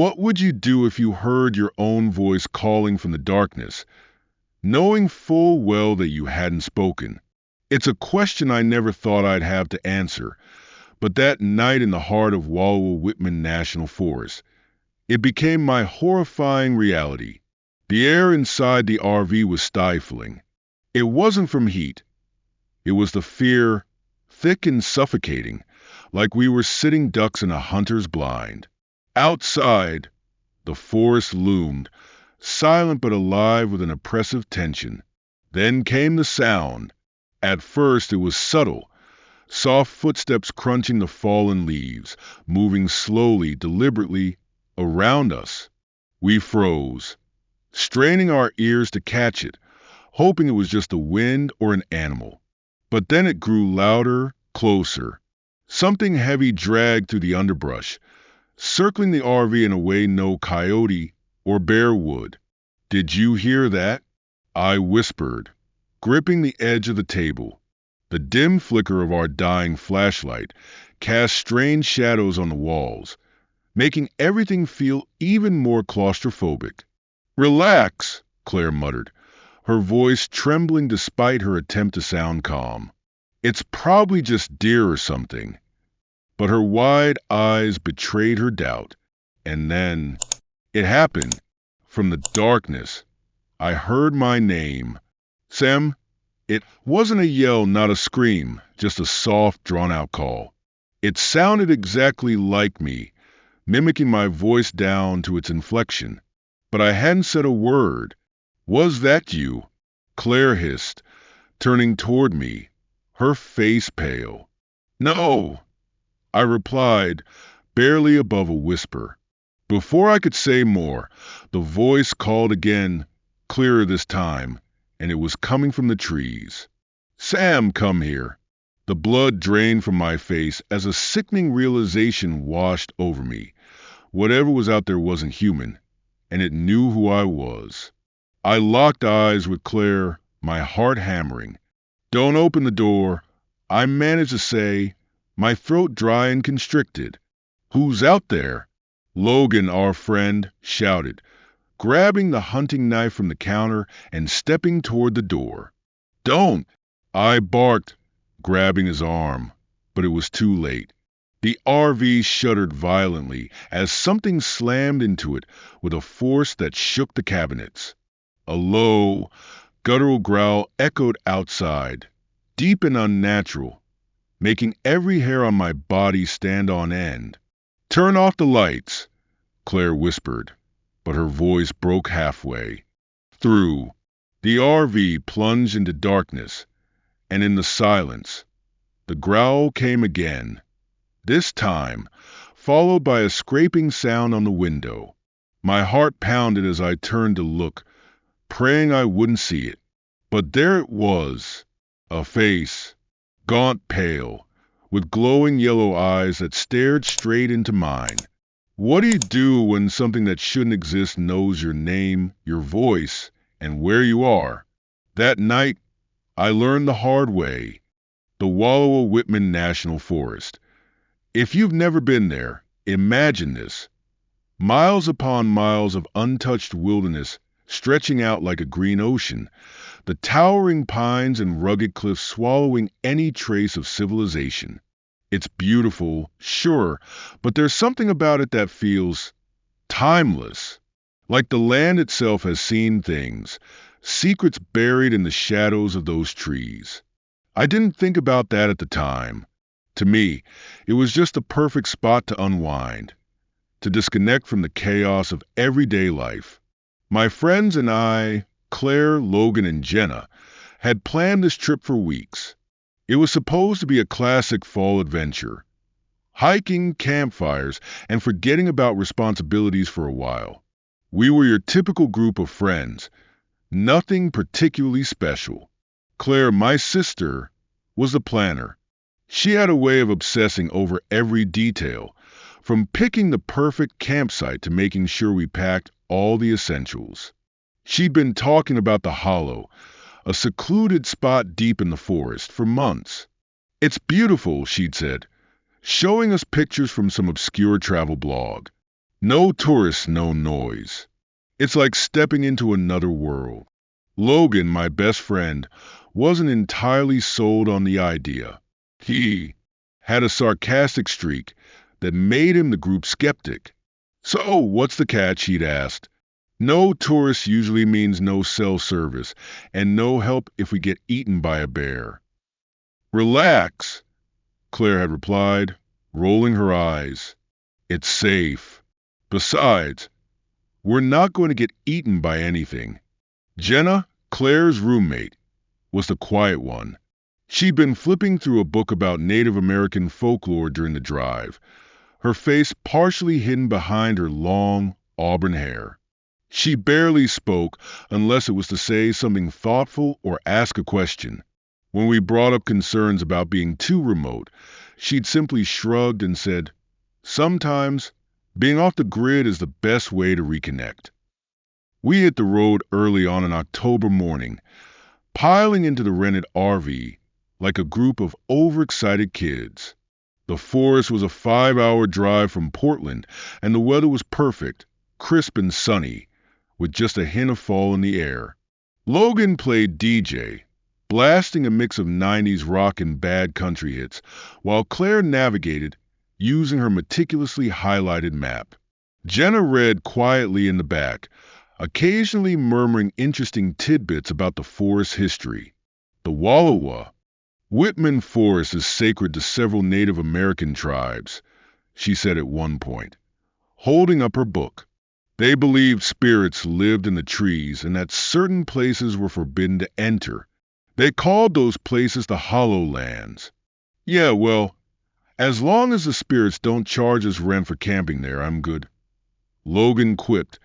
What would you do if you heard your own voice calling from the darkness, knowing full well that you hadn't spoken? It's a question I never thought I'd have to answer, but that night in the heart of Wallowa Whitman National Forest, it became my horrifying reality. The air inside the RV was stifling. It wasn't from heat. It was the fear, thick and suffocating, like we were sitting ducks in a hunter's blind. Outside, the forest loomed, silent but alive with an oppressive tension. Then came the sound. At first it was subtle, soft footsteps crunching the fallen leaves, moving slowly, deliberately, around us. We froze, straining our ears to catch it, hoping it was just the wind or an animal. But then it grew louder, closer. Something heavy dragged through the underbrush, circling the RV in a way no coyote or bear would. "Did you hear that?" I whispered, gripping the edge of the table. The dim flicker of our dying flashlight cast strange shadows on the walls, making everything feel even more claustrophobic. "Relax," Claire muttered, her voice trembling despite her attempt to sound calm. "It's probably just deer or something." But her wide eyes betrayed her doubt. And then it happened. From the darkness, I heard my name. "Sam." It wasn't a yell, not a scream, just a soft, drawn-out call. It sounded exactly like me, mimicking my voice down to its inflection. But I hadn't said a word. "Was that you?" Claire hissed, turning toward me, her face pale. "No," I replied, barely above a whisper. Before I could say more, the voice called again, clearer this time, and it was coming from the trees. "Sam, come here." The blood drained from my face as a sickening realization washed over me. Whatever was out there wasn't human, and it knew who I was. I locked eyes with Claire, my heart hammering. "Don't open the door," I managed to say, my throat dry and constricted. "Who's out there?" Logan, our friend, shouted, grabbing the hunting knife from the counter and stepping toward the door. "Don't!" I barked, grabbing his arm, but it was too late. The RV shuddered violently as something slammed into it with a force that shook the cabinets. A low, guttural growl echoed outside, deep and unnatural, making every hair on my body stand on end. "Turn off the lights," Claire whispered, but her voice broke halfway. Through. The RV plunged into darkness, and in the silence, the growl came again, this time followed by a scraping sound on the window. My heart pounded as I turned to look, praying I wouldn't see it. But there it was, a face, gaunt pale, with glowing yellow eyes that stared straight into mine. What do you do when something that shouldn't exist knows your name, your voice, and where you are? That night, I learned the hard way. The Wallowa Whitman National Forest. If you've never been there, imagine this. Miles upon miles of untouched wilderness stretching out like a green ocean, the towering pines and rugged cliffs swallowing any trace of civilization. It's beautiful, sure, but there's something about it that feels timeless. Like the land itself has seen things, secrets buried in the shadows of those trees. I didn't think about that at the time. To me, it was just the perfect spot to unwind, to disconnect from the chaos of everyday life. My friends and I, Claire, Logan, and Jenna, had planned this trip for weeks. It was supposed to be a classic fall adventure. Hiking, campfires, and forgetting about responsibilities for a while. We were your typical group of friends. Nothing particularly special. Claire, my sister, was the planner. She had a way of obsessing over every detail, from picking the perfect campsite to making sure we packed all the essentials. She'd been talking about the Hollow, a secluded spot deep in the forest, for months. "It's beautiful," she'd said, showing us pictures from some obscure travel blog. No tourists, no noise. It's like stepping into another world. Logan, my best friend, wasn't entirely sold on the idea. He had a sarcastic streak that made him the group's skeptic. So, what's the catch? He'd asked. No tourists usually means no cell service, and no help if we get eaten by a bear. Relax, Claire had replied, rolling her eyes. It's safe. Besides, we're not going to get eaten by anything. Jenna, Claire's roommate, was the quiet one. She'd been flipping through a book about Native American folklore during the drive, her face partially hidden behind her long, auburn hair. She barely spoke unless it was to say something thoughtful or ask a question. When we brought up concerns about being too remote, she'd simply shrugged and said, "Sometimes, being off the grid is the best way to reconnect." We hit the road early on an October morning, piling into the rented RV like a group of overexcited kids. The forest was a 5-hour drive from Portland, and the weather was perfect, crisp and sunny, with just a hint of fall in the air. Logan played DJ, blasting a mix of 90s rock and bad country hits, while Claire navigated using her meticulously highlighted map. Jenna read quietly in the back, occasionally murmuring interesting tidbits about the forest's history. The Wallowa. Whitman Forest is sacred to several Native American tribes, she said at one point, holding up her book. They believed spirits lived in the trees and that certain places were forbidden to enter. They called those places the Hollow Lands. Yeah, well, as long as the spirits don't charge us rent for camping there, I'm good. Logan quipped,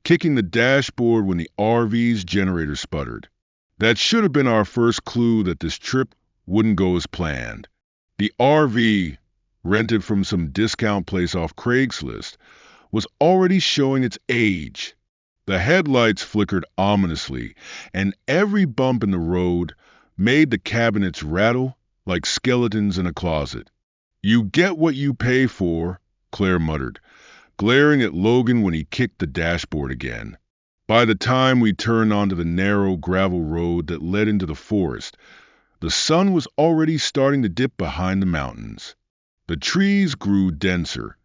kicking the dashboard when the RV's generator sputtered. That should have been our first clue that this trip wouldn't go as planned. The RV, rented from some discount place off Craigslist, was already showing its age. The headlights flickered ominously, and every bump in the road made the cabinets rattle like skeletons in a closet. You get what you pay for, Claire muttered, glaring at Logan when he kicked the dashboard again. By the time we turned onto the narrow gravel road that led into the forest, the sun was already starting to dip behind the mountains. The trees grew denser,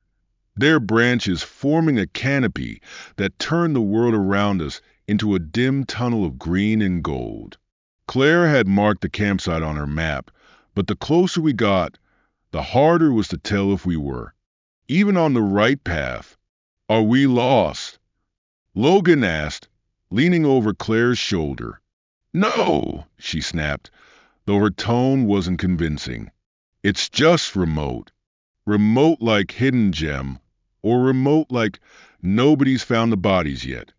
their branches forming a canopy that turned the world around us into a dim tunnel of green and gold. Claire had marked the campsite on her map, but the closer we got, the harder it was to tell if we were. Even on the right path, are we lost? Logan asked, leaning over Claire's shoulder. No, she snapped, though her tone wasn't convincing. It's just remote. Remote like Hidden Gem, or remote like nobody's found the bodies yet.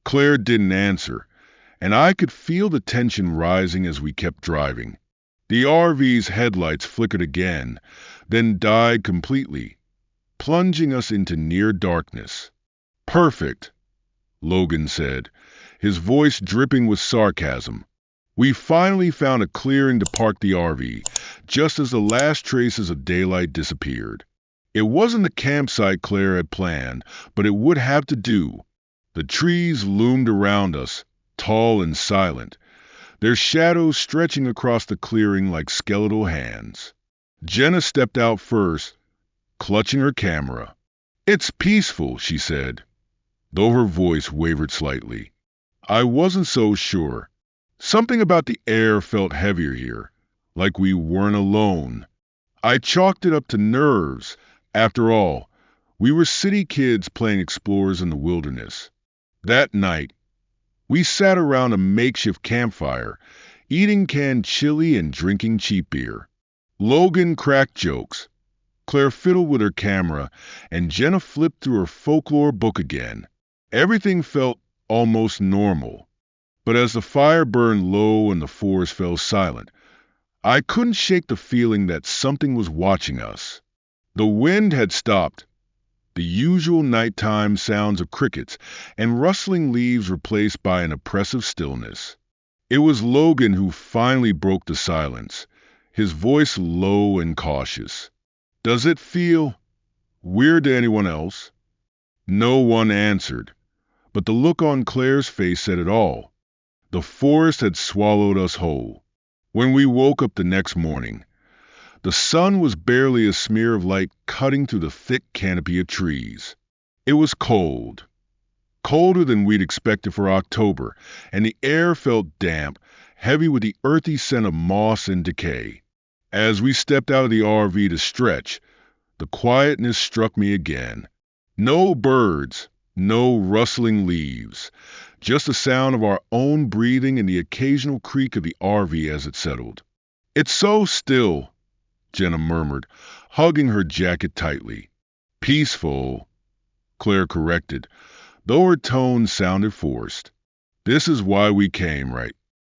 Claire didn't answer, and I could feel the tension rising as we kept driving. The RV's headlights flickered again, then died completely, plunging us into near darkness. Perfect, Logan said, his voice dripping with sarcasm. We finally found a clearing to park the RV, just as the last traces of daylight disappeared. It wasn't the campsite Claire had planned, but it would have to do. The trees loomed around us, tall and silent, their shadows stretching across the clearing like skeletal hands. Jenna stepped out first, clutching her camera. It's peaceful, she said, though her voice wavered slightly. I wasn't so sure. Something about the air felt heavier here, like we weren't alone. I chalked it up to nerves. After all, we were city kids playing explorers in the wilderness. That night, we sat around a makeshift campfire, eating canned chili and drinking cheap beer. Logan cracked jokes. Claire fiddled with her camera, and Jenna flipped through her folklore book again. Everything felt almost normal. But as the fire burned low and the forest fell silent, I couldn't shake the feeling that something was watching us. The wind had stopped, the usual nighttime sounds of crickets and rustling leaves replaced by an oppressive stillness. It was Logan who finally broke the silence, his voice low and cautious. Does it feel weird to anyone else? No one answered, but the look on Claire's face said it all. The forest had swallowed us whole. When we woke up the next morning, the sun was barely a smear of light cutting through the thick canopy of trees. It was cold, colder than we'd expected for October, and the air felt damp, heavy with the earthy scent of moss and decay. As we stepped out of the RV to stretch, the quietness struck me again. No birds, no rustling leaves, just the sound of our own breathing and the occasional creak of the RV as it settled. "It's so still," Jenna murmured, hugging her jacket tightly. "Peaceful," Claire corrected, though her tone sounded forced. "This is why we came, right?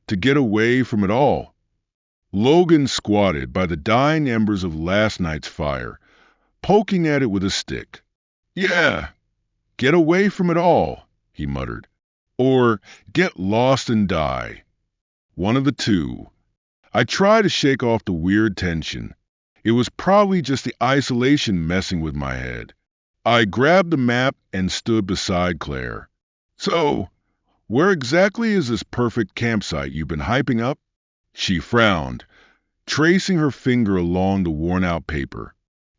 To get away from it all." Logan squatted by the dying embers of last night's fire, poking at it with a stick. "Yeah, get away from it all," he muttered. "Or get lost and die. One of the two." I tried to shake off the weird tension. It was probably just the isolation messing with my head. I grabbed the map and stood beside Claire. "So, where exactly is this perfect campsite you've been hyping up?" She frowned, tracing her finger along the worn-out paper.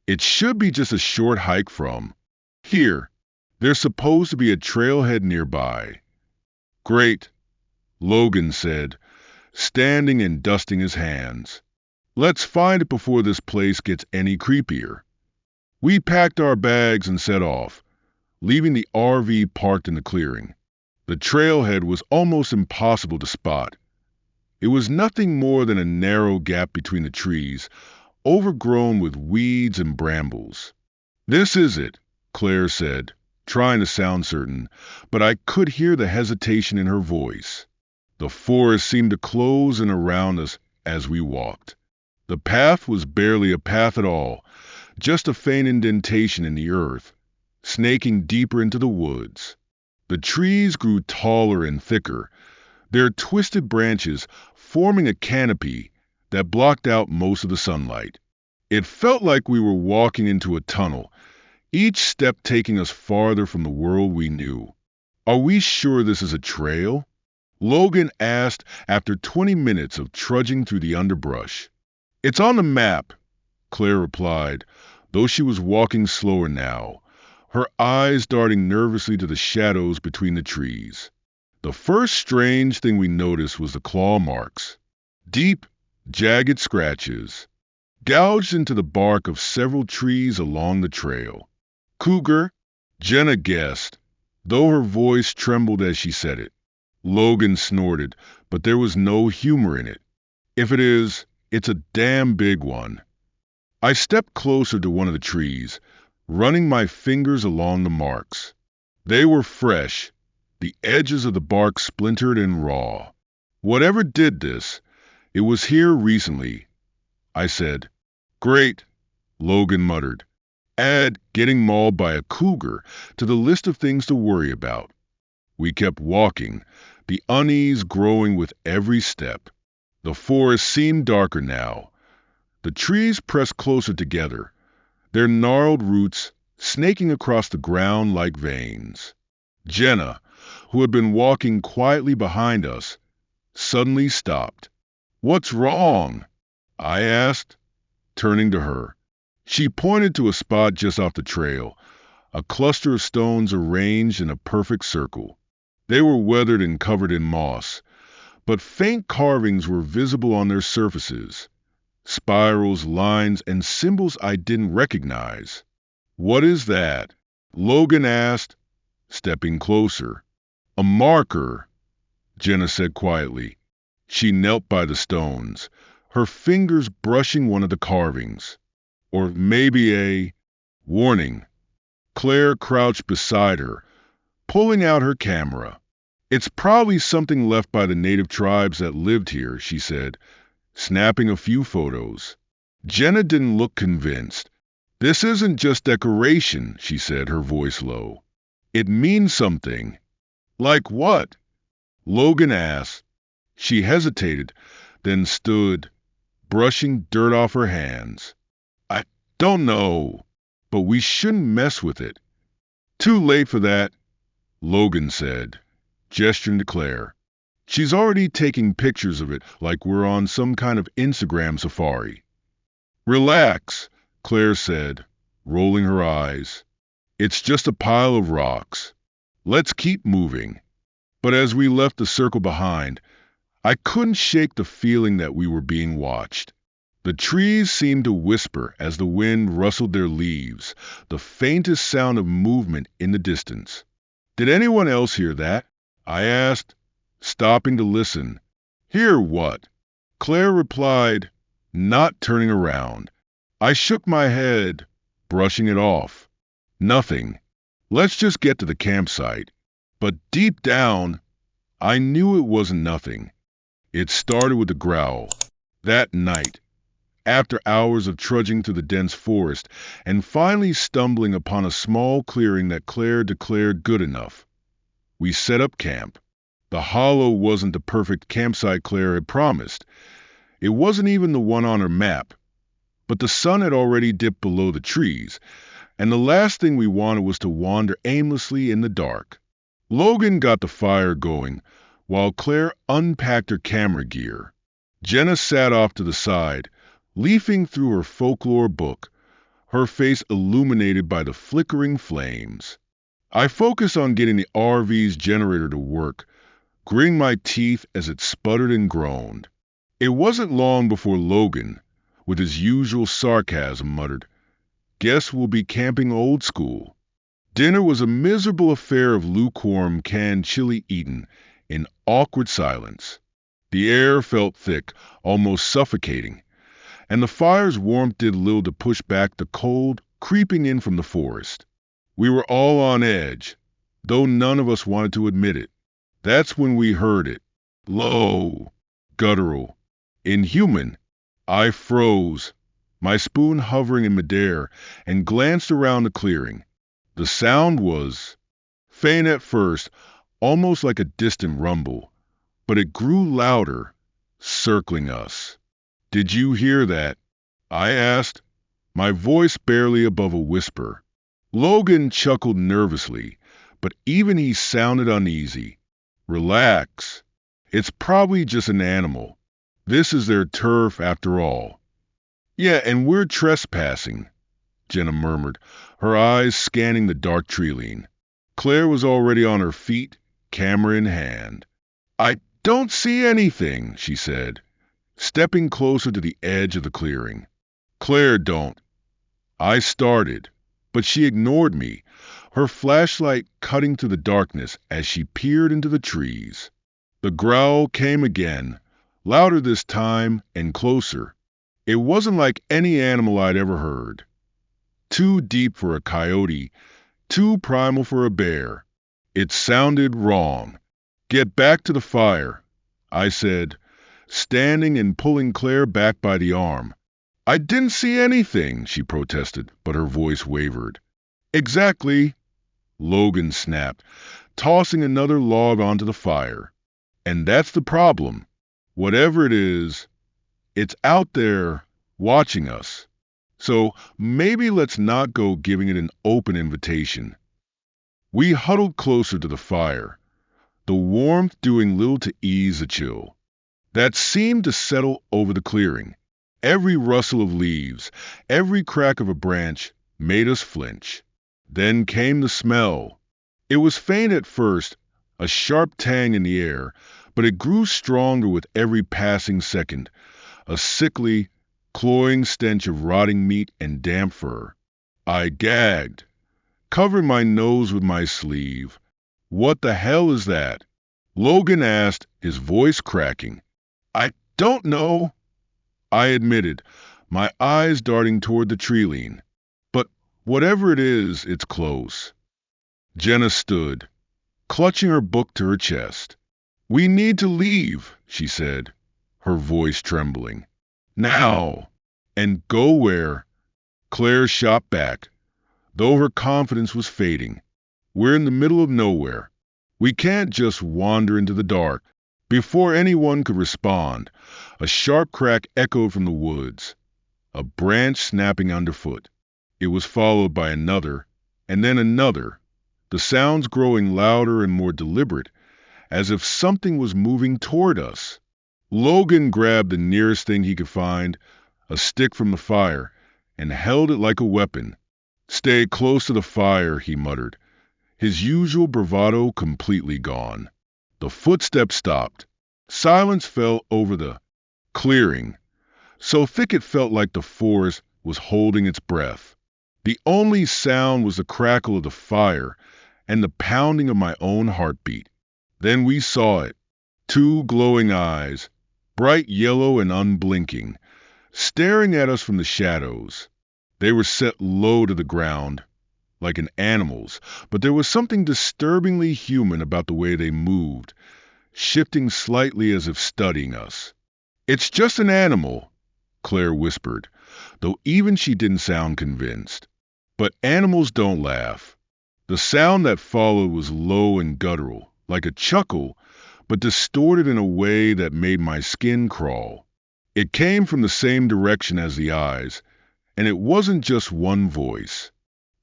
"It should be just a short hike from here. There's supposed to be a trailhead nearby." "Great," Logan said, standing and dusting his hands. "Let's find it before this place gets any creepier." We packed our bags and set off, leaving the RV parked in the clearing. The trailhead was almost impossible to spot. It was nothing more than a narrow gap between the trees, overgrown with weeds and brambles. "This is it," Claire said, trying to sound certain, but I could hear the hesitation in her voice. The forest seemed to close in around us as we walked. The path was barely a path at all, just a faint indentation in the earth, snaking deeper into the woods. The trees grew taller and thicker, their twisted branches forming a canopy that blocked out most of the sunlight. It felt like we were walking into a tunnel, each step taking us farther from the world we knew. "Are we sure this is a trail?" Logan asked after 20 minutes of trudging through the underbrush. "It's on the map," Claire replied, though she was walking slower now, her eyes darting nervously to the shadows between the trees. The first strange thing we noticed was the claw marks. Deep, jagged scratches, gouged into the bark of several trees along the trail. "Cougar," Jenna guessed, though her voice trembled as she said it. Logan snorted, but there was no humor in it. "If it is, it's a damn big one." I stepped closer to one of the trees, running my fingers along the marks. They were fresh, the edges of the bark splintered and raw. "Whatever did this, it was here recently," I said. "Great," Logan muttered. "Add getting mauled by a cougar to the list of things to worry about." We kept walking, the unease growing with every step. The forest seemed darker now. The trees pressed closer together, their gnarled roots snaking across the ground like veins. Jenna, who had been walking quietly behind us, suddenly stopped. "What's wrong?" I asked, turning to her. She pointed to a spot just off the trail, a cluster of stones arranged in a perfect circle. They were weathered and covered in moss, but faint carvings were visible on their surfaces. Spirals, lines, and symbols I didn't recognize. "What is that?" Logan asked, stepping closer. "A marker," Jenna said quietly. She knelt by the stones, her fingers brushing one of the carvings. "Or maybe a warning." Claire crouched beside her, pulling out her camera. "It's probably something left by the native tribes that lived here," she said, snapping a few photos. Jenna didn't look convinced. "This isn't just decoration," she said, her voice low. "It means something." "Like what?" Logan asked. She hesitated, then stood, brushing dirt off her hands. "I don't know, but we shouldn't mess with it." Too late for that, Logan said, gesturing to Claire. She's already taking pictures of it like we're on some kind of Instagram safari. Relax, Claire said, rolling her eyes. It's just a pile of rocks. Let's keep moving. But as we left the circle behind, I couldn't shake the feeling that we were being watched. The trees seemed to whisper as the wind rustled their leaves, the faintest sound of movement in the distance. Did anyone else hear that? I asked, stopping to listen. Hear what? Claire replied, not turning around. I shook my head, brushing it off. Nothing. Let's just get to the campsite. But deep down, I knew it wasn't nothing. It started with a growl. That night, after hours of trudging through the dense forest and finally stumbling upon a small clearing that Claire declared good enough, we set up camp. The hollow wasn't the perfect campsite Claire had promised. It wasn't even the one on her map. But the sun had already dipped below the trees, and the last thing we wanted was to wander aimlessly in the dark. Logan got the fire going, while Claire unpacked her camera gear. Jenna sat off to the side, leafing through her folklore book, her face illuminated by the flickering flames. I focused on getting the RV's generator to work, gritting my teeth as it sputtered and groaned. It wasn't long before Logan, with his usual sarcasm, muttered, "Guess we'll be camping old school." Dinner was a miserable affair of lukewarm canned chili eaten in awkward silence. The air felt thick, almost suffocating, and the fire's warmth did little to push back the cold creeping in from the forest. We were all on edge, though none of us wanted to admit it. That's when we heard it. Low, guttural, inhuman. I froze, my spoon hovering in midair, and glanced around the clearing. The sound was faint at first, almost like a distant rumble, but it grew louder, circling us. "Did you hear that?" I asked, my voice barely above a whisper. Logan chuckled nervously, but even he sounded uneasy. "Relax. It's probably just an animal. This is their turf after all." "Yeah, and we're trespassing," Jenna murmured, her eyes scanning the dark tree-line. Claire was already on her feet, camera in hand. "I don't see anything," she said, stepping closer to the edge of the clearing. "Claire, don't." I started, but she ignored me, her flashlight cutting through the darkness as she peered into the trees. The growl came again, louder this time and closer. It wasn't like any animal I'd ever heard. Too deep for a coyote, too primal for a bear. It sounded wrong. "Get back to the fire," I said, standing and pulling Claire back by the arm. "I didn't see anything," she protested, but her voice wavered. "Exactly," Logan snapped, tossing another log onto the fire. "And that's the problem. Whatever it is, it's out there watching us. So maybe let's not go giving it an open invitation." We huddled closer to the fire, the warmth doing little to ease the chill that seemed to settle over the clearing. Every rustle of leaves, every crack of a branch made us flinch. Then came the smell. It was faint at first, a sharp tang in the air, but it grew stronger with every passing second, a sickly, cloying stench of rotting meat and damp fur. I gagged, covering my nose with my sleeve. "What the hell is that?" Logan asked, his voice cracking. "I don't know," I admitted, my eyes darting toward the tree-line. "But whatever it is, it's close." Jenna stood, clutching her book to her chest. "We need to leave," she said, her voice trembling. "Now." "And go where?" Claire shot back, though her confidence was fading. "We're in the middle of nowhere. We can't just wander into the dark." Before anyone could respond, a sharp crack echoed from the woods, a branch snapping underfoot. It was followed by another, and then another. the sounds growing louder and more deliberate, as if something was moving toward us. Logan grabbed the nearest thing he could find, a stick from the fire, and held it like a weapon. "Stay close to the fire," he muttered, his usual bravado completely gone. The footsteps stopped. Silence fell over the clearing, so thick it felt like the forest was holding its breath. The only sound was the crackle of the fire and the pounding of my own heartbeat. Then we saw it. Two glowing eyes, bright yellow and unblinking, staring at us from the shadows. They were set low to the ground, like an animal's, but there was something disturbingly human about the way they moved, shifting slightly as if studying us. "It's just an animal," Claire whispered, though even she didn't sound convinced. But animals don't laugh. The sound that followed was low and guttural, like a chuckle, but distorted in a way that made my skin crawl. It came from the same direction as the eyes, and it wasn't just one voice.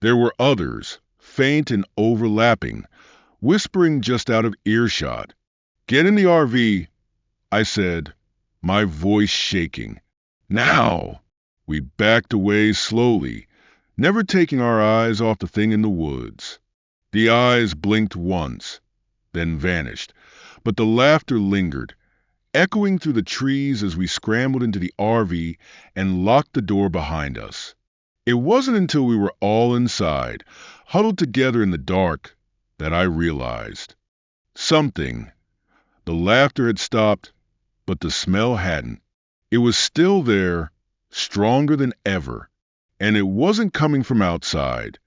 There were others, faint and overlapping, whispering just out of earshot. "Get in the RV," I said, my voice shaking. "Now!" We backed away slowly, never taking our eyes off the thing in the woods. The eyes blinked once, then vanished, but the laughter lingered, echoing through the trees as we scrambled into the RV and locked the door behind us. It wasn't until we were all inside, huddled together in the dark, that I realized something. The laughter had stopped, but the smell hadn't. It was still there, stronger than ever, and it wasn't coming from outside.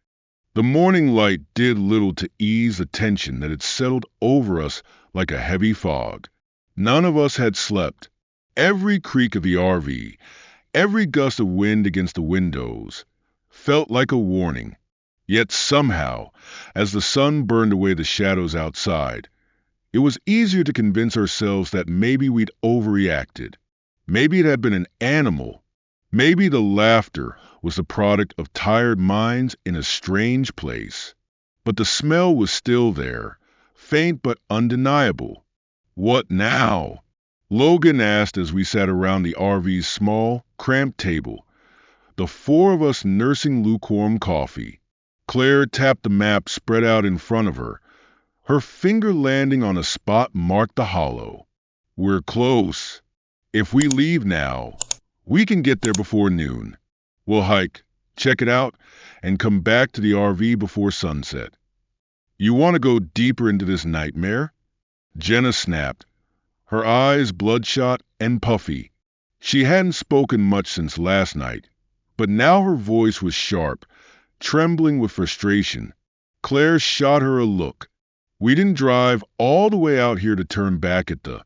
The morning light did little to ease the tension that had settled over us like a heavy fog. None of us had slept. Every creak of the RV, every gust of wind against the windows, felt like a warning. Yet somehow, as the sun burned away the shadows outside, it was easier to convince ourselves that maybe we'd overreacted. Maybe it had been an animal. Maybe the laughter was the product of tired minds in a strange place. But the smell was still there, faint but undeniable. "What now?" Logan asked as we sat around the RV's small, cramped table, the four of us nursing lukewarm coffee. Claire tapped the map spread out in front of her, her finger landing on a spot marked the hollow. "We're close. If we leave now, we can get there before noon. We'll hike, check it out, and come back to the RV before sunset." "You want to go deeper into this nightmare?" Jenna snapped, her eyes bloodshot and puffy. She hadn't spoken much since last night, but now her voice was sharp, trembling with frustration. Claire shot her a look. "We didn't drive all the way out here to turn back at the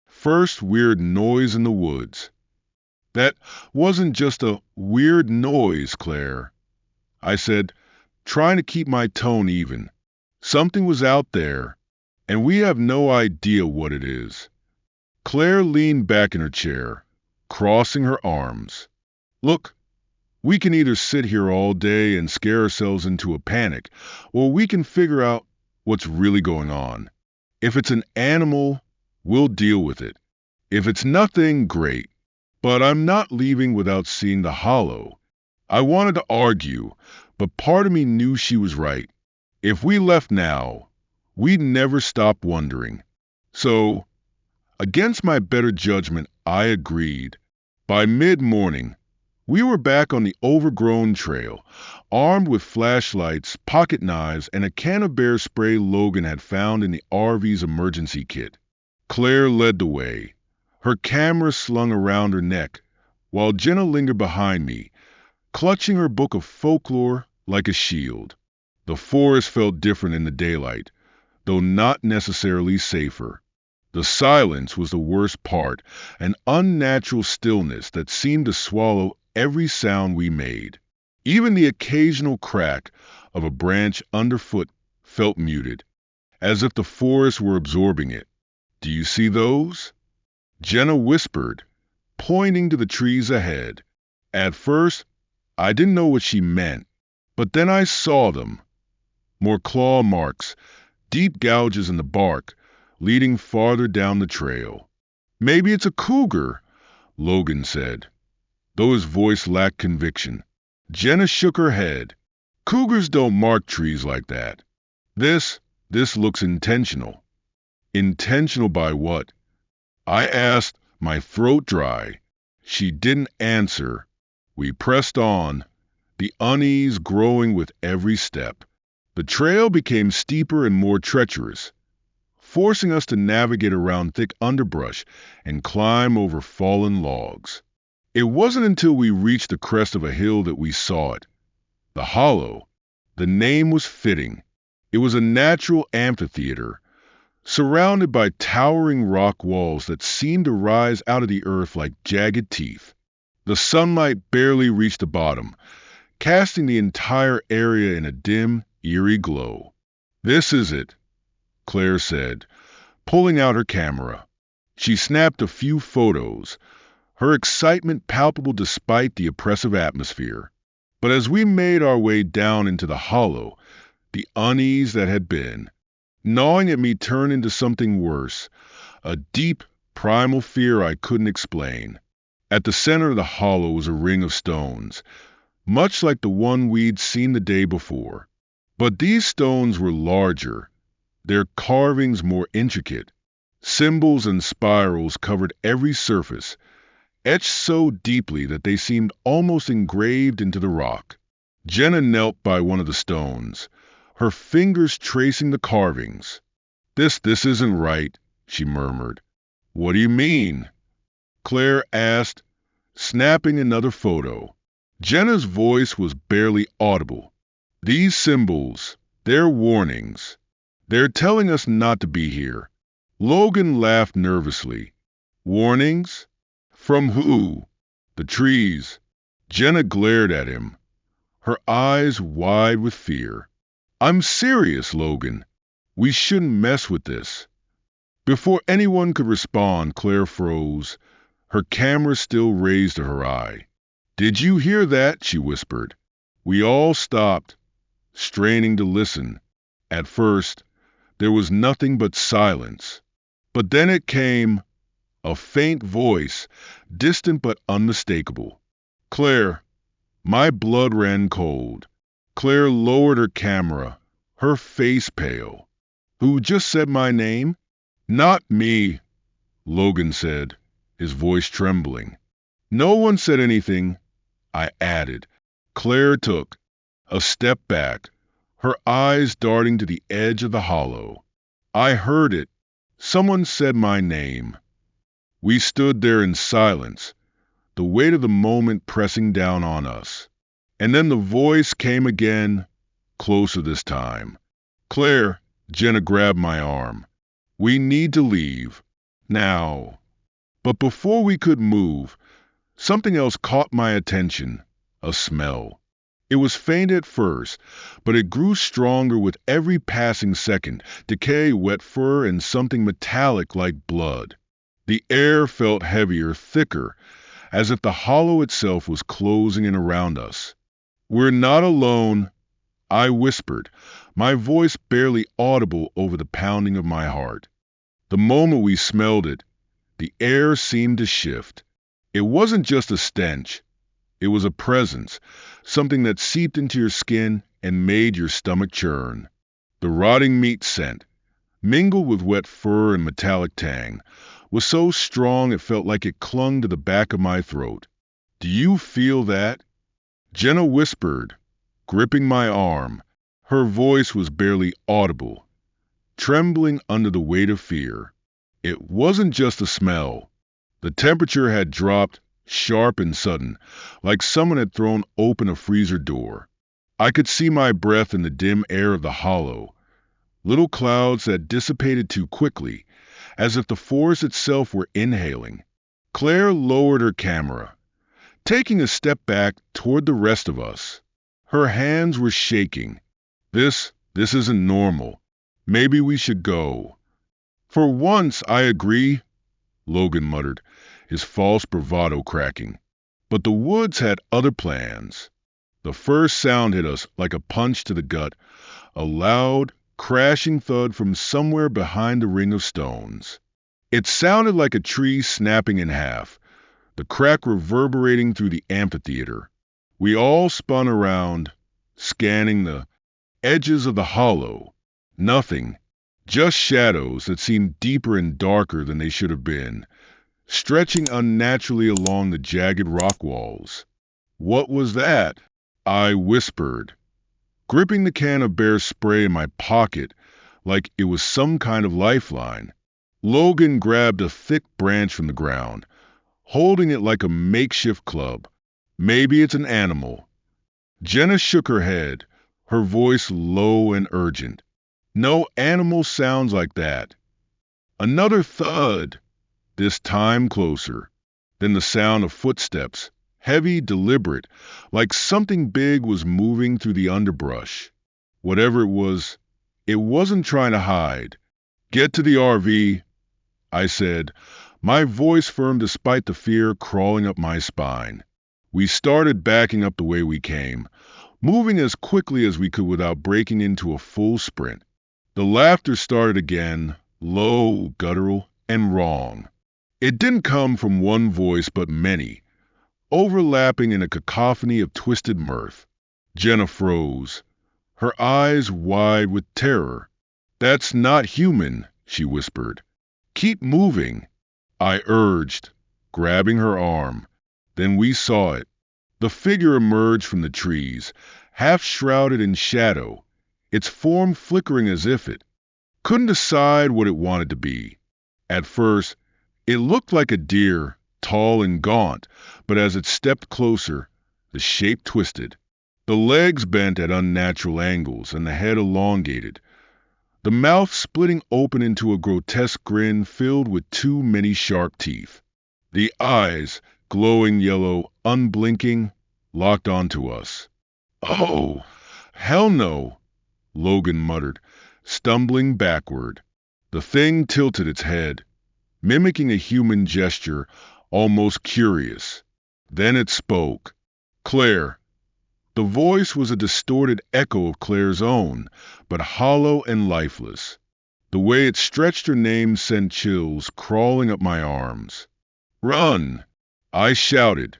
first weird noise in the woods." "That wasn't just a weird noise, Claire," I said, trying to keep my tone even. "Something was out there, and we have no idea what it is." Claire leaned back in her chair, crossing her arms. "Look, we can either sit here all day and scare ourselves into a panic, or we can figure out what's really going on. If it's an animal, we'll deal with it. If it's nothing, great. But I'm not leaving without seeing the hollow." I wanted to argue, but part of me knew she was right. If we left now, we'd never stop wondering. So, against my better judgment, I agreed. By mid-morning, we were back on the overgrown trail, armed with flashlights, pocket knives, and a can of bear spray Logan had found in the RV's emergency kit. Claire led the way, her camera slung around her neck, while Jenna lingered behind me, clutching her book of folklore like a shield. The forest felt different in the daylight, though not necessarily safer. The silence was the worst part, an unnatural stillness that seemed to swallow every sound we made. Even the occasional crack of a branch underfoot felt muted, as if the forest were absorbing it. "Do you see those?" Jenna whispered, pointing to the trees ahead. At first, I didn't know what she meant, but then I saw them. More claw marks, deep gouges in the bark, leading farther down the trail. Maybe it's a cougar, Logan said, though his voice lacked conviction. Jenna shook her head. Cougars don't mark trees like that. This looks intentional. Intentional by what? I asked, my throat dry. She didn't answer. We pressed on, the unease growing with every step. The trail became steeper and more treacherous, forcing us to navigate around thick underbrush and climb over fallen logs. It wasn't until we reached the crest of a hill that we saw it. The hollow. The name was fitting. It was a natural amphitheater, surrounded by towering rock walls that seemed to rise out of the earth like jagged teeth. The sunlight barely reached the bottom, casting the entire area in a dim, eerie glow. This is it, Claire said, pulling out her camera. She snapped a few photos, her excitement palpable despite the oppressive atmosphere. But as we made our way down into the hollow, the unease that had been, gnawing at me turned into something worse, a deep, primal fear I couldn't explain. At the center of the hollow was a ring of stones, much like the one we'd seen the day before. But these stones were larger, their carvings more intricate. Symbols and spirals covered every surface, etched so deeply that they seemed almost engraved into the rock. Jenna knelt by one of the stones, her fingers tracing the carvings. This isn't right, she murmured. What do you mean? Claire asked, snapping another photo. Jenna's voice was barely audible. These symbols, they're warnings. They're telling us not to be here. Logan laughed nervously. Warnings? From who? The trees. Jenna glared at him, her eyes wide with fear. I'm serious, Logan. We shouldn't mess with this. Before anyone could respond, Claire froze, her camera still raised to her eye. Did you hear that? She whispered. We all stopped, straining to listen. At first, there was nothing but silence. But then it came, a faint voice, distant but unmistakable. Claire. My blood ran cold. Claire lowered her camera, her face pale. Who just said my name? Not me, Logan said, his voice trembling. No one said anything, I added. Claire took a step back, her eyes darting to the edge of the hollow. I heard it. Someone said my name. We stood there in silence, the weight of the moment pressing down on us. And then the voice came again, closer this time. Claire, Jenna grabbed my arm. We need to leave. Now. But before we could move, something else caught my attention, a smell. It was faint at first, but it grew stronger with every passing second, decay, wet fur, and something metallic like blood. The air felt heavier, thicker, as if the hollow itself was closing in around us. We're not alone, I whispered, my voice barely audible over the pounding of my heart. The moment we smelled it, the air seemed to shift. It wasn't just a stench. It was a presence, something that seeped into your skin and made your stomach churn. The rotting meat scent, mingled with wet fur and metallic tang, was so strong it felt like it clung to the back of my throat. Do you feel that? Jenna whispered, gripping my arm. Her voice was barely audible, trembling under the weight of fear. It wasn't just a smell. The temperature had dropped, sharp and sudden, like someone had thrown open a freezer door. I could see my breath in the dim air of the hollow, little clouds that dissipated too quickly, as if the forest itself were inhaling. Claire lowered her camera, taking a step back toward the rest of us. Her hands were shaking. This isn't normal. Maybe we should go. For once, I agree, Logan muttered, his false bravado cracking. But the woods had other plans. The first sound hit us like a punch to the gut, A loud, crashing thud from somewhere behind the ring of stones. It sounded like a tree snapping in half, the crack reverberating through the amphitheater. We all spun around, scanning the edges of the hollow. Nothing, just shadows that seemed deeper and darker than they should have been, stretching unnaturally along the jagged rock walls. What was that? I whispered, gripping the can of bear spray in my pocket like it was some kind of lifeline. Logan grabbed a thick branch from the ground, holding it like a makeshift club. Maybe it's an animal. Jenna shook her head, her voice low and urgent. No animal sounds like that. Another thud, this time closer. Then the sound of footsteps, heavy, deliberate, like something big was moving through the underbrush. Whatever it wasn't trying to hide. Get to the RV, I said, my voice firm despite the fear crawling up my spine. We started backing up the way we came, moving as quickly as we could without breaking into a full sprint. The laughter started again, low, guttural, and wrong. It didn't come from one voice but many, overlapping in a cacophony of twisted mirth. Jenna froze, her eyes wide with terror. That's not human, she whispered. Keep moving, I urged, grabbing her arm. Then we saw it. The figure emerged from the trees, half shrouded in shadow, its form flickering as if it couldn't decide what it wanted to be. At first, it looked like a deer, tall and gaunt, but as it stepped closer, the shape twisted. The legs bent at unnatural angles and the head elongated, the mouth splitting open into a grotesque grin filled with too many sharp teeth. The eyes, glowing yellow, unblinking, locked onto us. Oh, hell no, Logan muttered, stumbling backward. The thing tilted its head, mimicking a human gesture, almost curious. Then it spoke. Claire. The voice was a distorted echo of Claire's own, but hollow and lifeless. The way it stretched her name sent chills crawling up my arms. Run! I shouted,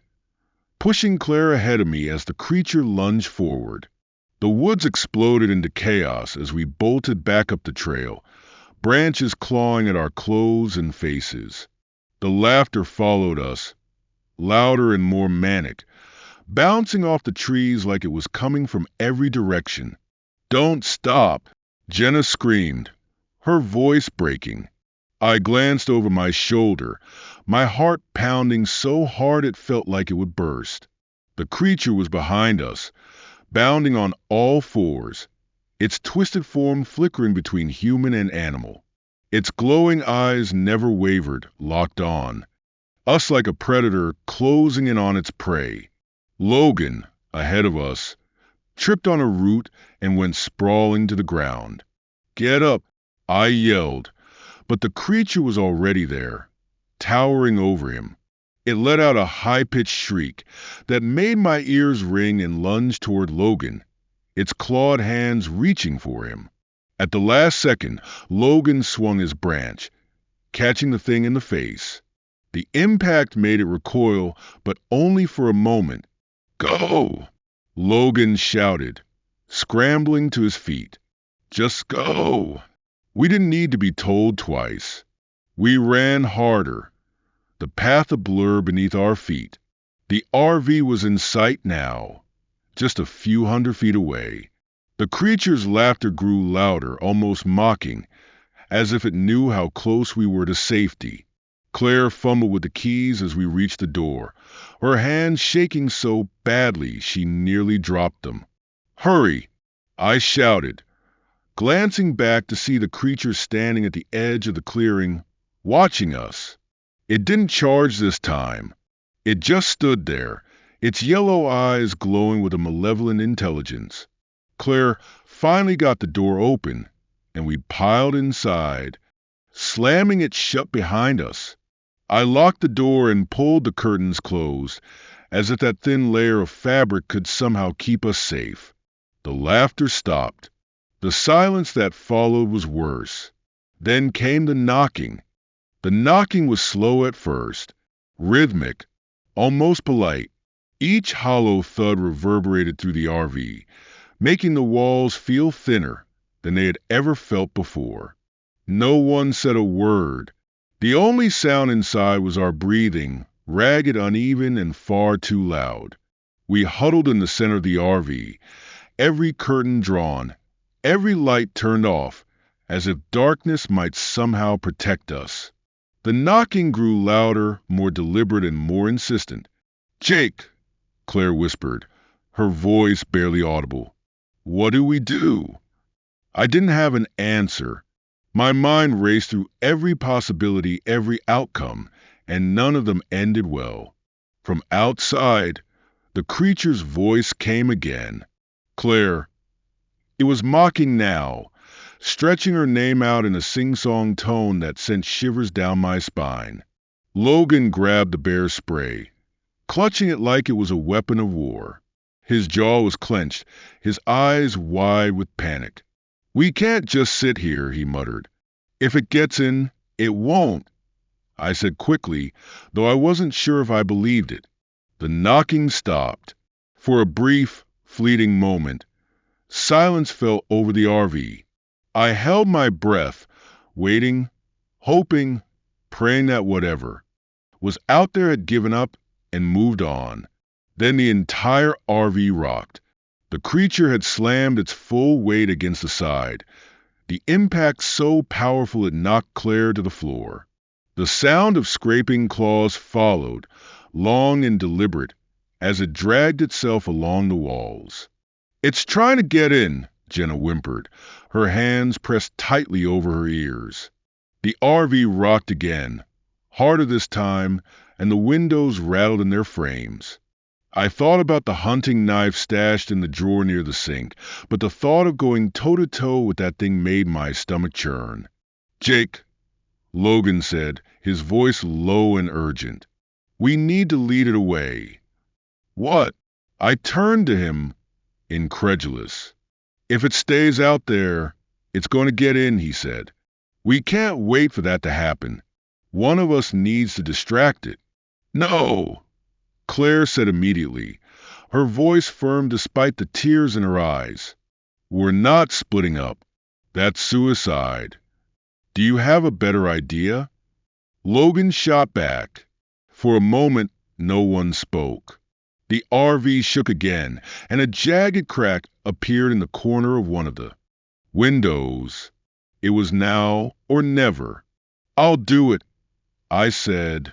pushing Claire ahead of me as the creature lunged forward. The woods exploded into chaos as we bolted back up the trail, branches clawing at our clothes and faces. The laughter followed us, louder and more manic, bouncing off the trees like it was coming from every direction. Don't stop, Jenna screamed, her voice breaking. I glanced over my shoulder, my heart pounding so hard it felt like it would burst. The creature was behind us, bounding on all fours, its twisted form flickering between human and animal. Its glowing eyes never wavered, locked on, us like a predator closing in on its prey. Logan, ahead of us, tripped on a root and went sprawling to the ground. Get up, I yelled, but the creature was already there, towering over him. It let out a high-pitched shriek that made my ears ring and lunged toward Logan, its clawed hands reaching for him. At the last second, Logan swung his branch, catching the thing in the face. The impact made it recoil, but only for a moment. Go! Logan shouted, scrambling to his feet. Just go! We didn't need to be told twice. We ran harder, the path a blur beneath our feet. The RV was in sight now, just a few hundred feet away. The creature's laughter grew louder, almost mocking, as if it knew how close we were to safety. Claire fumbled with the keys as we reached the door, her hands shaking so badly she nearly dropped them. Hurry! I shouted, glancing back to see the creature standing at the edge of the clearing, watching us. It didn't charge this time. It just stood there, its yellow eyes glowing with a malevolent intelligence. Claire finally got the door open, and we piled inside, slamming it shut behind us. I locked the door and pulled the curtains closed, as if that thin layer of fabric could somehow keep us safe. The laughter stopped. The silence that followed was worse. Then came the knocking. The knocking was slow at first, rhythmic, almost polite. Each hollow thud reverberated through the RV, making the walls feel thinner than they had ever felt before. No one said a word. The only sound inside was our breathing, ragged, uneven, and far too loud. We huddled in the center of the RV, every curtain drawn, every light turned off, as if darkness might somehow protect us. The knocking grew louder, more deliberate, and more insistent. "Jake," Claire whispered, her voice barely audible. "What do we do?" I didn't have an answer. My mind raced through every possibility, every outcome, and none of them ended well. From outside, the creature's voice came again. "Claire." It was mocking now, stretching her name out in a sing-song tone that sent shivers down my spine. Logan grabbed the bear spray, clutching it like it was a weapon of war. His jaw was clenched, his eyes wide with panic. "We can't just sit here," he muttered. "If it gets in, it won't," I said quickly, though I wasn't sure if I believed it. The knocking stopped. For a brief, fleeting moment, silence fell over the RV. I held my breath, waiting, hoping, praying that whatever was out there had given up and moved on. Then the entire RV rocked. The creature had slammed its full weight against the side, the impact so powerful it knocked Claire to the floor. The sound of scraping claws followed, long and deliberate, as it dragged itself along the walls. "It's trying to get in," Jenna whimpered, her hands pressed tightly over her ears. The RV rocked again, harder this time, and the windows rattled in their frames. I thought about the hunting knife stashed in the drawer near the sink, but the thought of going toe-to-toe with that thing made my stomach churn. "Jake," Logan said, his voice low and urgent, "we need to lead it away." "What?" I turned to him, incredulous. "If it stays out there, it's going to get in," he said. "We can't wait for that to happen. One of us needs to distract it." "No," Claire said immediately, her voice firm despite the tears in her eyes. "We're not splitting up. That's suicide. Do you have a better idea?" Logan shot back. For a moment, no one spoke. The RV shook again, and a jagged crack appeared in the corner of one of the windows. It was now or never. "I'll do it," I said,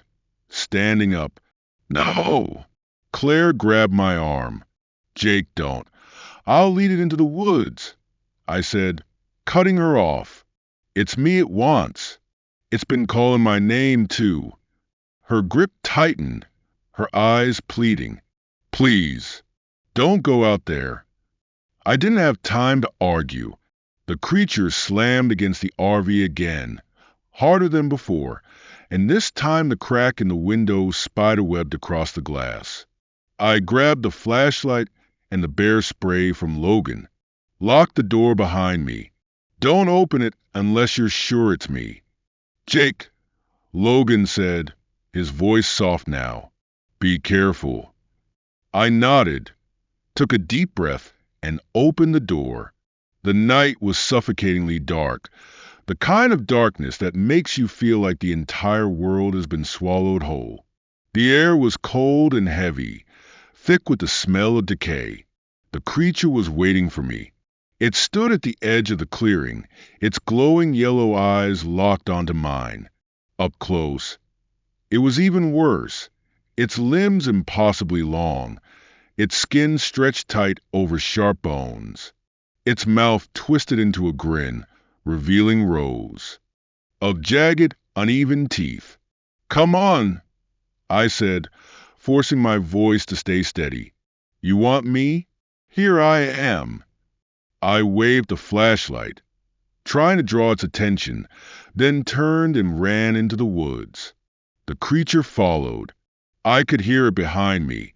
standing up. "No!" Claire grabbed my arm. "Jake, don't. I'll lead it into the woods," I said, cutting her off. "It's me it wants. It's been calling my name, too." Her grip tightened, her eyes pleading. "Please, don't go out there." I didn't have time to argue. The creature slammed against the RV again, harder than before, and this time the crack in the window spiderwebbed across the glass. I grabbed the flashlight and the bear spray from Logan, locked the door behind me. "Don't open it unless you're sure it's me." "Jake," Logan said, his voice soft now, "be careful." I nodded, took a deep breath, and opened the door. The night was suffocatingly dark, the kind of darkness that makes you feel like the entire world has been swallowed whole. The air was cold and heavy, thick with the smell of decay. The creature was waiting for me. It stood at the edge of the clearing, its glowing yellow eyes locked onto mine. Up close, it was even worse. Its limbs impossibly long, its skin stretched tight over sharp bones, its mouth twisted into a grin, revealing rows of jagged, uneven teeth. "Come on," I said, forcing my voice to stay steady. "You want me? Here I am." I waved the flashlight, trying to draw its attention, then turned and ran into the woods. The creature followed. I could hear it behind me,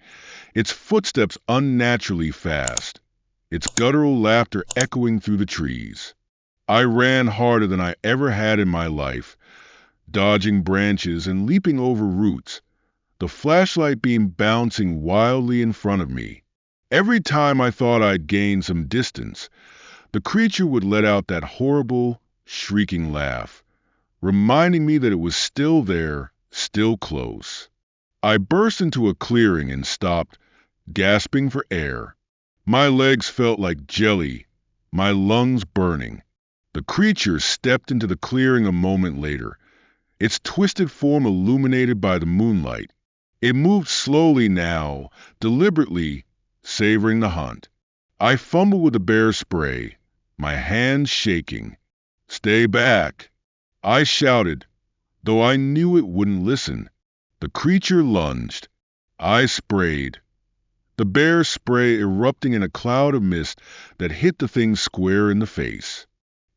its footsteps unnaturally fast. its guttural laughter echoing through the trees. I ran harder than I ever had in my life, dodging branches and leaping over roots, the flashlight beam bouncing wildly in front of me. Every time I thought I'd gained some distance, the creature would let out that horrible, shrieking laugh, reminding me that it was still there, still close. I burst into a clearing and stopped, gasping for air. My legs felt like jelly, my lungs burning. The creature stepped into the clearing a moment later, its twisted form illuminated by the moonlight. It moved slowly now, deliberately, savoring the hunt. I fumbled with the bear spray, my hands shaking. "Stay back!" I shouted, though I knew it wouldn't listen. The creature lunged. I sprayed, the bear spray erupting in a cloud of mist that hit the thing square in the face.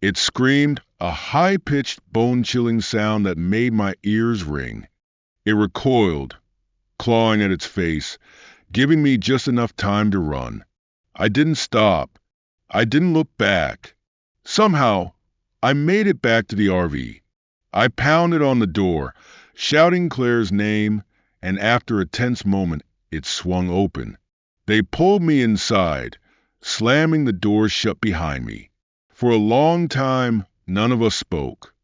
It screamed, a high-pitched, bone-chilling sound that made my ears ring. It recoiled, clawing at its face, giving me just enough time to run. I didn't stop. I didn't look back. Somehow, I made it back to the RV. I pounded on the door, shouting Claire's name, and after a tense moment, it swung open. They pulled me inside, slamming the door shut behind me. For a long time, none of us spoke.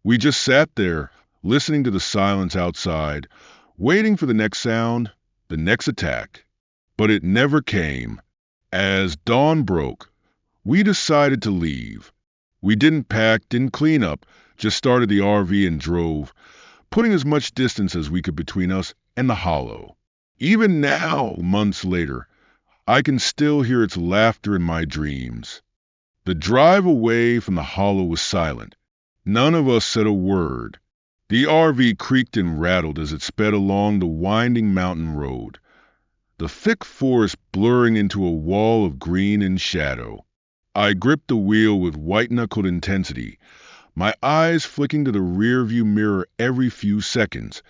We just sat there, listening to the silence outside, waiting for the next sound, the next attack. But it never came. As dawn broke, we decided to leave. We didn't pack, didn't clean up, just started the RV and drove, putting as much distance as we could between us and the hollow. Even now, months later, I can still hear its laughter in my dreams. The drive away from the hollow was silent. None of us said a word. The RV creaked and rattled as it sped along the winding mountain road, the thick forest blurring into a wall of green and shadow. I gripped the wheel with white-knuckled intensity, my eyes flicking to the rearview mirror every few seconds,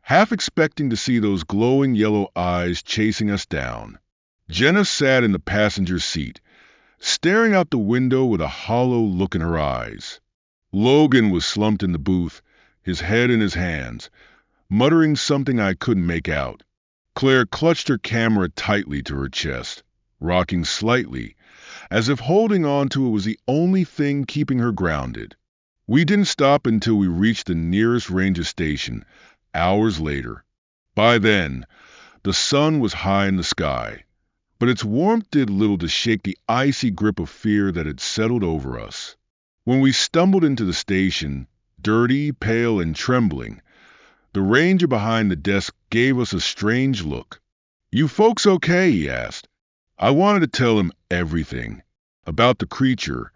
half expecting to see those glowing yellow eyes chasing us down. Jenna sat in the passenger seat, staring out the window with a hollow look in her eyes. Logan was slumped in the booth, his head in his hands, muttering something I couldn't make out. Claire clutched her camera tightly to her chest, rocking slightly, as if holding on to it was the only thing keeping her grounded. We didn't stop until we reached the nearest ranger station, hours later. By then, the sun was high in the sky, but its warmth did little to shake the icy grip of fear that had settled over us. When we stumbled into the station, dirty, pale, and trembling, the ranger behind the desk gave us a strange look. "You folks okay?" he asked. I wanted to tell him everything, about the creature,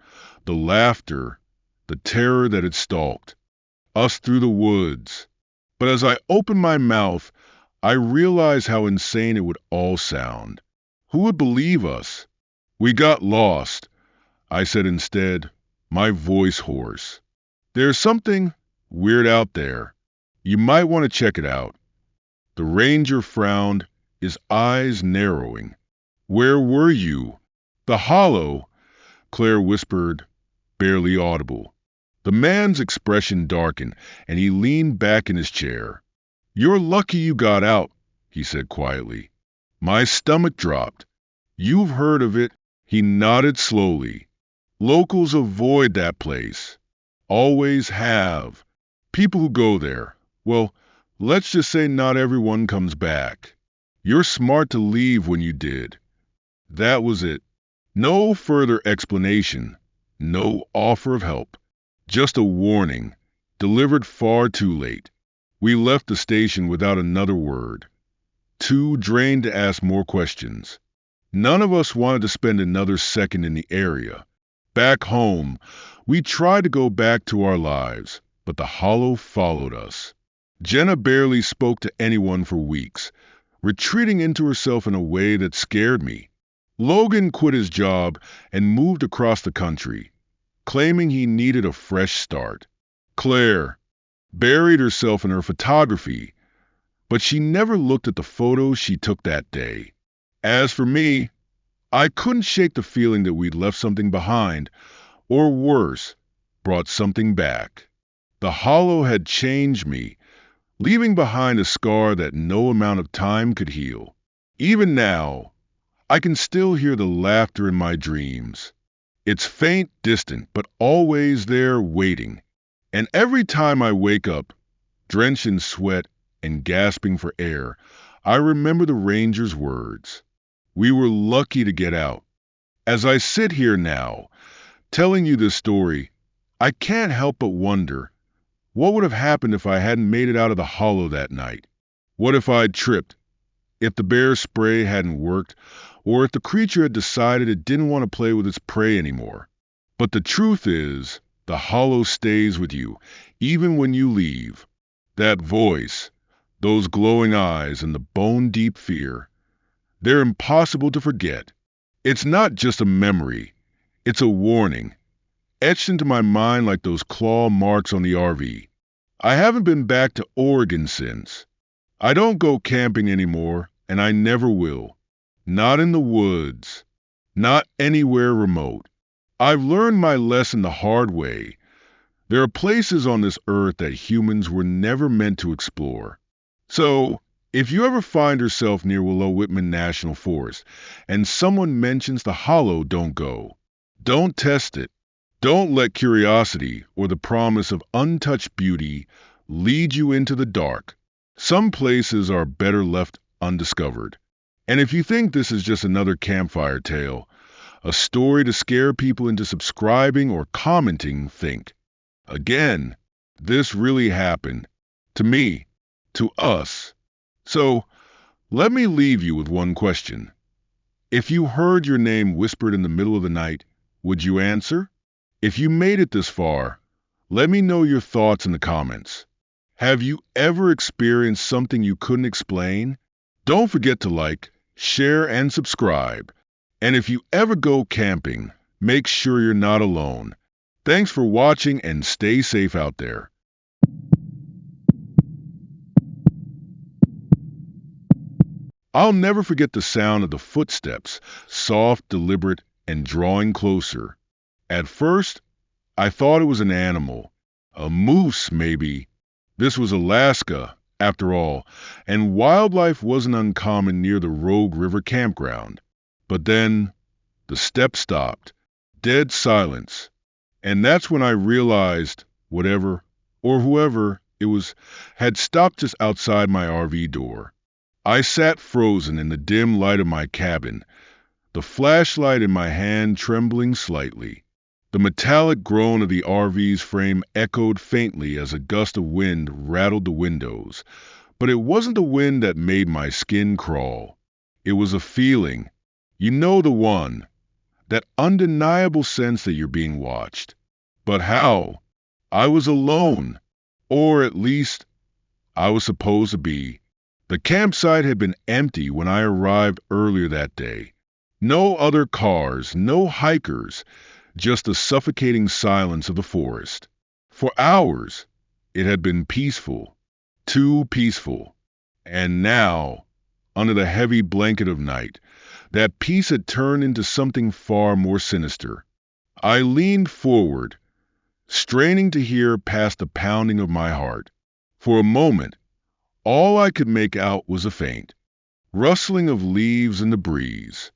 the laughter, the terror that had stalked us through the woods. But as I opened my mouth, I realized how insane it would all sound. Who would believe us? "We got lost," I said instead, my voice hoarse. "There's something weird out there. You might want to check it out." The ranger frowned, his eyes narrowing. "Where were you?" "The hollow," Claire whispered, barely audible. The man's expression darkened, and he leaned back in his chair. "You're lucky you got out," he said quietly. My stomach dropped. "You've heard of it?" He nodded slowly. "Locals avoid that place. Always have. People who go there, well, let's just say not everyone comes back. You're smart to leave when you did." That was it. No further explanation, no offer of help. Just a warning, delivered far too late. We left the station without another word, too drained to ask more questions. None of us wanted to spend another second in the area. Back home, we tried to go back to our lives, but the hollow followed us. Jenna barely spoke to anyone for weeks, retreating into herself in a way that scared me. Logan quit his job and moved across the country, claiming he needed a fresh start. Claire buried herself in her photography, but she never looked at the photos she took that day. As for me, I couldn't shake the feeling that we'd left something behind, or worse, brought something back. The hollow had changed me, leaving behind a scar that no amount of time could heal. Even now, I can still hear the laughter in my dreams. It's faint, distant, but always there waiting. And every time I wake up, drenched in sweat and gasping for air, I remember the ranger's words. We were lucky to get out. As I sit here now, telling you this story, I can't help but wonder, what would have happened if I hadn't made it out of the hollow that night? What if I'd tripped? If the bear spray hadn't worked, or if the creature had decided it didn't want to play with its prey anymore? But the truth is, the hollow stays with you, even when you leave. That voice, those glowing eyes, and the bone-deep fear, they're impossible to forget. It's not just a memory, it's a warning, etched into my mind like those claw marks on the RV. I haven't been back to Oregon since. I don't go camping anymore, and I never will. Not in the woods. Not anywhere remote. I've learned my lesson the hard way. There are places on this earth that humans were never meant to explore. So, if you ever find yourself near Willow Whitman National Forest and someone mentions the hollow, don't go. Don't test it. Don't let curiosity or the promise of untouched beauty lead you into the dark. Some places are better left undiscovered. And if you think this is just another campfire tale, a story to scare people into subscribing or commenting, think. Again, this really happened. To me. To us. So, let me leave you with one question. If you heard your name whispered in the middle of the night, would you answer? If you made it this far, let me know your thoughts in the comments. Have you ever experienced something you couldn't explain? Don't forget to like, share, and subscribe. And if you ever go camping, make sure you're not alone. Thanks for watching and stay safe out there. I'll never forget the sound of the footsteps, soft, deliberate, and drawing closer. At first, I thought it was an animal. A moose, maybe. This was Alaska, after all, and wildlife wasn't uncommon near the Rogue River campground. But then, the steps stopped. Dead silence. And that's when I realized whatever, or whoever it was, had stopped just outside my RV door. I sat frozen in the dim light of my cabin, the flashlight in my hand trembling slightly. The metallic groan of the RV's frame echoed faintly as a gust of wind rattled the windows, but it wasn't the wind that made my skin crawl. It was a feeling. You know the one. That undeniable sense that you're being watched. But how? I was alone. Or at least, I was supposed to be. The campsite had been empty when I arrived earlier that day. No other cars, no hikers, just the suffocating silence of the forest. For hours, it had been peaceful, too peaceful. And now, under the heavy blanket of night, that peace had turned into something far more sinister. I leaned forward, straining to hear past the pounding of my heart. For a moment, all I could make out was a faint rustling of leaves in the breeze.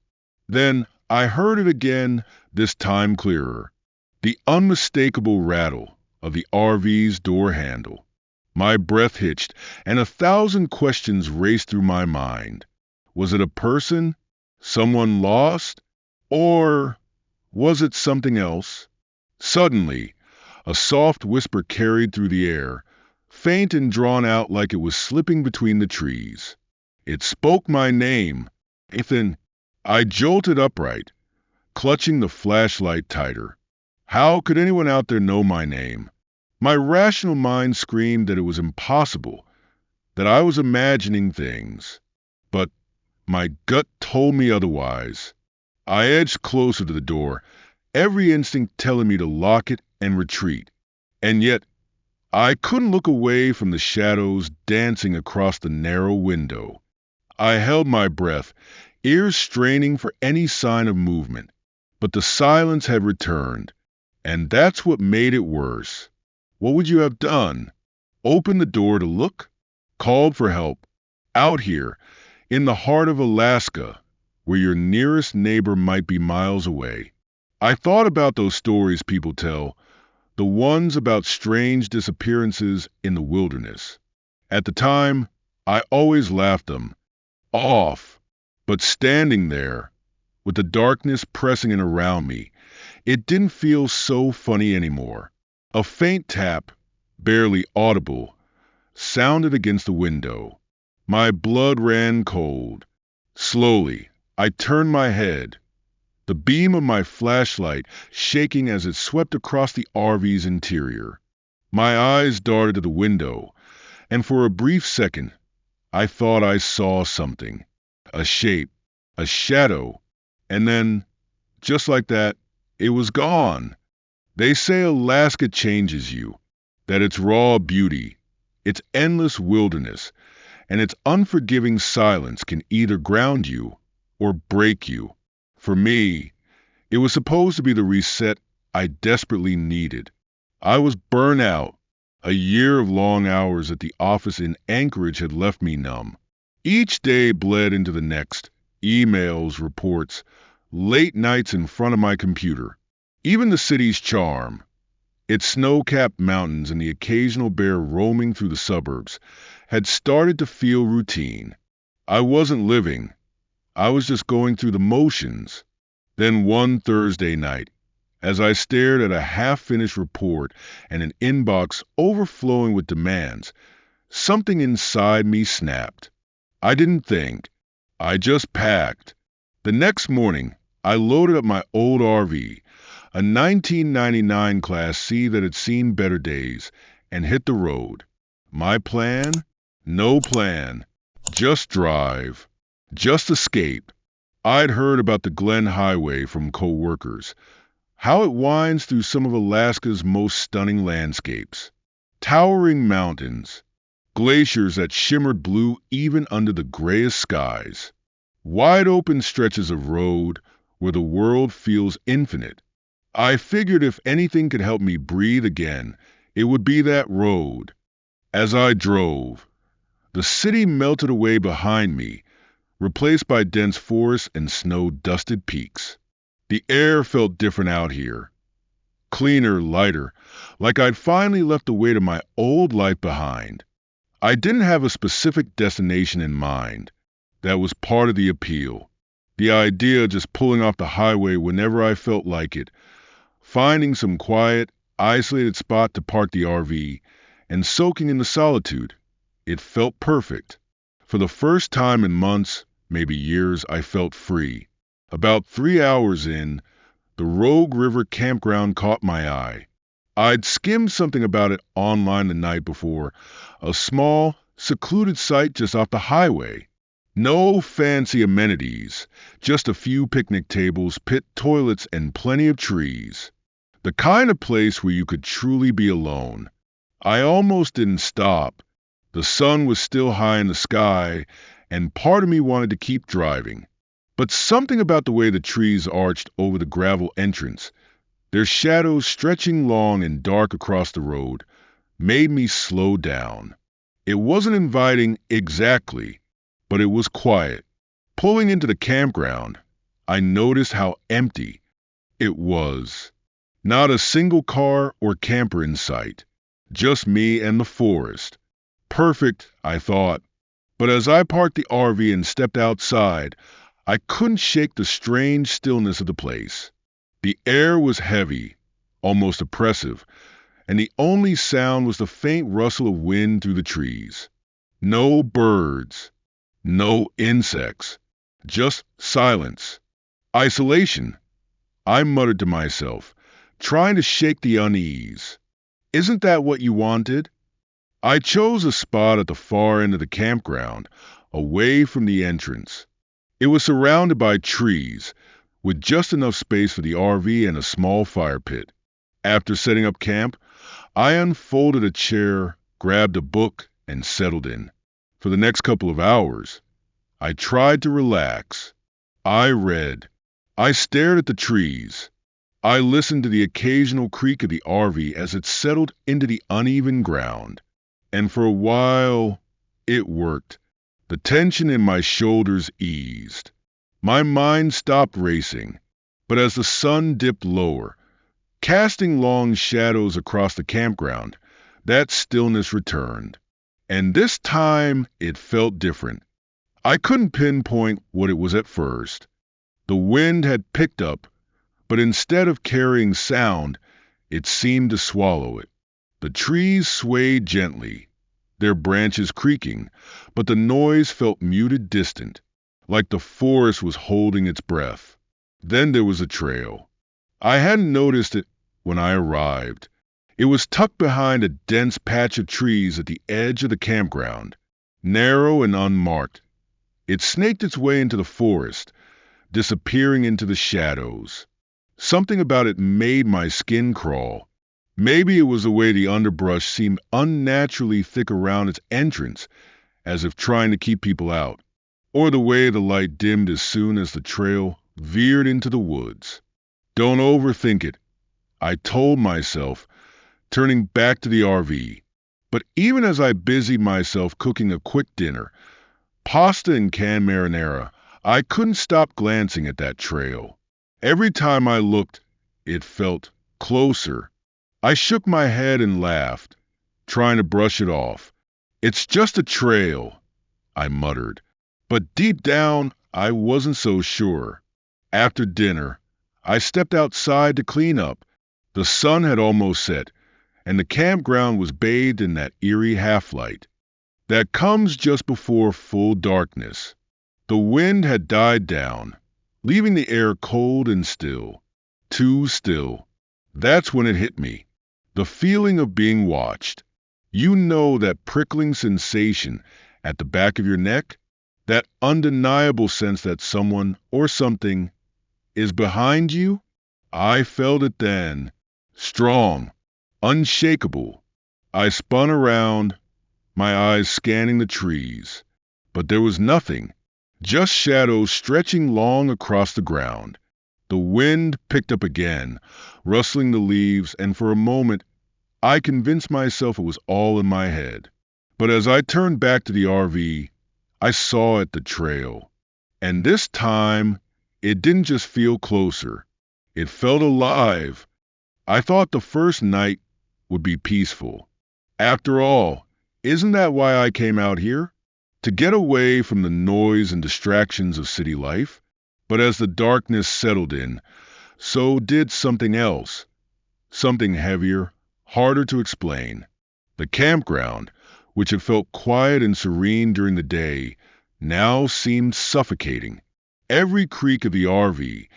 Then I heard it again, this time clearer. The unmistakable rattle of the RV's door handle. My breath hitched, and 1,000 questions raced through my mind. Was it a person? Someone lost? Or was it something else? Suddenly, a soft whisper carried through the air, faint and drawn out like it was slipping between the trees. It spoke my name. Ethan. I jolted upright, clutching the flashlight tighter. How could anyone out there know my name? My rational mind screamed that it was impossible, that I was imagining things. But my gut told me otherwise. I edged closer to the door, every instinct telling me to lock it and retreat. And yet, I couldn't look away from the shadows dancing across the narrow window. I held my breath, ears straining for any sign of movement. But the silence had returned, and that's what made it worse. What would you have done? Opened the door to look? Called for help? Out here, in the heart of Alaska, where your nearest neighbor might be miles away. I thought about those stories people tell, the ones about strange disappearances in the wilderness. At the time, I always laughed them off, but standing there, with the darkness pressing in around me, it didn't feel so funny anymore. A faint tap, barely audible, sounded against the window. My blood ran cold. Slowly, I turned my head, the beam of my flashlight shaking as it swept across the RV's interior. My eyes darted to the window, and for a brief second, I thought I saw something. A shape, a shadow, and then, just like that, it was gone. They say Alaska changes you, that its raw beauty, its endless wilderness, and its unforgiving silence can either ground you or break you. For me, it was supposed to be the reset I desperately needed. I was burnt out. A year of long hours at the office in Anchorage had left me numb. Each day bled into the next, emails, reports, late nights in front of my computer. Even the city's charm, its snow-capped mountains and the occasional bear roaming through the suburbs, had started to feel routine. I wasn't living. I was just going through the motions. Then one Thursday night, as I stared at a half-finished report and an inbox overflowing with demands, something inside me snapped. I didn't think. I just packed. The next morning, I loaded up my old RV, a 1999 Class C that had seen better days, and hit the road. My plan? No plan. Just drive. Just escape. I'd heard about the Glen Highway from co-workers, how it winds through some of Alaska's most stunning landscapes. Towering mountains, glaciers that shimmered blue even under the grayest skies, wide open stretches of road where the world feels infinite. I figured if anything could help me breathe again, it would be that road. As I drove, the city melted away behind me, replaced by dense forests and snow-dusted peaks. The air felt different out here. Cleaner, lighter, like I'd finally left the weight of my old life behind. I didn't have a specific destination in mind. That was part of the appeal. The idea of just pulling off the highway whenever I felt like it, finding some quiet, isolated spot to park the RV, and soaking in the solitude. It felt perfect. For the first time in months, maybe years, I felt free. About 3 hours in, the Rogue River campground caught my eye. I'd skimmed something about it online the night before, a small, secluded site just off the highway. No fancy amenities, just a few picnic tables, pit toilets, and plenty of trees. The kind of place where you could truly be alone. I almost didn't stop. The sun was still high in the sky, and part of me wanted to keep driving. But something about the way the trees arched over the gravel entrance, their shadows stretching long and dark across the road, made me slow down. It wasn't inviting exactly, but it was quiet. Pulling into the campground, I noticed how empty it was. Not a single car or camper in sight, just me and the forest. Perfect, I thought. But as I parked the RV and stepped outside, I couldn't shake the strange stillness of the place. The air was heavy, almost oppressive, and the only sound was the faint rustle of wind through the trees. No birds, no insects, just silence. Isolation, I muttered to myself, trying to shake the unease. Isn't that what you wanted? I chose a spot at the far end of the campground, away from the entrance. It was surrounded by trees, with just enough space for the RV and a small fire pit. After setting up camp, I unfolded a chair, grabbed a book, and settled in. For the next couple of hours, I tried to relax. I read. I stared at the trees. I listened to the occasional creak of the RV as it settled into the uneven ground. And for a while, it worked. The tension in my shoulders eased. My mind stopped racing. But as the sun dipped lower, casting long shadows across the campground, that stillness returned. And this time, it felt different. I couldn't pinpoint what it was at first. The wind had picked up, but instead of carrying sound, it seemed to swallow it. The trees swayed gently, their branches creaking, but the noise felt muted, distant, like the forest was holding its breath. Then there was a trail. I hadn't noticed it when I arrived. It was tucked behind a dense patch of trees at the edge of the campground, narrow and unmarked. It snaked its way into the forest, disappearing into the shadows. Something about it made my skin crawl. Maybe it was the way the underbrush seemed unnaturally thick around its entrance, as if trying to keep people out, or the way the light dimmed as soon as the trail veered into the woods. Don't overthink it, I told myself, turning back to the RV. But even as I busied myself cooking a quick dinner, pasta and canned marinara, I couldn't stop glancing at that trail. Every time I looked, it felt closer. I shook my head and laughed, trying to brush it off. It's just a trail, I muttered. But deep down, I wasn't so sure. After dinner, I stepped outside to clean up. The sun had almost set, and the campground was bathed in that eerie half-light that comes just before full darkness. The wind had died down, leaving the air cold and still. Too still. That's when it hit me. The feeling of being watched. You know that prickling sensation at the back of your neck? That undeniable sense that someone or something is behind you? I felt it then. Strong. Unshakable. I spun around, my eyes scanning the trees. But there was nothing. Just shadows stretching long across the ground. The wind picked up again, rustling the leaves, and for a moment I convinced myself it was all in my head. But as I turned back to the RV, I saw it, the trail. And this time, it didn't just feel closer. It felt alive. I thought the first night would be peaceful. After all, isn't that why I came out here? To get away from the noise and distractions of city life. But as the darkness settled in, so did something else. Something heavier, harder to explain. The campground, which had felt quiet and serene during the day, now seemed suffocating. Every creak of the RV,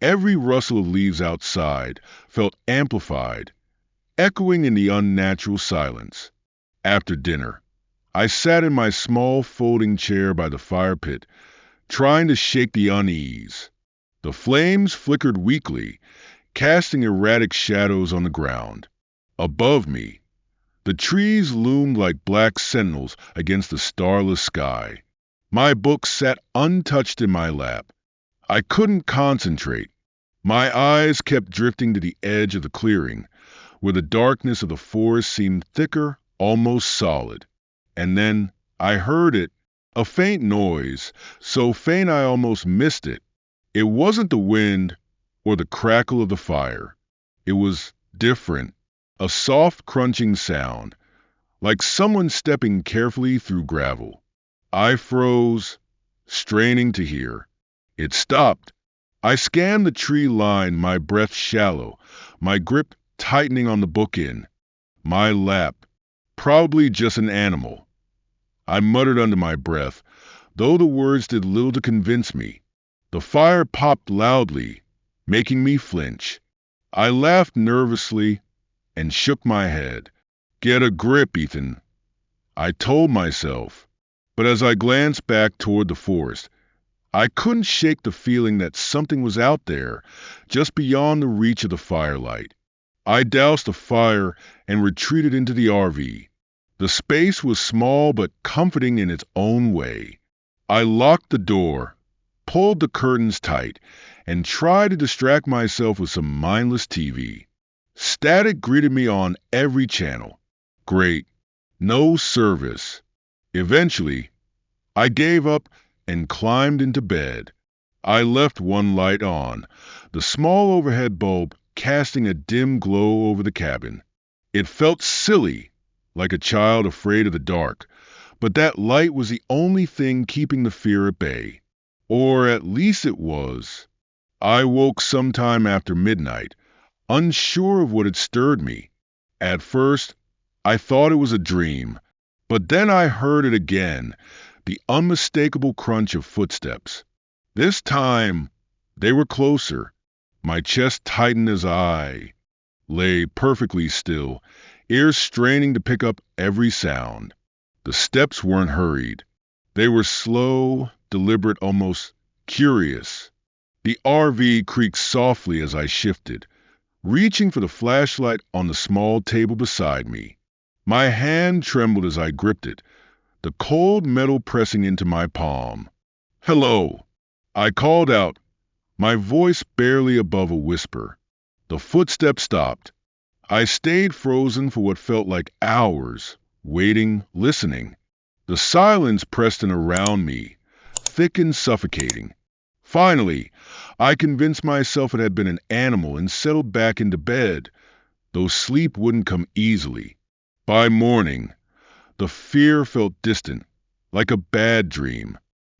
every rustle of leaves outside, felt amplified, echoing in the unnatural silence. After dinner, I sat in my small folding chair by the fire pit, trying to shake the unease. The flames flickered weakly, casting erratic shadows on the ground. Above me, the trees loomed like black sentinels against the starless sky. My book sat untouched in my lap. I couldn't concentrate. My eyes kept drifting to the edge of the clearing, where the darkness of the forest seemed thicker, almost solid. And then I heard it, a faint noise, so faint I almost missed it. It wasn't the wind or the crackle of the fire. It was different, a soft crunching sound, like someone stepping carefully through gravel. I froze, straining to hear. It stopped. I scanned the tree line, my breath shallow, my grip tightening on the bookend. My lap, probably just an animal. I muttered under my breath, though the words did little to convince me. The fire popped loudly, making me flinch. I laughed nervously and shook my head. Get a grip, Ethan, I told myself. But as I glanced back toward the forest, I couldn't shake the feeling that something was out there, just beyond the reach of the firelight. I doused the fire and retreated into the RV. The space was small but comforting in its own way. I locked the door, pulled the curtains tight and tried to distract myself with some mindless TV. Static greeted me on every channel. Great. No service. Eventually, I gave up and climbed into bed. I left one light on, the small overhead bulb casting a dim glow over the cabin. It felt silly, like a child afraid of the dark, but that light was the only thing keeping the fear at bay. Or at least it was. I woke sometime after midnight, unsure of what had stirred me. At first, I thought it was a dream, but then I heard it again, the unmistakable crunch of footsteps. This time, they were closer. My chest tightened as I lay perfectly still, ears straining to pick up every sound. The steps weren't hurried. They were slow, deliberate, almost curious. The RV creaked softly as I shifted, reaching for the flashlight on the small table beside me. My hand trembled as I gripped it, the cold metal pressing into my palm. "Hello," I called out, my voice barely above a whisper. The footsteps stopped. I stayed frozen for what felt like hours, waiting, listening. The silence pressed in around me, thick and suffocating. Finally, I convinced myself it had been an animal and settled back into bed, though sleep wouldn't come easily. By morning, the fear felt distant, like a bad dream.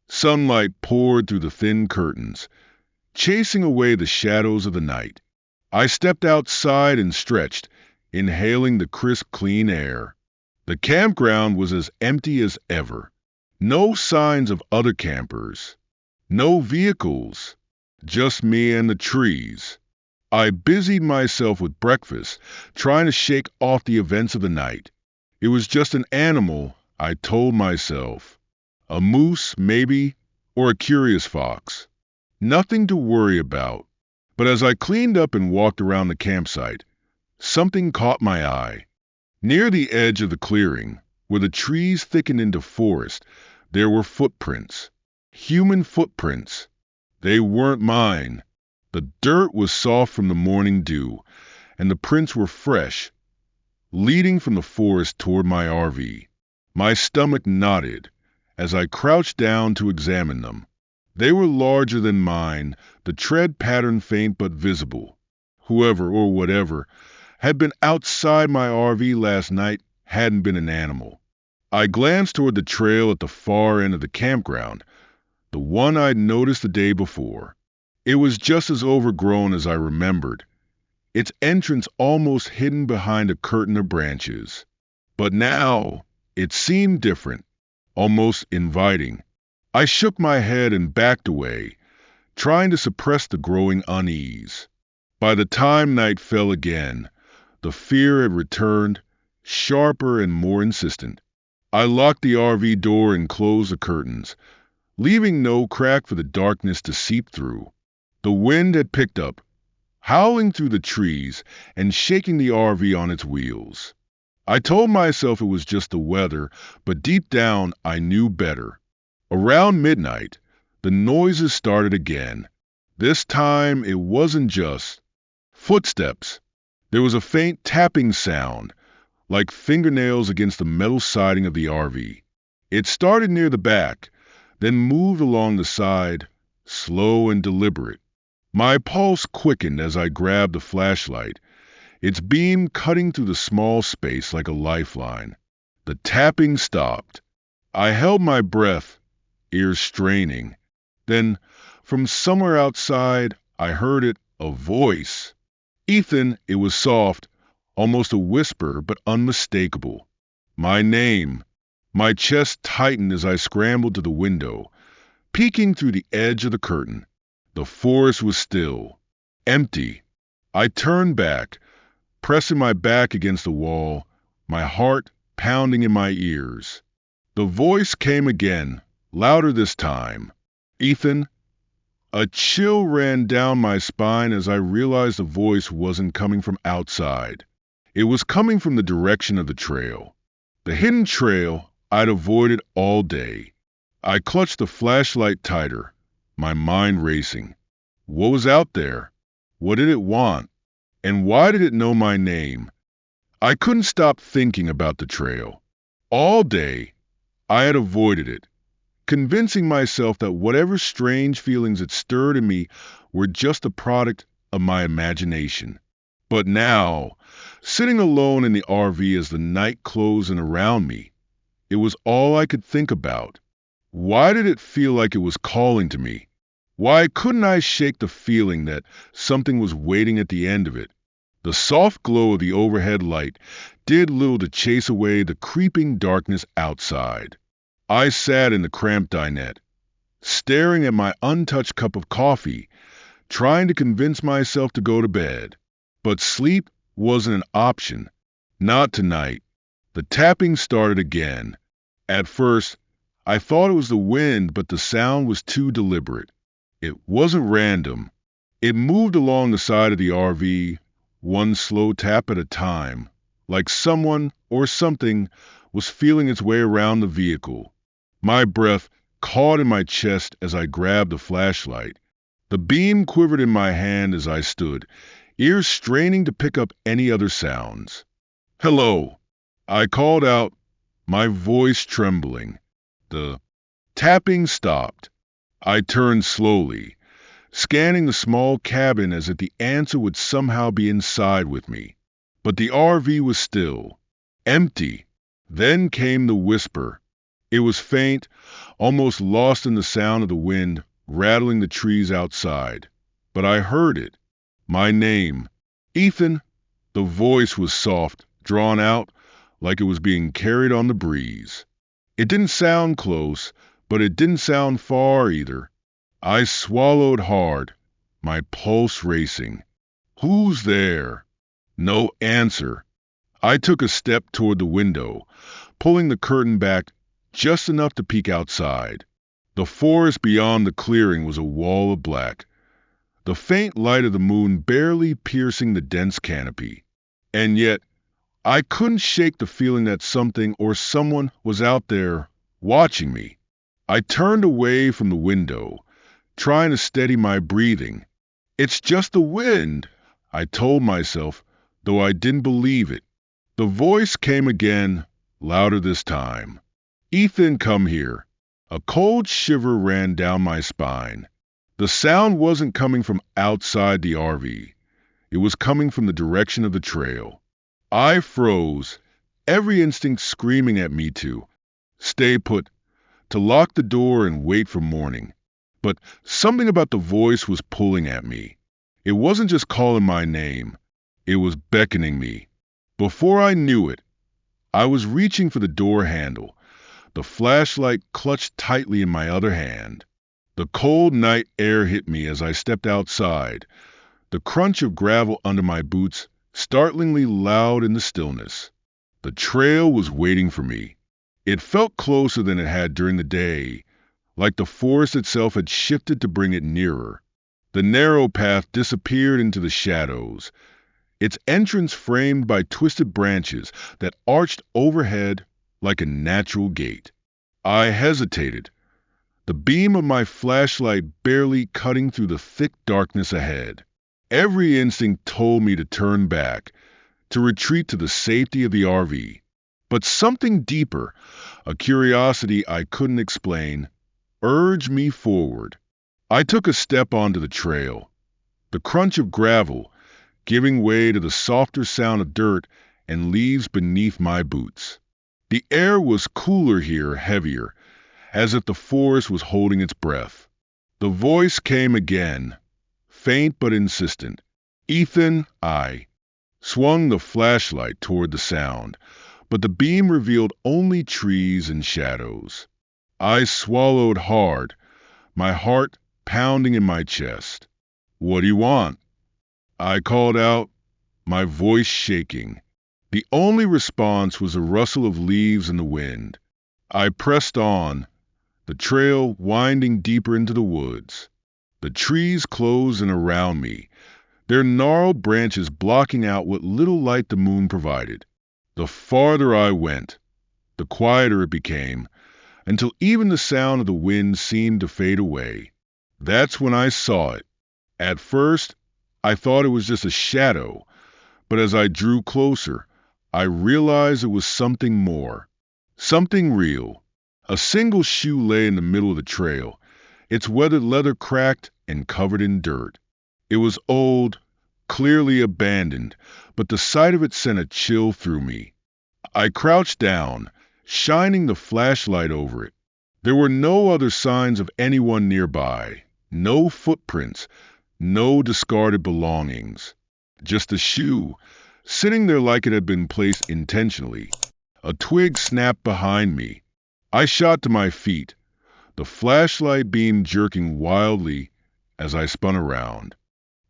Sunlight poured through the thin curtains, chasing away the shadows of the night. I stepped outside and stretched, inhaling the crisp, clean air. The campground was as empty as ever. No signs of other campers. No vehicles. Just me and the trees. I busied myself with breakfast, trying to shake off the events of the night. It was just an animal, I told myself. A moose, maybe, or a curious fox. Nothing to worry about. But as I cleaned up and walked around the campsite, something caught my eye. Near the edge of the clearing, where the trees thickened into forest, there were footprints. Human footprints. They weren't mine. The dirt was soft from the morning dew, and the prints were fresh, leading from the forest toward my RV. My stomach knotted as I crouched down to examine them. They were larger than mine, the tread pattern faint but visible. Whoever or whatever had been outside my RV last night hadn't been an animal. I glanced toward the trail at the far end of the campground, the one I'd noticed the day before. It was just as overgrown as I remembered, its entrance almost hidden behind a curtain of branches. But now it seemed different, almost inviting. I shook my head and backed away, trying to suppress the growing unease. By the time night fell again, the fear had returned, sharper and more insistent. I locked the RV door and closed the curtains, leaving no crack for the darkness to seep through. The wind had picked up, howling through the trees and shaking the RV on its wheels. I told myself it was just the weather, but deep down I knew better. Around midnight, the noises started again. This time it wasn't just footsteps. There was a faint tapping sound, like fingernails against the metal siding of the RV. It started near the back, then moved along the side, slow and deliberate. My pulse quickened as I grabbed the flashlight, its beam cutting through the small space like a lifeline. The tapping stopped. I held my breath, ears straining. Then, from somewhere outside, I heard it, a voice. "Ethan," it was soft, almost a whisper, but unmistakable. My name. My chest tightened as I scrambled to the window, peeking through the edge of the curtain. The forest was still, empty. I turned back, pressing my back against the wall, my heart pounding in my ears. The voice came again, louder this time. "Ethan." A chill ran down my spine as I realized the voice wasn't coming from outside. It was coming from the direction of the trail. The hidden trail I'd avoided all day. I clutched the flashlight tighter, my mind racing. What was out there? What did it want? And why did it know my name? I couldn't stop thinking about the trail. All day, I had avoided it, convincing myself that whatever strange feelings it stirred in me were just a product of my imagination. But now, sitting alone in the RV as the night closed in around me, it was all I could think about. Why did it feel like it was calling to me? Why couldn't I shake the feeling that something was waiting at the end of it? The soft glow of the overhead light did little to chase away the creeping darkness outside. I sat in the cramped dinette, staring at my untouched cup of coffee, trying to convince myself to go to bed. But sleep wasn't an option. Not tonight. The tapping started again. At first, I thought it was the wind, but the sound was too deliberate. It wasn't random. It moved along the side of the RV, one slow tap at a time, like someone or something was feeling its way around the vehicle. My breath caught in my chest as I grabbed the flashlight. The beam quivered in my hand as I stood, ears straining to pick up any other sounds. "Hello," I called out, my voice trembling. The tapping stopped. I turned slowly, scanning the small cabin as if the answer would somehow be inside with me. But the RV was still, empty. Then came the whisper. It was faint, almost lost in the sound of the wind rattling the trees outside. But I heard it. My name. Ethan. The voice was soft, drawn out, like it was being carried on the breeze. It didn't sound close, but it didn't sound far either. I swallowed hard, my pulse racing. Who's there? No answer. I took a step toward the window, pulling the curtain back just enough to peek outside. The forest beyond the clearing was a wall of black, the faint light of the moon barely piercing the dense canopy. And yet, I couldn't shake the feeling that something or someone was out there watching me. I turned away from the window, trying to steady my breathing. "It's just the wind," I told myself, though I didn't believe it. The voice came again, louder this time. "Ethan, come here." A cold shiver ran down my spine. The sound wasn't coming from outside the RV. It was coming from the direction of the trail. I froze, every instinct screaming at me to stay put, to lock the door and wait for morning. But something about the voice was pulling at me. It wasn't just calling my name. It was beckoning me. Before I knew it, I was reaching for the door handle, the flashlight clutched tightly in my other hand. The cold night air hit me as I stepped outside, the crunch of gravel under my boots startlingly loud in the stillness. The trail was waiting for me. It felt closer than it had during the day, like the forest itself had shifted to bring it nearer. The narrow path disappeared into the shadows, its entrance framed by twisted branches that arched overhead like a natural gate. I hesitated, the beam of my flashlight barely cutting through the thick darkness ahead. Every instinct told me to turn back, to retreat to the safety of the RV. But something deeper, a curiosity I couldn't explain, urged me forward. I took a step onto the trail, the crunch of gravel giving way to the softer sound of dirt and leaves beneath my boots. The air was cooler here, heavier, as if the forest was holding its breath. The voice came again, faint but insistent. "Ethan," I swung the flashlight toward the sound, but the beam revealed only trees and shadows. I swallowed hard, my heart pounding in my chest. "What do you want?" I called out, my voice shaking. The only response was a rustle of leaves in the wind. I pressed on, the trail winding deeper into the woods. The trees closed in around me, their gnarled branches blocking out what little light the moon provided. The farther I went, the quieter it became, until even the sound of the wind seemed to fade away. That's when I saw it. At first, I thought it was just a shadow, but as I drew closer, I realized it was something more. Something real. A single shoe lay in the middle of the trail, its weathered leather cracked and covered in dirt. It was old, clearly abandoned, but the sight of it sent a chill through me. I crouched down, shining the flashlight over it. There were no other signs of anyone nearby, no footprints, no discarded belongings. Just a shoe, sitting there like it had been placed intentionally. A twig snapped behind me. I shot to my feet, the flashlight beam jerking wildly as I spun around.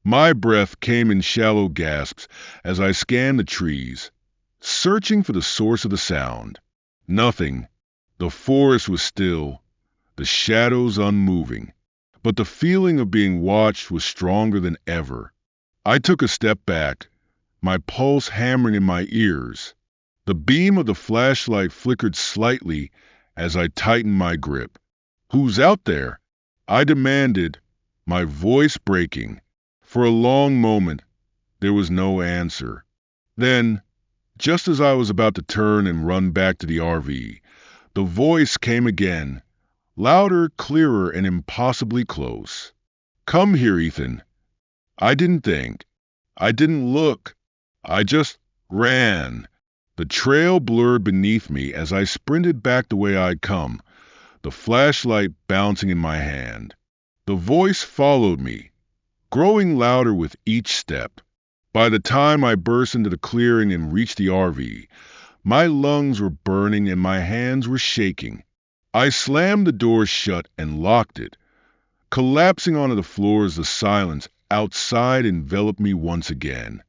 My breath came in shallow gasps as I scanned the trees, searching for the source of the sound. Nothing. The forest was still, the shadows unmoving, but the feeling of being watched was stronger than ever. I took a step back, my pulse hammering in my ears. The beam of the flashlight flickered slightly as I tightened my grip. "Who's out there?" I demanded, my voice breaking. For a long moment, there was no answer. Then, just as I was about to turn and run back to the RV, the voice came again, louder, clearer, and impossibly close. "Come here, Ethan." I didn't think. I didn't look. I just ran. The trail blurred beneath me as I sprinted back the way I'd come, the flashlight bouncing in my hand. The voice followed me, growing louder with each step. By the time I burst into the clearing and reached the RV, my lungs were burning and my hands were shaking. I slammed the door shut and locked it, collapsing onto the floor as the silence outside enveloped me once again.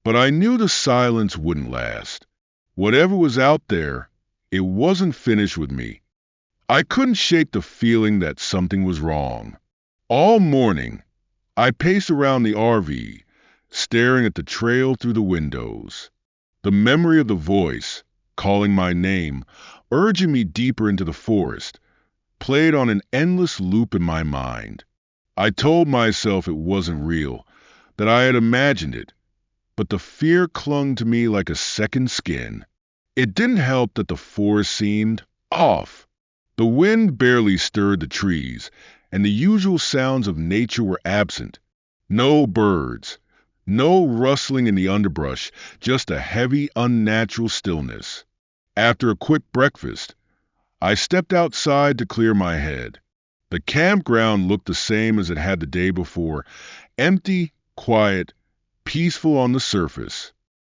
But I knew the silence wouldn't last. Whatever was out there, it wasn't finished with me. I couldn't shake the feeling that something was wrong. All morning, I paced around the RV, staring at the trail through the windows. The memory of the voice, calling my name, urging me deeper into the forest, played on an endless loop in my mind. I told myself it wasn't real, that I had imagined it, but the fear clung to me like a second skin. It didn't help that the forest seemed off. The wind barely stirred the trees, and the usual sounds of nature were absent. No birds, no rustling in the underbrush, just a heavy, unnatural stillness. After a quick breakfast, I stepped outside to clear my head. The campground looked the same as it had the day before, empty, quiet, peaceful on the surface.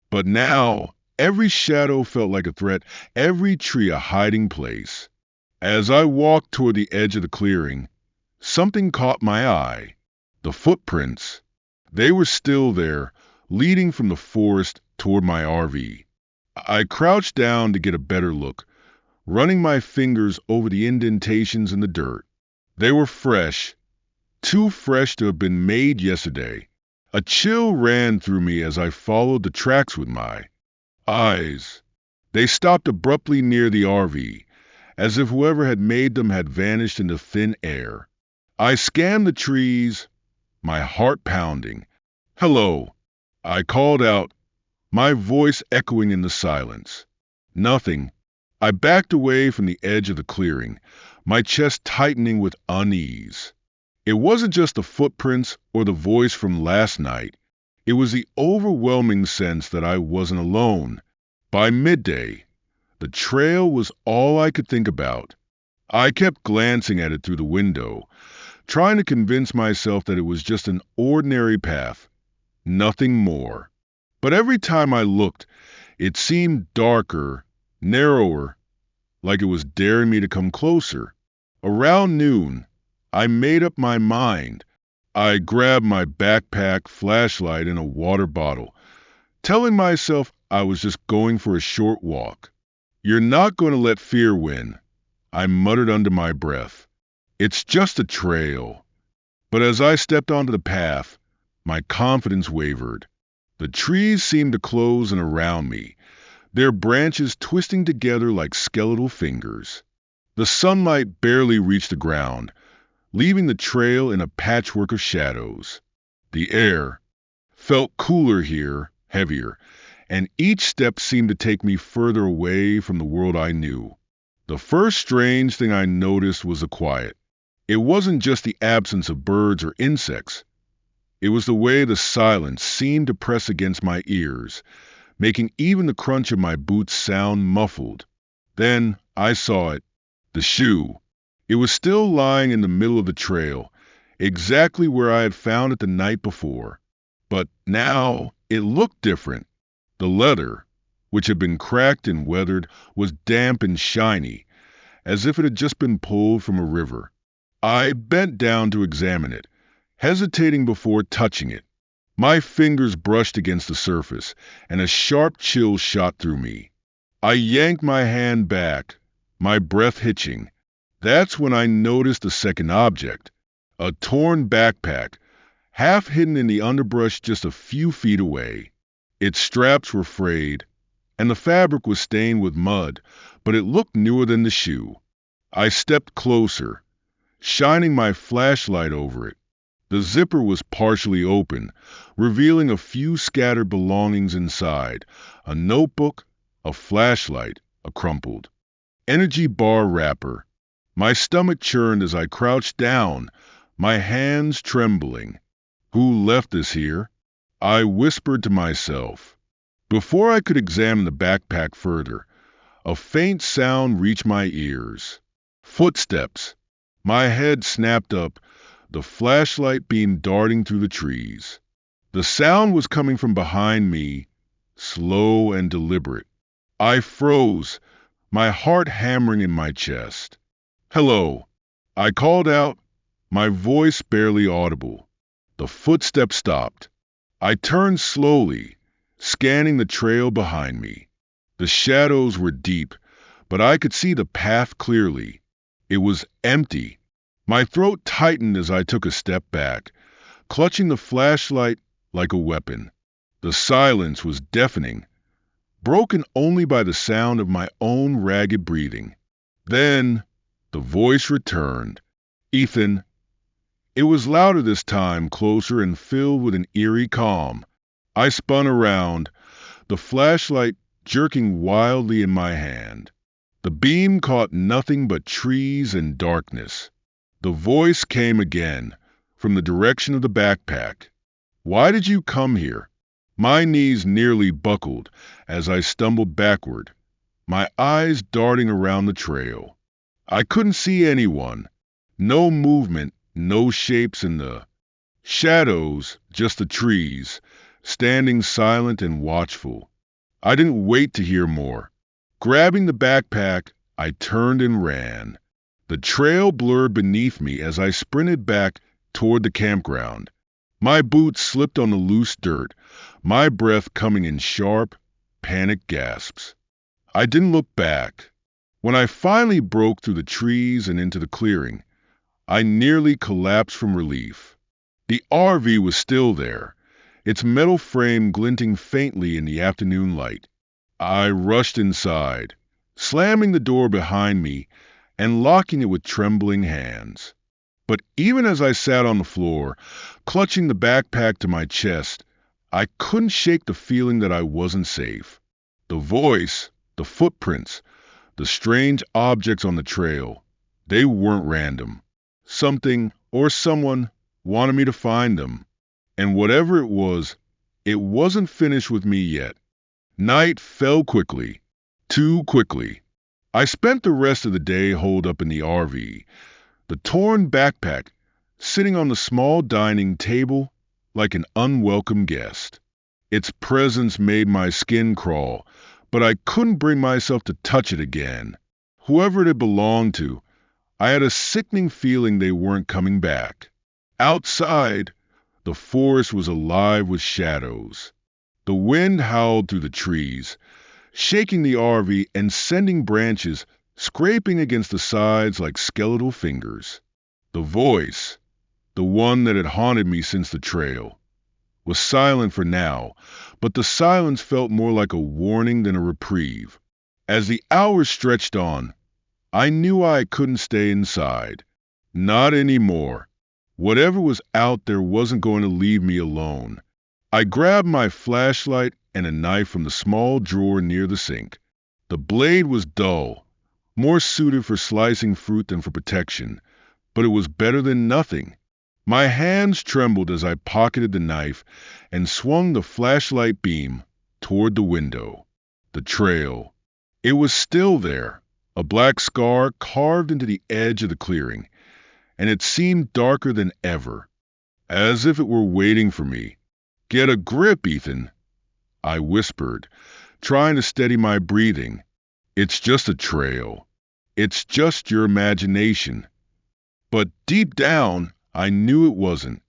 But now, every shadow felt like a threat, every tree a hiding place. As I walked toward the edge of the clearing, something caught my eye. The footprints. They were still there, leading from the forest toward my RV. I crouched down to get a better look, running my fingers over the indentations in the dirt. They were fresh, too fresh to have been made yesterday. A chill ran through me as I followed the tracks with my eyes. They stopped abruptly near the RV, as if whoever had made them had vanished into thin air. I scanned the trees, my heart pounding. "Hello," I called out, my voice echoing in the silence. Nothing. I backed away from the edge of the clearing, my chest tightening with unease. It wasn't just the footprints or the voice from last night. It was the overwhelming sense that I wasn't alone. By midday, the trail was all I could think about. I kept glancing at it through the window, trying to convince myself that it was just an ordinary path, nothing more. But every time I looked, it seemed darker, narrower, like it was daring me to come closer. Around noon, I made up my mind. I grabbed my backpack, flashlight, and a water bottle, telling myself I was just going for a short walk. "You're not going to let fear win," I muttered under my breath. "It's just a trail." But as I stepped onto the path, my confidence wavered. The trees seemed to close in around me, their branches twisting together like skeletal fingers. The sunlight barely reached the ground, leaving the trail in a patchwork of shadows. The air felt cooler here, heavier, and each step seemed to take me further away from the world I knew. The first strange thing I noticed was the quiet. It wasn't just the absence of birds or insects. It was the way the silence seemed to press against my ears, making even the crunch of my boots sound muffled. Then I saw it, the shoe. It was still lying in the middle of the trail, exactly where I had found it the night before. But now it looked different. The leather, which had been cracked and weathered, was damp and shiny, as if it had just been pulled from a river. I bent down to examine it, hesitating before touching it. My fingers brushed against the surface, and a sharp chill shot through me. I yanked my hand back, my breath hitching. That's when I noticed the second object, a torn backpack, half hidden in the underbrush just a few feet away. Its straps were frayed, and the fabric was stained with mud, but it looked newer than the shoe. I stepped closer, shining my flashlight over it. The zipper was partially open, revealing a few scattered belongings inside: a notebook, a flashlight, a crumpled energy bar wrapper. My stomach churned as I crouched down, my hands trembling. Who left this here? I whispered to myself. Before I could examine the backpack further, a faint sound reached my ears. Footsteps. My head snapped up, the flashlight beam darting through the trees. The sound was coming from behind me, slow and deliberate. I froze, my heart hammering in my chest. "Hello," I called out, my voice barely audible. The footsteps stopped. I turned slowly, scanning the trail behind me. The shadows were deep, but I could see the path clearly. It was empty. My throat tightened as I took a step back, clutching the flashlight like a weapon. The silence was deafening, broken only by the sound of my own ragged breathing. Then the voice returned. "Ethan." It was louder this time, closer and filled with an eerie calm. I spun around, the flashlight jerking wildly in my hand. The beam caught nothing but trees and darkness. The voice came again, from the direction of the backpack. "Why did you come here?" My knees nearly buckled as I stumbled backward, my eyes darting around the trail. I couldn't see anyone. No movement, no shapes in the shadows, just the trees, standing silent and watchful. I didn't wait to hear more. Grabbing the backpack, I turned and ran. The trail blurred beneath me as I sprinted back toward the campground. My boots slipped on the loose dirt, my breath coming in sharp, panicked gasps. I didn't look back. When I finally broke through the trees and into the clearing, I nearly collapsed from relief. The RV was still there, its metal frame glinting faintly in the afternoon light. I rushed inside, slamming the door behind me and locking it with trembling hands. But even as I sat on the floor, clutching the backpack to my chest, I couldn't shake the feeling that I wasn't safe. The voice, the footprints, the strange objects on the trail, they weren't random. Something or someone wanted me to find them. And whatever it wasn't finished with me yet. Night fell quickly, too quickly. I spent the rest of the day holed up in the RV, the torn backpack sitting on the small dining table like an unwelcome guest. Its presence made my skin crawl, but I couldn't bring myself to touch it again. Whoever it had belonged to, I had a sickening feeling they weren't coming back. Outside, the forest was alive with shadows. The wind howled through the trees, shaking the RV and sending branches scraping against the sides like skeletal fingers. The voice, the one that had haunted me since the trail, was silent for now, but the silence felt more like a warning than a reprieve. As the hours stretched on, I knew I couldn't stay inside. Not anymore. Whatever was out there wasn't going to leave me alone. I grabbed my flashlight and a knife from the small drawer near the sink. The blade was dull, more suited for slicing fruit than for protection, but it was better than nothing. My hands trembled as I pocketed the knife and swung the flashlight beam toward the window. The trail. It was still there, a black scar carved into the edge of the clearing, and it seemed darker than ever, as if it were waiting for me. "Get a grip, Ethan," I whispered, trying to steady my breathing. "It's just a trail. It's just your imagination." But deep down, I knew it wasn't.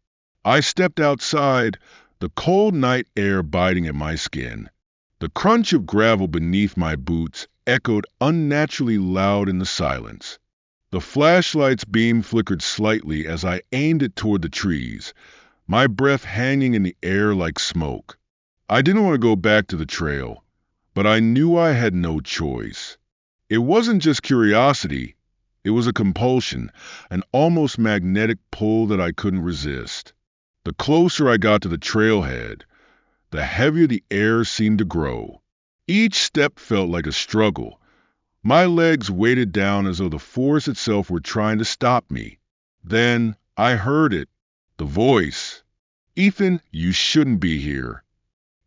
I stepped outside, the cold night air biting at my skin. The crunch of gravel beneath my boots echoed unnaturally loud in the silence. The flashlight's beam flickered slightly as I aimed it toward the trees, my breath hanging in the air like smoke. I didn't want to go back to the trail, but I knew I had no choice. It wasn't just curiosity. It was a compulsion, an almost magnetic pull that I couldn't resist. The closer I got to the trailhead, the heavier the air seemed to grow. Each step felt like a struggle. My legs weighted down as though the force itself were trying to stop me. Then I heard it, the voice. "Ethan, you shouldn't be here."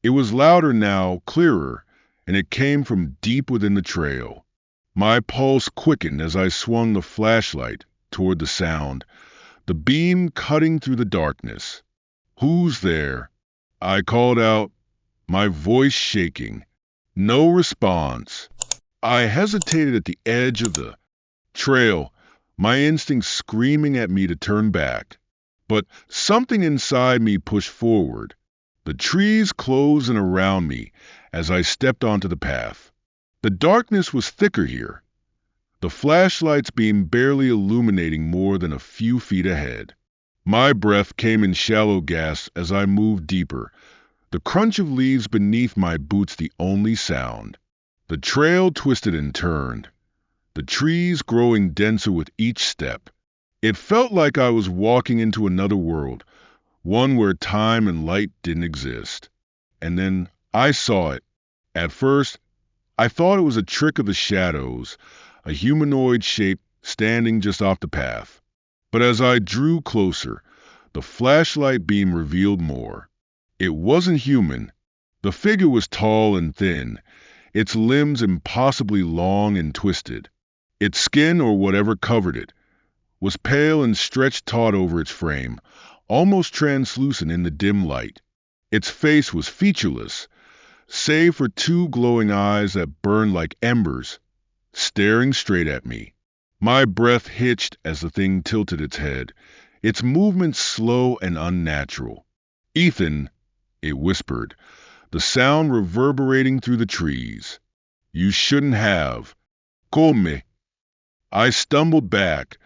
It was louder now, clearer, and it came from deep within the trail. My pulse quickened as I swung the flashlight toward the sound, the beam cutting through the darkness. "Who's there?" I called out, my voice shaking. No response. I hesitated at the edge of the trail, my instincts screaming at me to turn back. But something inside me pushed forward. The trees closed in around me as I stepped onto the path. The darkness was thicker here, the flashlight's beam barely illuminating more than a few feet ahead. My breath came in shallow gasps as I moved deeper, the crunch of leaves beneath my boots the only sound. The trail twisted and turned, the trees growing denser with each step. It felt like I was walking into another world, one where time and light didn't exist. And then I saw it. At first, I thought it was a trick of the shadows, a humanoid shape standing just off the path. But as I drew closer, the flashlight beam revealed more. It wasn't human. The figure was tall and thin, its limbs impossibly long and twisted. Its skin, or whatever covered it, was pale and stretched taut over its frame, almost translucent in the dim light. Its face was featureless, save for two glowing eyes that burned like embers, staring straight at me. My breath hitched as the thing tilted its head, its movements slow and unnatural. "Ethan," it whispered, the sound reverberating through the trees. "You shouldn't have. Come." I stumbled back,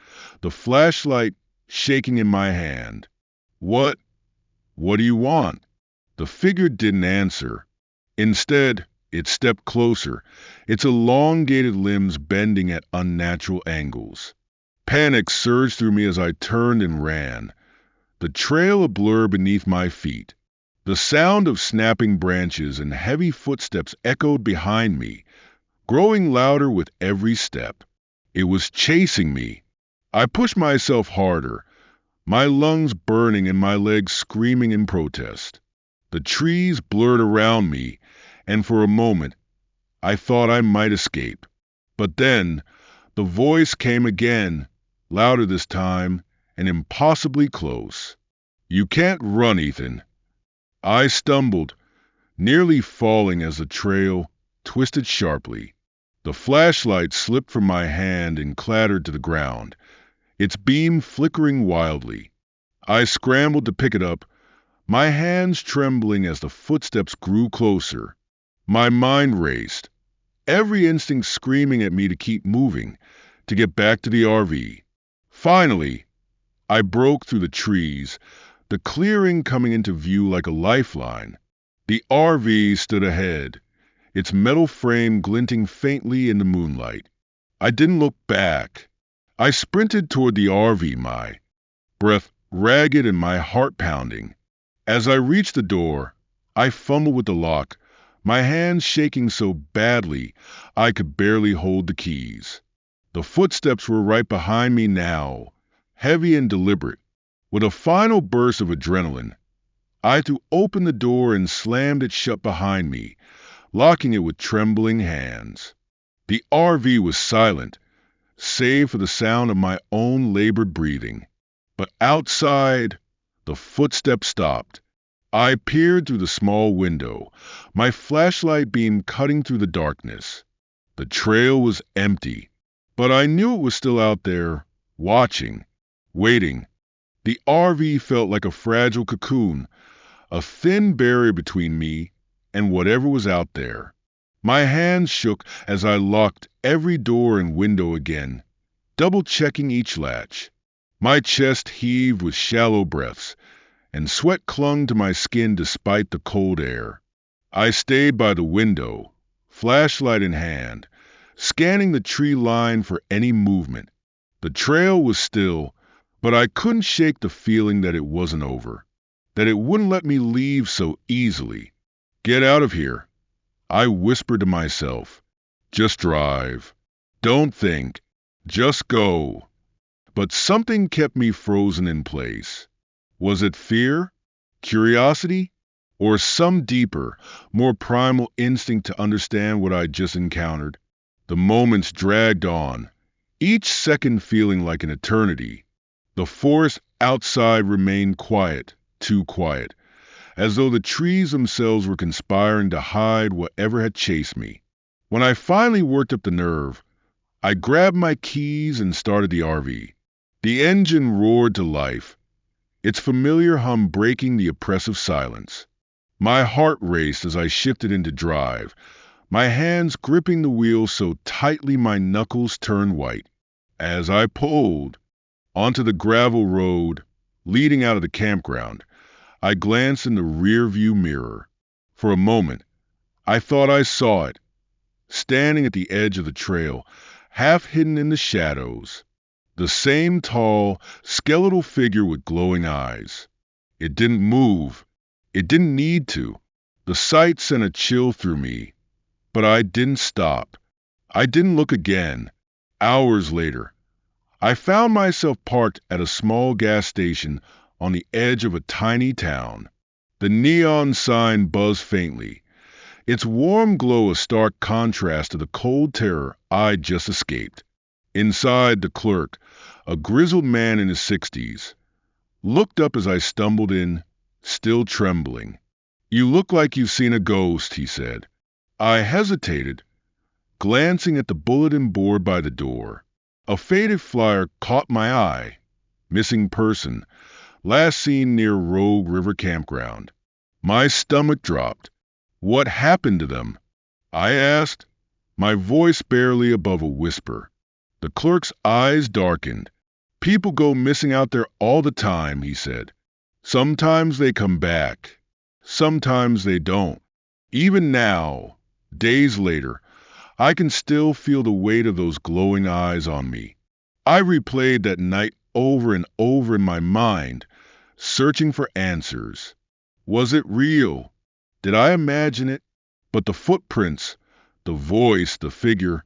the flashlight shaking in my hand. What do you want?" The figure didn't answer. Instead, it stepped closer, its elongated limbs bending at unnatural angles. Panic surged through me as I turned and ran, the trail a blur beneath my feet. The sound of snapping branches and heavy footsteps echoed behind me, growing louder with every step. It was chasing me. I pushed myself harder, my lungs burning and my legs screaming in protest. The trees blurred around me, and for a moment, I thought I might escape. But then, the voice came again, louder this time, and impossibly close. "You can't run, Ethan." I stumbled, nearly falling as the trail twisted sharply. The flashlight slipped from my hand and clattered to the ground, its beam flickering wildly. I scrambled to pick it up, my hands trembling as the footsteps grew closer. My mind raced, every instinct screaming at me to keep moving, to get back to the RV. Finally, I broke through the trees, the clearing coming into view like a lifeline. The RV stood ahead, its metal frame glinting faintly in the moonlight. I didn't look back. I sprinted toward the RV, my breath ragged and my heart pounding. As I reached the door, I fumbled with the lock, my hands shaking so badly I could barely hold the keys. The footsteps were right behind me now, heavy and deliberate. With a final burst of adrenaline, I threw open the door and slammed it shut behind me, locking it with trembling hands. The RV was silent, save for the sound of my own labored breathing. But outside, the footsteps stopped. I peered through the small window, my flashlight beam cutting through the darkness. The trail was empty, but I knew it was still out there, watching, waiting. The RV felt like a fragile cocoon, a thin barrier between me and whatever was out there. My hands shook as I locked every door and window again, double-checking each latch. My chest heaved with shallow breaths, and sweat clung to my skin despite the cold air. I stayed by the window, flashlight in hand, scanning the tree line for any movement. The trail was still, but I couldn't shake the feeling that it wasn't over, that it wouldn't let me leave so easily. Get out of here, I whispered to myself. Just drive. Don't think. Just go. But something kept me frozen in place. Was it fear, curiosity, or some deeper, more primal instinct to understand what I'd just encountered? The moments dragged on, each second feeling like an eternity. The forest outside remained quiet, too quiet, as though the trees themselves were conspiring to hide whatever had chased me. When I finally worked up the nerve, I grabbed my keys and started the RV. The engine roared to life, its familiar hum breaking the oppressive silence. My heart raced as I shifted into drive, my hands gripping the wheel so tightly my knuckles turned white. As I pulled onto the gravel road leading out of the campground, I glanced in the rearview mirror. For a moment, I thought I saw it, standing at the edge of the trail, half hidden in the shadows. The same tall, skeletal figure with glowing eyes. It didn't move. It didn't need to. The sight sent a chill through me. But I didn't stop. I didn't look again. Hours later, I found myself parked at a small gas station on the edge of a tiny town. The neon sign buzzed faintly, its warm glow a stark contrast to the cold terror I'd just escaped. Inside, the clerk, a grizzled man in his 60s, looked up as I stumbled in, still trembling. "You look like you've seen a ghost," he said. I hesitated, glancing at the bulletin board by the door. A faded flyer caught my eye. Missing person, last seen near Rogue River Campground. My stomach dropped. What happened to them? I asked, my voice barely above a whisper. The clerk's eyes darkened. "People go missing out there all the time," he said. "Sometimes they come back. Sometimes they don't. Even now, days later, I can still feel the weight of those glowing eyes on me." I replayed that night over and over in my mind, searching for answers. Was it real? Did I imagine it? But the footprints, the voice, the figure,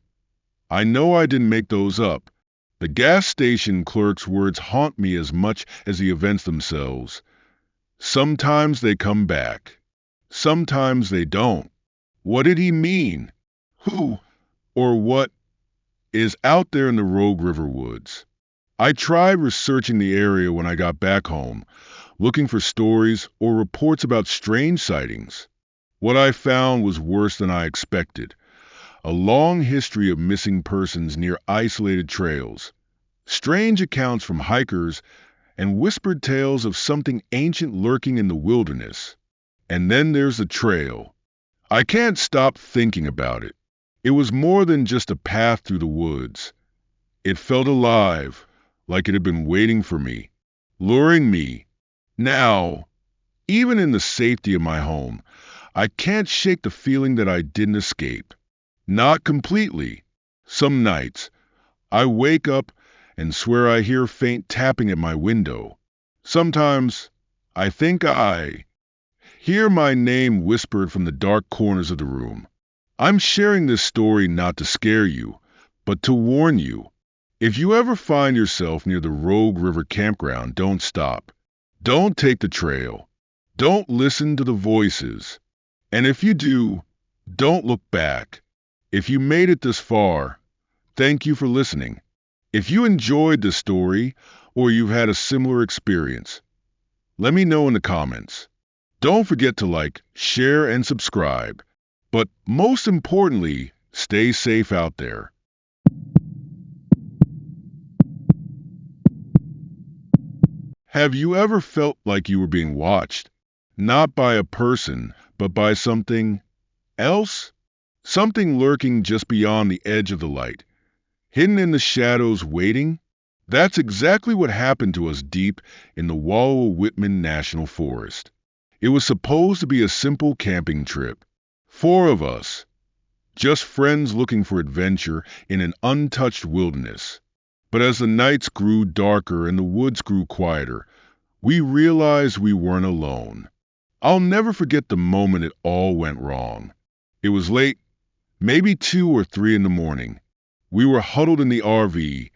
I know I didn't make those up. The gas station clerk's words haunt me as much as the events themselves. Sometimes they come back. Sometimes they don't. What did he mean? Who or what is out there in the Rogue River woods? I tried researching the area when I got back home, looking for stories or reports about strange sightings. What I found was worse than I expected. A long history of missing persons near isolated trails, strange accounts from hikers, and whispered tales of something ancient lurking in the wilderness. And then there's the trail. I can't stop thinking about it. It was more than just a path through the woods. It felt alive, like it had been waiting for me, luring me. Now, even in the safety of my home, I can't shake the feeling that I didn't escape. Not completely. Some nights, I wake up and swear I hear faint tapping at my window. Sometimes I think I hear my name whispered from the dark corners of the room. I'm sharing this story not to scare you, but to warn you. If you ever find yourself near the Rogue River campground, don't stop. Don't take the trail. Don't listen to the voices. And if you do, don't look back. If you made it this far, thank you for listening. If you enjoyed this story or you've had a similar experience, let me know in the comments. Don't forget to like, share, and subscribe. But most importantly, stay safe out there. Have you ever felt like you were being watched? Not by a person, but by something else? Something lurking just beyond the edge of the light, hidden in the shadows waiting? That's exactly what happened to us deep in the Wallowa-Whitman National Forest. It was supposed to be a simple camping trip. 4 of us, just friends looking for adventure in an untouched wilderness. But as the nights grew darker and the woods grew quieter, we realized we weren't alone. I'll never forget the moment it all went wrong. It was late, maybe 2 or 3 in the morning. We were huddled in the RV,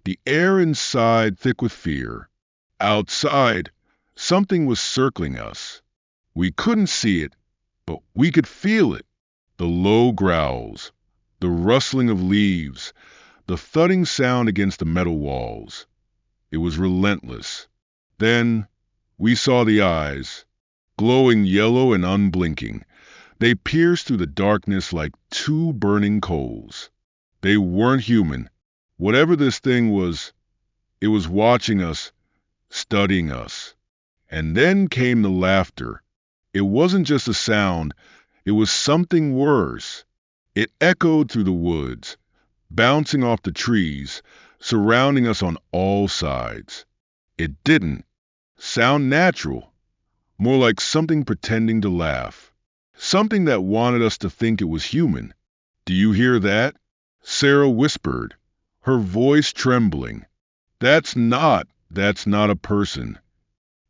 the air inside thick with fear. Outside, something was circling us. We couldn't see it, but we could feel it. The low growls, the rustling of leaves, the thudding sound against the metal walls. It was relentless. Then we saw the eyes, glowing yellow and unblinking. They pierced through the darkness like 2 burning coals. They weren't human. Whatever this thing was, it was watching us, studying us. And then came the laughter. It wasn't just a sound, it was something worse. It echoed through the woods, bouncing off the trees, surrounding us on all sides. It didn't sound natural, more like something pretending to laugh, something that wanted us to think it was human. "Do you hear that?" Sarah whispered, her voice trembling. That's not a person."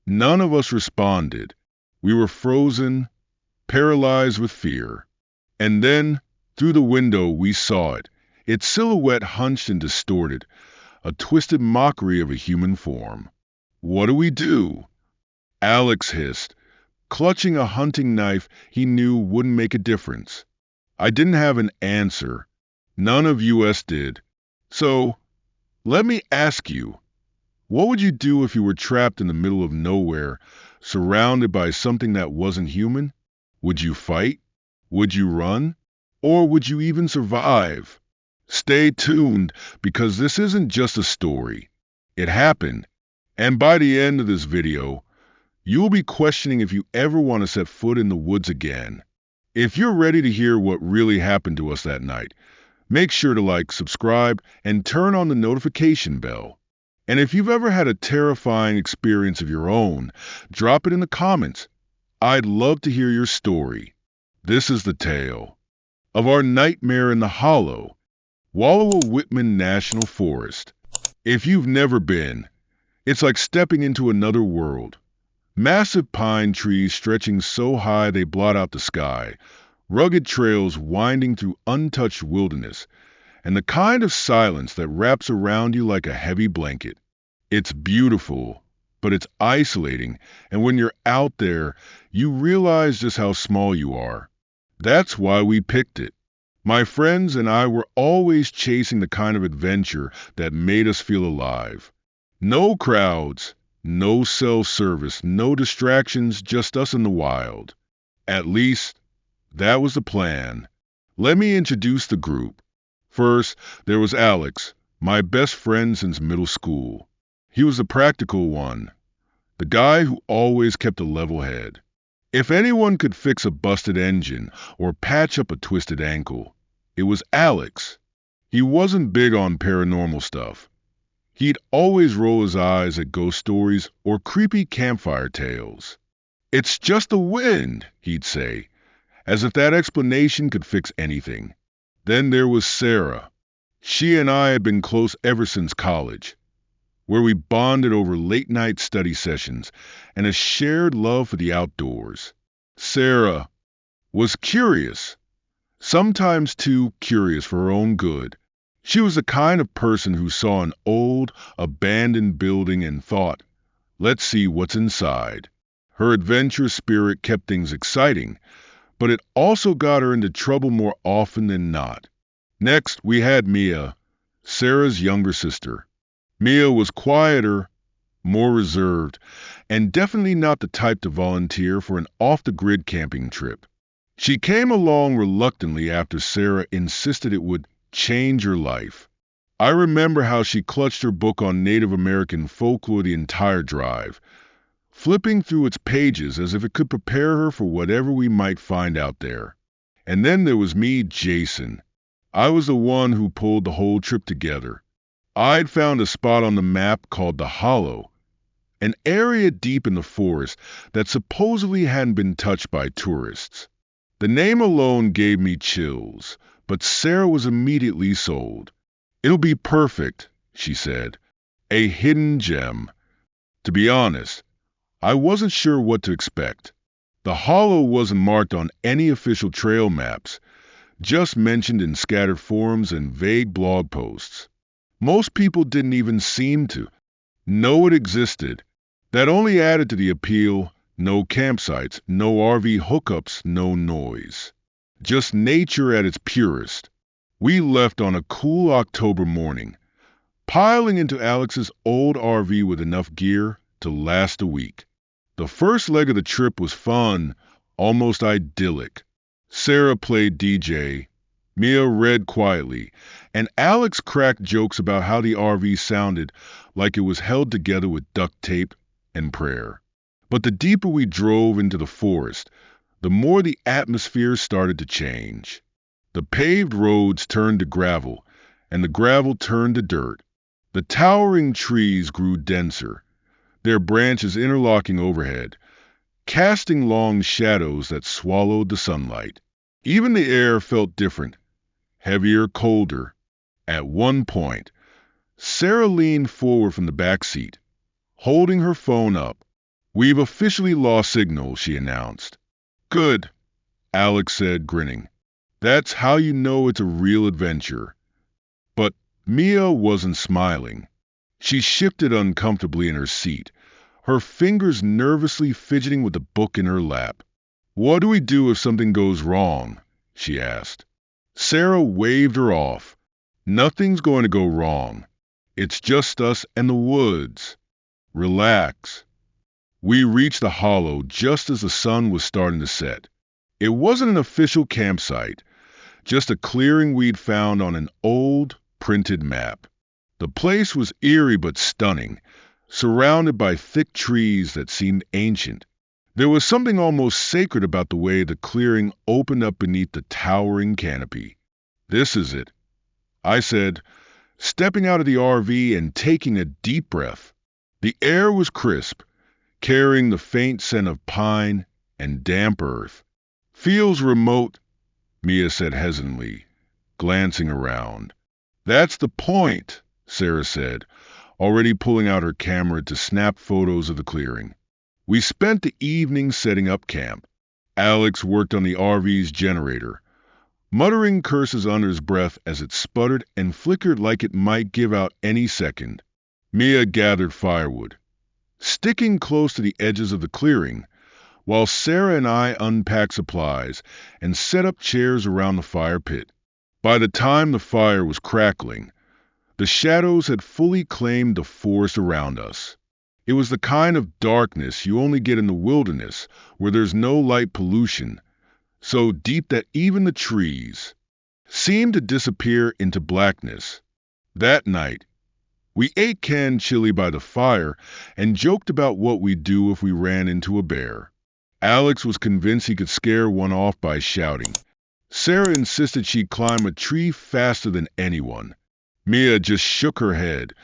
None of us responded. We were frozen, paralyzed with fear. And then, through the window, we saw it, its silhouette hunched and distorted, a twisted mockery of a human form. "What do we do?" Alex hissed, clutching a hunting knife he knew wouldn't make a difference. I didn't have an answer. None of us did. So, let me ask you, what would you do if you were trapped in the middle of nowhere, surrounded by something that wasn't human? Would you fight? Would you run? Or would you even survive? Stay tuned, because this isn't just a story. It happened. And by the end of this video, you'll be questioning if you ever want to set foot in the woods again. If you're ready to hear what really happened to us that night, make sure to like, subscribe, and turn on the notification bell. And if you've ever had a terrifying experience of your own, drop it in the comments. I'd love to hear your story. This is the tale of our nightmare in the hollow, Wallowa-Whitman National Forest. If you've never been, it's like stepping into another world. Massive pine trees stretching so high they blot out the sky, rugged trails winding through untouched wilderness, and the kind of silence that wraps around you like a heavy blanket. It's beautiful, but it's isolating, and when you're out there, you realize just how small you are. That's why we picked it. My friends and I were always chasing the kind of adventure that made us feel alive. No crowds, no cell service, no distractions, just us in the wild. At least, that was the plan. Let me introduce the group. First, there was Alex, my best friend since middle school. He was the practical one, the guy who always kept a level head. If anyone could fix a busted engine or patch up a twisted ankle, it was Alex. He wasn't big on paranormal stuff. He'd always roll his eyes at ghost stories or creepy campfire tales. "It's just the wind," he'd say, as if that explanation could fix anything. Then there was Sarah. She and I had been close ever since college, where we bonded over late-night study sessions and a shared love for the outdoors. Sarah was curious, sometimes too curious for her own good. She was the kind of person who saw an old, abandoned building and thought, let's see what's inside. Her adventurous spirit kept things exciting, but it also got her into trouble more often than not. Next, we had Mia, Sarah's younger sister. Mia was quieter, more reserved, and definitely not the type to volunteer for an off-the-grid camping trip. She came along reluctantly after Sarah insisted it would change her life. I remember how she clutched her book on Native American folklore the entire drive, flipping through its pages as if it could prepare her for whatever we might find out there. And then there was me, Jason. I was the one who pulled the whole trip together. I'd found a spot on the map called the Hollow, an area deep in the forest that supposedly hadn't been touched by tourists. The name alone gave me chills, but Sarah was immediately sold. It'll be perfect, she said. A hidden gem. To be honest, I wasn't sure what to expect. The Hollow wasn't marked on any official trail maps, just mentioned in scattered forums and vague blog posts. Most people didn't even seem to know it existed. That only added to the appeal. No campsites, no RV hookups, no noise. Just nature at its purest. We left on a cool October morning, piling into Alex's old RV with enough gear to last a week. The first leg of the trip was fun, almost idyllic. Sarah played DJ, Mia read quietly, and Alex cracked jokes about how the RV sounded like it was held together with duct tape and prayer. But the deeper we drove into the forest, the more the atmosphere started to change. The paved roads turned to gravel, and the gravel turned to dirt. The towering trees grew denser, their branches interlocking overhead, casting long shadows that swallowed the sunlight. Even the air felt different, heavier, colder. At one point, Sarah leaned forward from the back seat, holding her phone up. "We've officially lost signal," she announced. "Good," Alex said, grinning. "That's how you know it's a real adventure." But Mia wasn't smiling. She shifted uncomfortably in her seat, her fingers nervously fidgeting with the book in her lap. "What do we do if something goes wrong?" she asked. Sarah waved her off. "Nothing's going to go wrong. It's just us and the woods. Relax." We reached the Hollow just as the sun was starting to set. It wasn't an official campsite, just a clearing we'd found on an old, printed map. The place was eerie but stunning, surrounded by thick trees that seemed ancient. There was something almost sacred about the way the clearing opened up beneath the towering canopy. "This is it," I said, stepping out of the RV and taking a deep breath. The air was crisp, carrying the faint scent of pine and damp earth. "Feels remote," Mia said hesitantly, glancing around. "That's the point," Sarah said, already pulling out her camera to snap photos of the clearing. We spent the evening setting up camp. Alex worked on the RV's generator, muttering curses under his breath as it sputtered and flickered like it might give out any second. Mia gathered firewood, sticking close to the edges of the clearing, while Sarah and I unpacked supplies and set up chairs around the fire pit. By the time the fire was crackling, the shadows had fully claimed the forest around us. It was the kind of darkness you only get in the wilderness, where there's no light pollution, so deep that even the trees seemed to disappear into blackness. That night, we ate canned chili by the fire and joked about what we'd do if we ran into a bear. Alex was convinced he could scare one off by shouting. Sarah insisted she'd climb a tree faster than anyone. Mia just shook her head,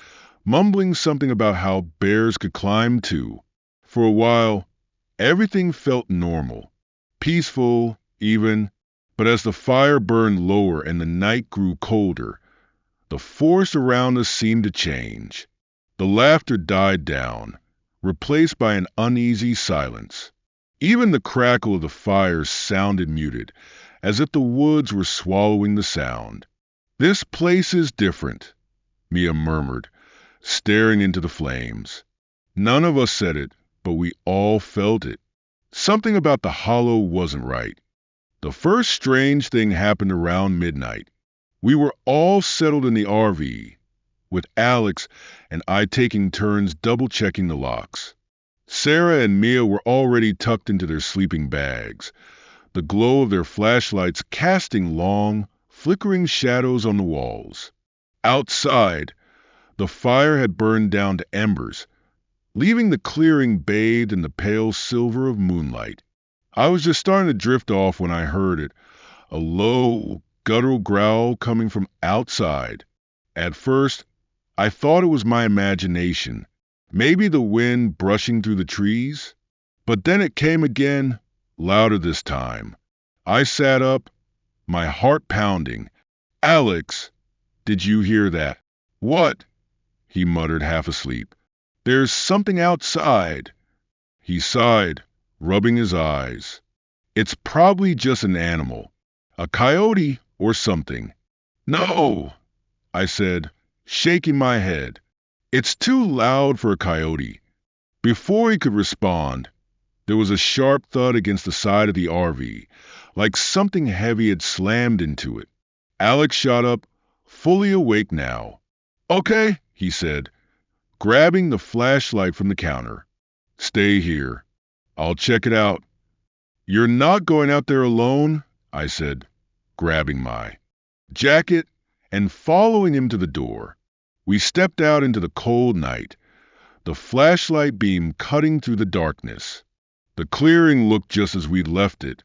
mumbling something about how bears could climb too. For a while, everything felt normal, peaceful, even, but as the fire burned lower and the night grew colder, The force around us seemed to change. The laughter died down, replaced by an uneasy silence. Even the crackle of the fire sounded muted, as if the woods were swallowing the sound. "This place is different," Mia murmured, staring into the flames. None of us said it, but we all felt it. Something about the hollow wasn't right. The first strange thing happened around midnight. We were all settled in the RV, with Alex and I taking turns double-checking the locks. Sarah and Mia were already tucked into their sleeping bags, the glow of their flashlights casting long, flickering shadows on the walls. Outside, the fire had burned down to embers, leaving the clearing bathed in the pale silver of moonlight. I was just starting to drift off when I heard it, a low, guttural growl coming from outside. At first, I thought it was my imagination, maybe the wind brushing through the trees. But then it came again, louder this time. I sat up, my heart pounding. "Alex, did you hear that?" "What?" he muttered, half asleep. "There's something outside." He sighed, rubbing his eyes. "It's probably just an animal, a coyote or something." "No," I said, shaking my head. "It's too loud for a coyote." Before he could respond, there was a sharp thud against the side of the RV, like something heavy had slammed into it. Alex shot up, fully awake now. "Okay," he said, grabbing the flashlight from the counter. "Stay here. I'll check it out." "You're not going out there alone?" I said, grabbing my jacket and following him to the door. We stepped out into the cold night, the flashlight beam cutting through the darkness. The clearing looked just as we'd left it,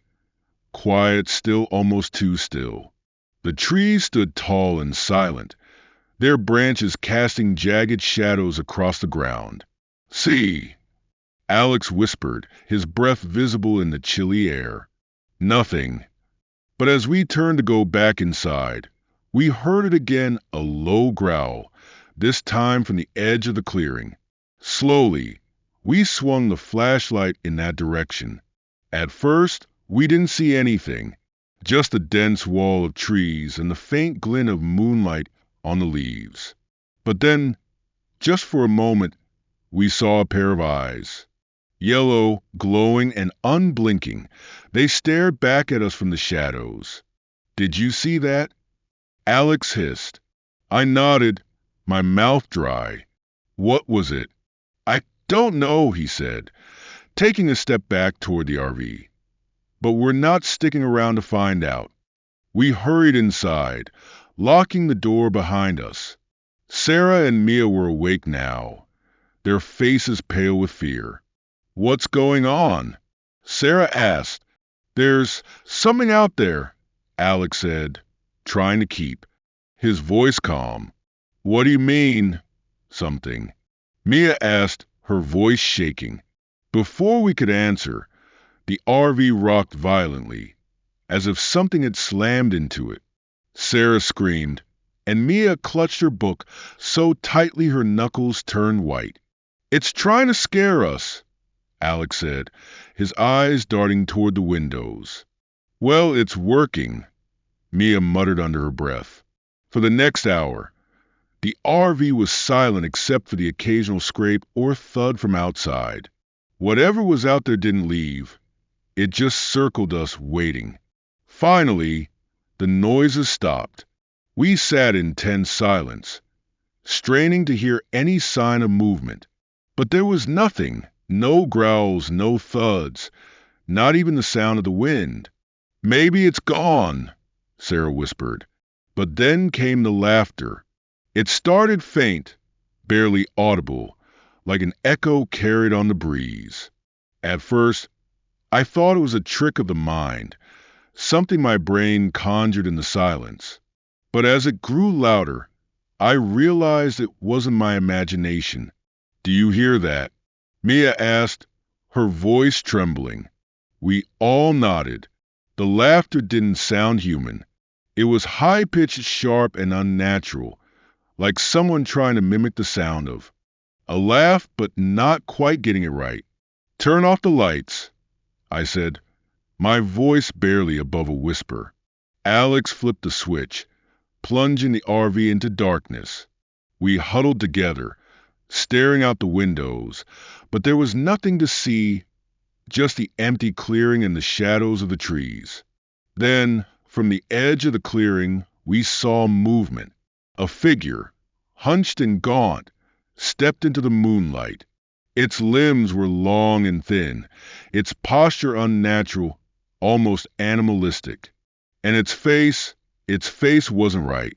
quiet, still, almost too still. The trees stood tall and silent, their branches casting jagged shadows across the ground. "See," Alex whispered, his breath visible in the chilly air. Nothing. But as we turned to go back inside, we heard it again, a low growl, this time from the edge of the clearing. Slowly, we swung the flashlight in that direction. At first, we didn't see anything, just a dense wall of trees and the faint glint of moonlight on the leaves. But then, just for a moment, we saw a pair of eyes. Yellow, glowing, and unblinking, they stared back at us from the shadows. "Did you see that?" Alex hissed. I nodded, my mouth dry. "What was it?" "I don't know," he said, taking a step back toward the RV. "But we're not sticking around to find out." We hurried inside, locking the door behind us. Sarah and Mia were awake now, their faces pale with fear. "What's going on?" Sarah asked. "There's something out there," Alex said, trying to keep his voice calm. "What do you mean, something?" Mia asked, her voice shaking. Before we could answer, the RV rocked violently, as if something had slammed into it. Sarah screamed, and Mia clutched her book so tightly her knuckles turned white. "It's trying to scare us," Alex said, his eyes darting toward the windows. "Well, it's working," Mia muttered under her breath. For the next hour, the RV was silent except for the occasional scrape or thud from outside. Whatever was out there didn't leave. It just circled us, waiting. Finally, the noises stopped. We sat in tense silence, straining to hear any sign of movement. But there was nothing. No growls, no thuds, not even the sound of the wind. "Maybe it's gone," Sarah whispered. But then came the laughter. It started faint, barely audible, like an echo carried on the breeze. At first, I thought it was a trick of the mind, something my brain conjured in the silence. But as it grew louder, I realized it wasn't my imagination. "Do you hear that?" Mia asked, her voice trembling. We all nodded. The laughter didn't sound human. It was high-pitched, sharp, and unnatural, like someone trying to mimic the sound of a laugh but not quite getting it right. "Turn off the lights," I said, my voice barely above a whisper. Alex flipped the switch, plunging the RV into darkness. We huddled together, staring out the windows, but there was nothing to see, just the empty clearing and the shadows of the trees. Then, from the edge of the clearing, we saw movement. A figure, hunched and gaunt, stepped into the moonlight. Its limbs were long and thin, its posture unnatural, almost animalistic. And its face wasn't right.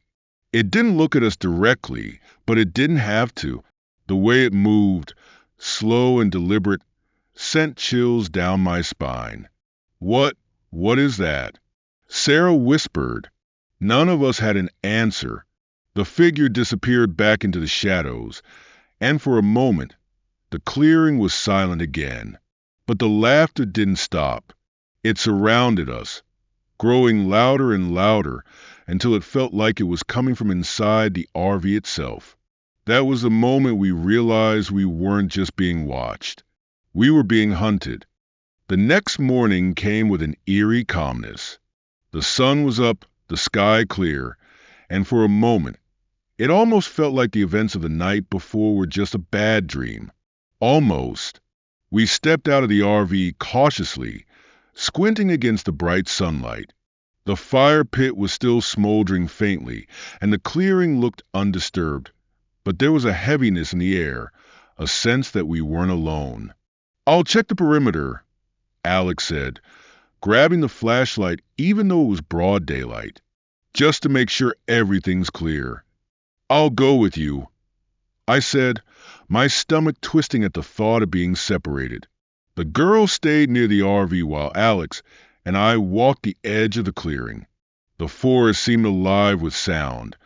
It didn't look at us directly, but it didn't have to. The way it moved, slow and deliberate, sent chills down my spine. What is that?" Sarah whispered. None of us had an answer. The figure disappeared back into the shadows, and for a moment, the clearing was silent again. But the laughter didn't stop. It surrounded us, growing louder and louder until it felt like it was coming from inside the RV itself. That was the moment we realized we weren't just being watched. We were being hunted. The next morning came with an eerie calmness. The sun was up, the sky clear, and for a moment, it almost felt like the events of the night before were just a bad dream. Almost. We stepped out of the RV cautiously, squinting against the bright sunlight. The fire pit was still smoldering faintly, and the clearing looked undisturbed, but there was a heaviness in the air, a sense that we weren't alone. "I'll check the perimeter," Alex said, grabbing the flashlight even though it was broad daylight, "just to make sure everything's clear." "I'll go with you," I said, my stomach twisting at the thought of being separated. The girl stayed near the RV while Alex and I walked the edge of the clearing. The forest seemed alive with sound,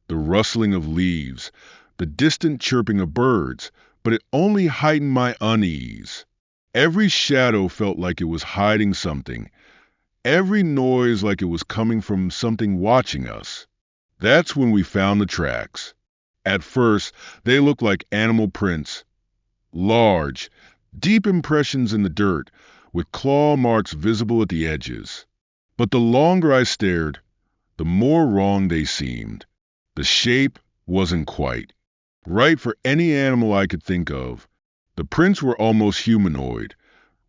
the rustling of leaves, the distant chirping of birds, but it only heightened my unease. Every shadow felt like it was hiding something, every noise like it was coming from something watching us. That's when we found the tracks. At first, they looked like animal prints, large, deep impressions in the dirt, with claw marks visible at the edges. But the longer I stared, the more wrong they seemed. The shape wasn't quite right for any animal I could think of. The prints were almost humanoid,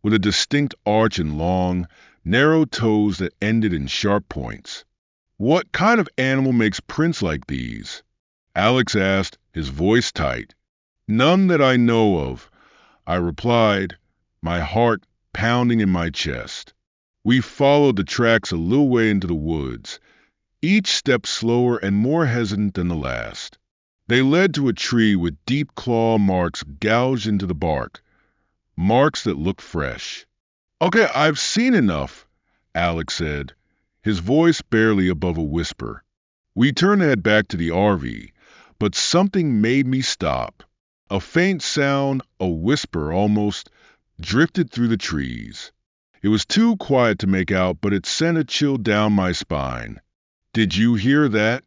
with a distinct arch and long, narrow toes that ended in sharp points. "What kind of animal makes prints like these?" Alex asked, his voice tight. "None that I know of," I replied, my heart pounding in my chest. We followed the tracks a little way into the woods, each step slower and more hesitant than the last. They led to a tree with deep claw marks gouged into the bark, marks that looked fresh. "Okay, I've seen enough," Alex said, his voice barely above a whisper. We turned to head back to the RV, but something made me stop. A faint sound, a whisper almost, drifted through the trees. It was too quiet to make out, but it sent a chill down my spine. "Did you hear that?"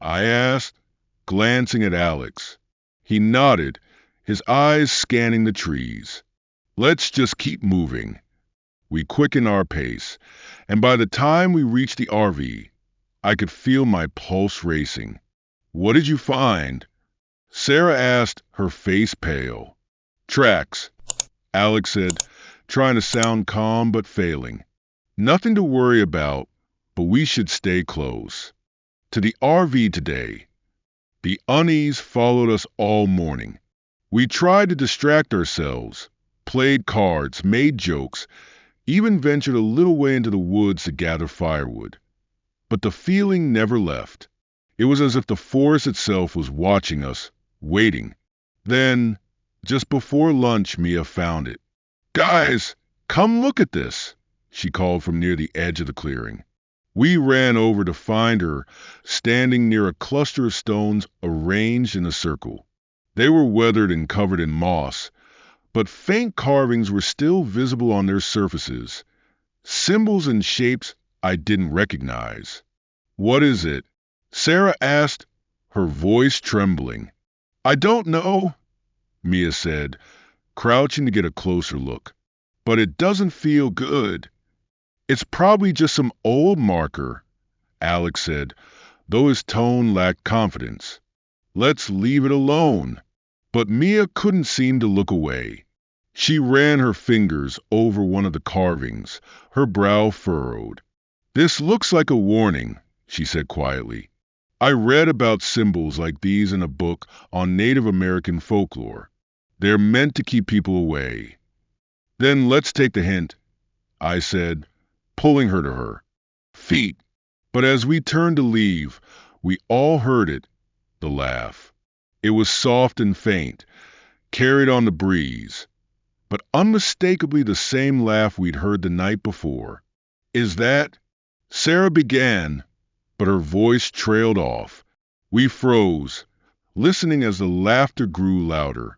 I asked, glancing at Alex. He nodded, his eyes scanning the trees. "Let's just keep moving." We quickened our pace, and by the time we reached the RV, I could feel my pulse racing. "What did you find?" Sarah asked, her face pale. "Tracks," Alex said, trying to sound calm but failing. "Nothing to worry about, but we should stay close." To the RV today. The unease followed us all morning. We tried to distract ourselves, played cards, made jokes, even ventured a little way into the woods to gather firewood. But the feeling never left. It was as if the forest itself was watching us, waiting. Then, just before lunch, Mia found it. "Guys, come look at this," she called from near the edge of the clearing. We ran over to find her, standing near a cluster of stones arranged in a circle. They were weathered and covered in moss, but faint carvings were still visible on their surfaces, symbols and shapes I didn't recognize. "What is it?" Sarah asked, her voice trembling. "I don't know," Mia said, crouching to get a closer look. "But it doesn't feel good." "It's probably just some old marker," Alex said, though his tone lacked confidence. "Let's leave it alone." But Mia couldn't seem to look away. She ran her fingers over one of the carvings, her brow furrowed. "This looks like a warning," she said quietly. "I read about symbols like these in a book on Native American folklore. They're meant to keep people away." "Then let's take the hint," I said, pulling her to her feet. But as we turned to leave, we all heard it, the laugh. It was soft and faint, carried on the breeze, but unmistakably the same laugh we'd heard the night before. "Is that—" Sarah began, but her voice trailed off. We froze, listening as the laughter grew louder.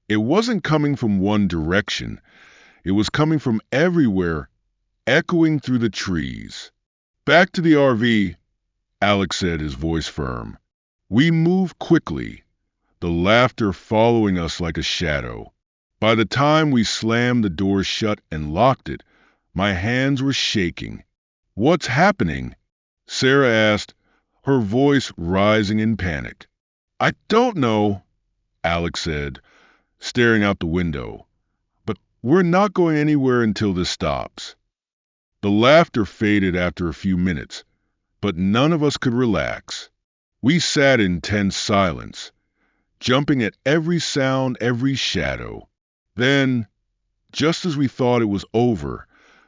It wasn't coming from one direction. It was coming from everywhere, echoing through the trees. "Back to the RV," Alex said, his voice firm. We moved quickly, the laughter following us like a shadow. By the time we slammed the door shut and locked it, my hands were shaking. "What's happening?" Sarah asked, her voice rising in panic. "I don't know," Alex said, staring out the window. "But we're not going anywhere until this stops." The laughter faded after a few minutes, but none of us could relax. We sat in tense silence, jumping at every sound, every shadow. Then, just as we thought it was over,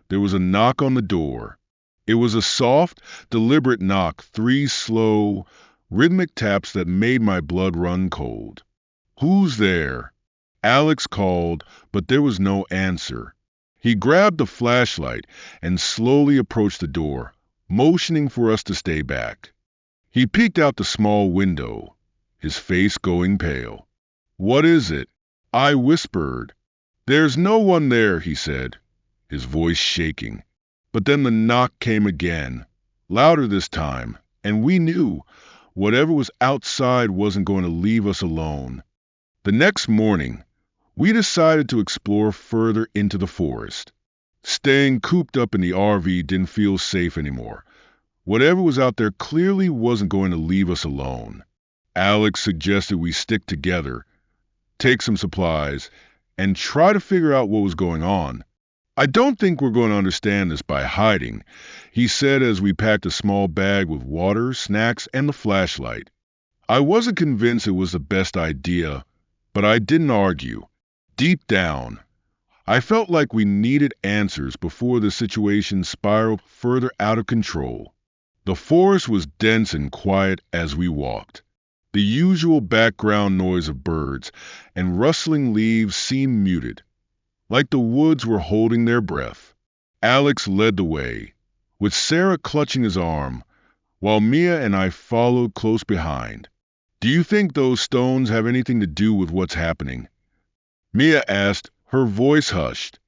there was a knock on the door. It was a soft, deliberate knock, 3 slow, rhythmic taps that made my blood run cold. "Who's there?" Alex called, but there was no answer. He grabbed the flashlight and slowly approached the door, motioning for us to stay back. He peeked out the small window, his face going pale. "What is it?" I whispered. "There's no one there," he said, his voice shaking. But then the knock came again, louder this time, and we knew whatever was outside wasn't going to leave us alone. The next morning, we decided to explore further into the forest. Staying cooped up in the RV didn't feel safe anymore. Whatever was out there clearly wasn't going to leave us alone. Alex suggested we stick together, take some supplies, and try to figure out what was going on. "I don't think we're going to understand this by hiding," he said as we packed a small bag with water, snacks, and the flashlight. I wasn't convinced it was the best idea, but I didn't argue. Deep down, I felt like we needed answers before the situation spiraled further out of control. The forest was dense and quiet as we walked. The usual background noise of birds and rustling leaves seemed muted, like the woods were holding their breath. Alex led the way, with Sarah clutching his arm, while Mia and I followed close behind. "Do you think those stones have anything to do with what's happening?" Mia asked, her voice hushed.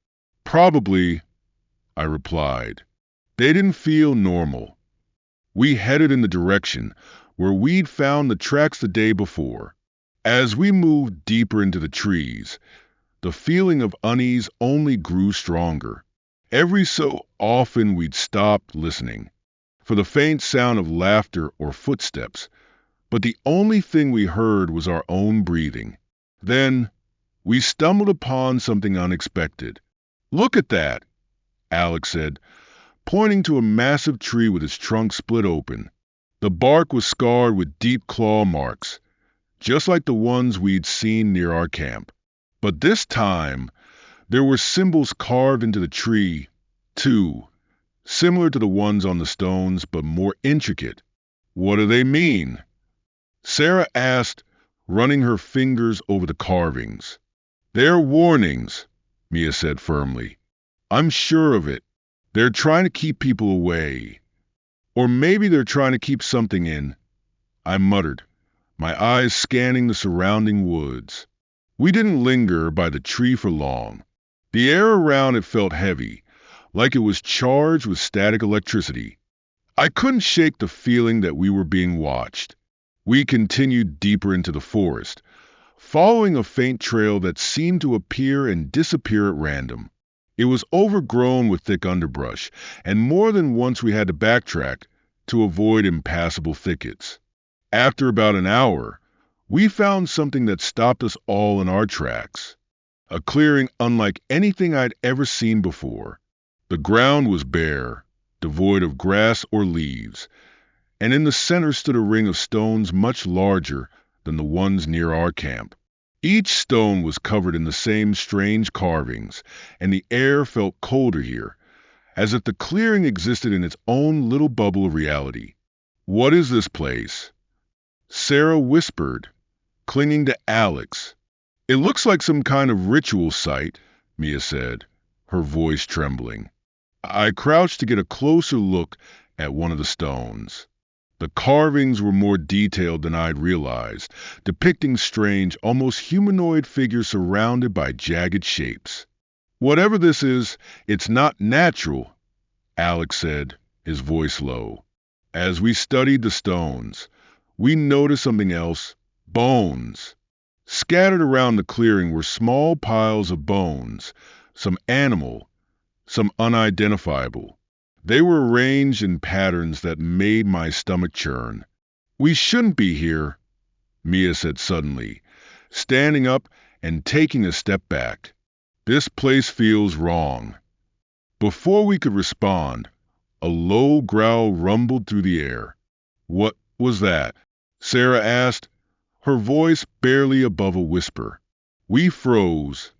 "Probably," I replied. "They didn't feel normal." We headed in the direction where we'd found the tracks the day before. As we moved deeper into the trees, the feeling of unease only grew stronger. Every so often we'd stop listening for the faint sound of laughter or footsteps, but the only thing we heard was our own breathing. Then we stumbled upon something unexpected. "Look at that," Alex said, pointing to a massive tree with its trunk split open. The bark was scarred with deep claw marks, just like the ones we'd seen near our camp. But this time, there were symbols carved into the tree, too, similar to the ones on the stones, but more intricate. "What do they mean?" Sarah asked, running her fingers over the carvings. "They're warnings," Mia said firmly. "I'm sure of it. They're trying to keep people away. Or maybe they're trying to keep something in," I muttered, my eyes scanning the surrounding woods. We didn't linger by the tree for long. The air around it felt heavy, like it was charged with static electricity. I couldn't shake the feeling that we were being watched. We continued deeper into the forest, following a faint trail that seemed to appear and disappear at random. It was overgrown with thick underbrush, and more than once we had to backtrack to avoid impassable thickets. After about an hour, we found something that stopped us all in our tracks. A clearing unlike anything I'd ever seen before. The ground was bare, devoid of grass or leaves, and in the center stood a ring of stones much larger than the ones near our camp. Each stone was covered in the same strange carvings, and the air felt colder here, as if the clearing existed in its own little bubble of reality. "What is this place?" Sarah whispered, clinging to Alex. "It looks like some kind of ritual site," Mia said, her voice trembling. I crouched to get a closer look at one of the stones. The carvings were more detailed than I'd realized, depicting strange, almost humanoid figures surrounded by jagged shapes. "Whatever this is, it's not natural," Alex said, his voice low. As we studied the stones, we noticed something else: bones. Scattered around the clearing were small piles of bones, some animal, some unidentifiable. They were arranged in patterns that made my stomach churn. "We shouldn't be here," Mia said suddenly, standing up and taking a step back. "This place feels wrong." Before we could respond, a low growl rumbled through the air. "What was that?" Sarah asked, her voice barely above a whisper. We froze,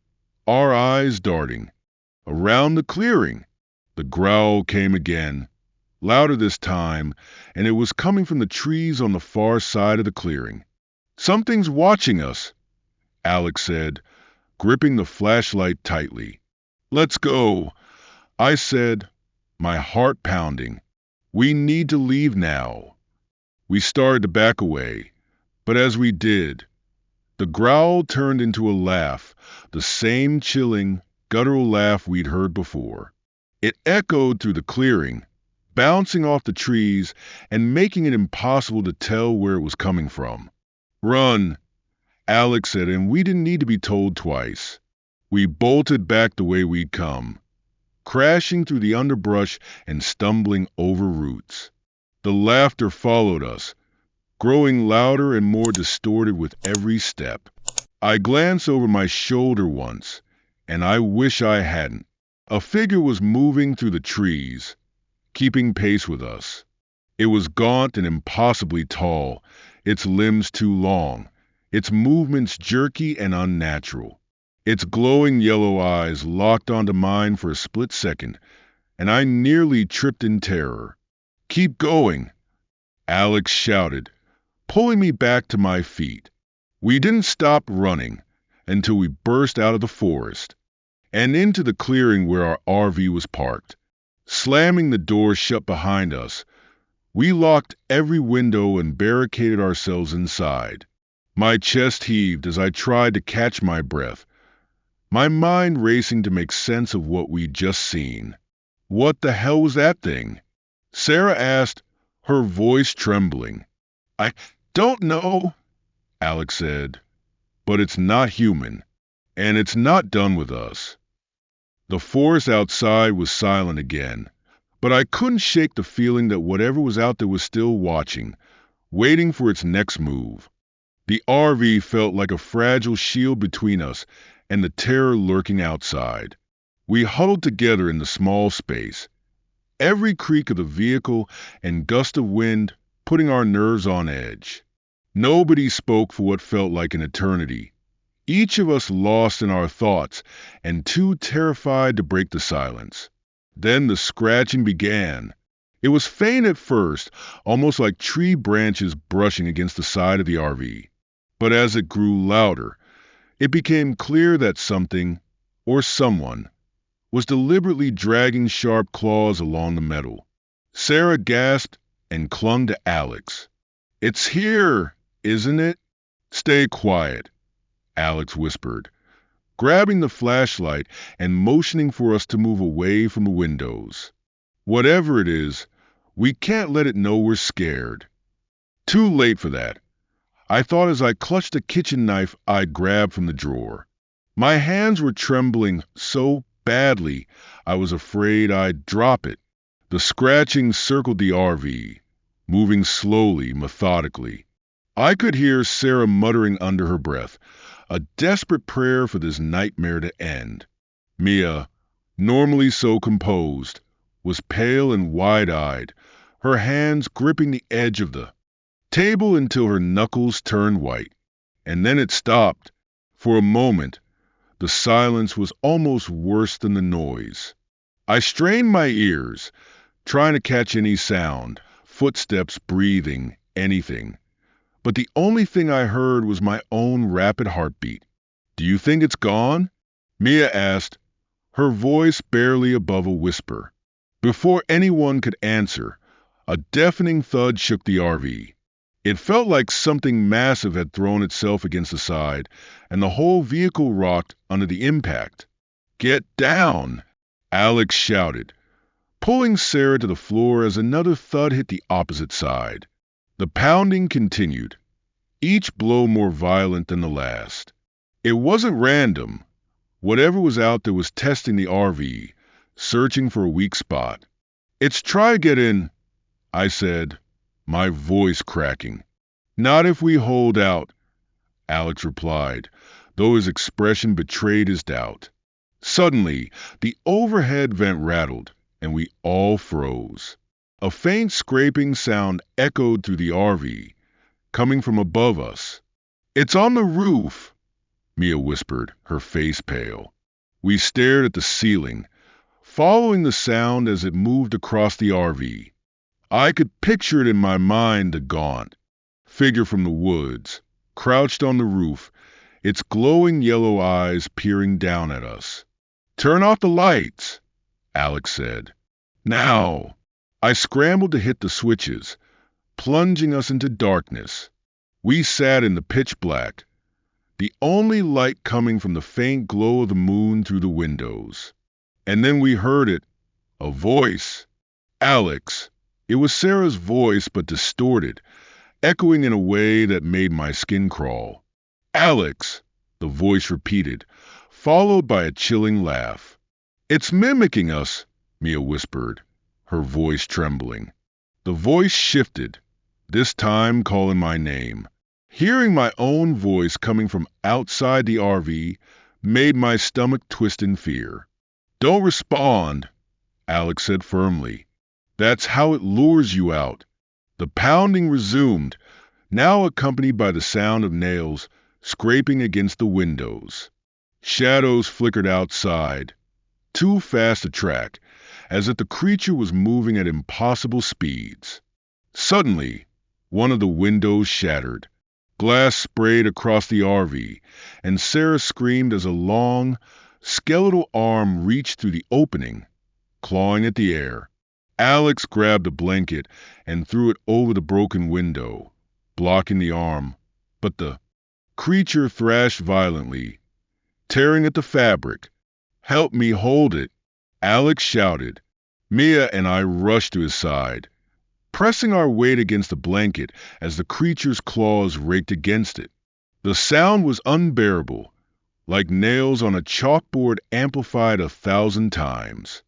our eyes darting. Around the clearing, the growl came again, louder this time, and it was coming from the trees on the far side of the clearing. "Something's watching us," Alex said, gripping the flashlight tightly. "Let's go," I said, my heart pounding. "We need to leave now." We started to back away, but as we did, the growl turned into a laugh, the same chilling, guttural laugh we'd heard before. It echoed through the clearing, bouncing off the trees and making it impossible to tell where it was coming from. "Run," Alex said, and we didn't need to be told twice. We bolted back the way we'd come, crashing through the underbrush and stumbling over roots. The laughter followed us, growing louder and more distorted with every step. I glanced over my shoulder once, and I wish I hadn't. A figure was moving through the trees, keeping pace with us. It was gaunt and impossibly tall, its limbs too long, its movements jerky and unnatural. Its glowing yellow eyes locked onto mine for a split second, and I nearly tripped in terror. "Keep going," Alex shouted, pulling me back to my feet. We didn't stop running until we burst out of the forest and into the clearing where our RV was parked. Slamming the door shut behind us, we locked every window and barricaded ourselves inside. My chest heaved as I tried to catch my breath, my mind racing to make sense of what we'd just seen. "What the hell was that thing?" Sarah asked, her voice trembling. "I don't know," Alex said, "but it's not human, and it's not done with us." The forest outside was silent again, but I couldn't shake the feeling that whatever was out there was still watching, waiting for its next move. The RV felt like a fragile shield between us and the terror lurking outside. We huddled together in the small space, every creak of the vehicle and gust of wind putting our nerves on edge. Nobody spoke for what felt like an eternity, each of us lost in our thoughts and too terrified to break the silence. Then the scratching began. It was faint at first, almost like tree branches brushing against the side of the RV. But as it grew louder, it became clear that something, or someone, was deliberately dragging sharp claws along the metal. Sarah gasped and clung to Alex. "It's here, isn't it?" "Stay quiet," Alex whispered, grabbing the flashlight and motioning for us to move away from the windows. "Whatever it is, we can't let it know we're scared." Too late for that. I thought as I clutched a kitchen knife I'd grabbed from the drawer. My hands were trembling so badly I was afraid I'd drop it. The scratching circled the RV, moving slowly, methodically. I could hear Sarah muttering under her breath, a desperate prayer for this nightmare to end. Mia, normally so composed, was pale and wide-eyed, her hands gripping the edge of the table until her knuckles turned white. And then it stopped. For a moment, the silence was almost worse than the noise. I strained my ears, trying to catch any sound, footsteps, breathing, anything. But the only thing I heard was my own rapid heartbeat. "Do you think it's gone?" Mia asked, her voice barely above a whisper. Before anyone could answer, a deafening thud shook the RV. It felt like something massive had thrown itself against the side, and the whole vehicle rocked under the impact. "Get down!" Alex shouted, pulling Sarah to the floor as another thud hit the opposite side. The pounding continued, each blow more violent than the last. It wasn't random. Whatever was out there was testing the RV, searching for a weak spot. "It's try get in," I said, my voice cracking. "Not if we hold out," Alex replied, though his expression betrayed his doubt. Suddenly, the overhead vent rattled, and we all froze. A faint scraping sound echoed through the RV, coming from above us. "It's on the roof," Mia whispered, her face pale. We stared at the ceiling, following the sound as it moved across the RV. I could picture it in my mind, the gaunt figure from the woods, crouched on the roof, its glowing yellow eyes peering down at us. "Turn off the lights," Alex said. "Now!" I scrambled to hit the switches, plunging us into darkness. We sat in the pitch black, the only light coming from the faint glow of the moon through the windows. And then we heard it, a voice. Alex. It was Sarah's voice, but distorted, echoing in a way that made my skin crawl. "Alex," the voice repeated, followed by a chilling laugh. "It's mimicking us," Mia whispered, her voice trembling. The voice shifted, this time calling my name. Hearing my own voice coming from outside the RV made my stomach twist in fear. "Don't respond," Alex said firmly. "That's how it lures you out." The pounding resumed, now accompanied by the sound of nails scraping against the windows. Shadows flickered outside, too fast to track, as if the creature was moving at impossible speeds. Suddenly, one of the windows shattered. Glass sprayed across the RV, and Sarah screamed as a long, skeletal arm reached through the opening, clawing at the air. Alex grabbed a blanket and threw it over the broken window, blocking the arm, but the creature thrashed violently, tearing at the fabric. "Help me hold it," Alex shouted. Mia and I rushed to his side, pressing our weight against the blanket as the creature's claws raked against it. The sound was unbearable, like nails on a chalkboard amplified 1,000 times.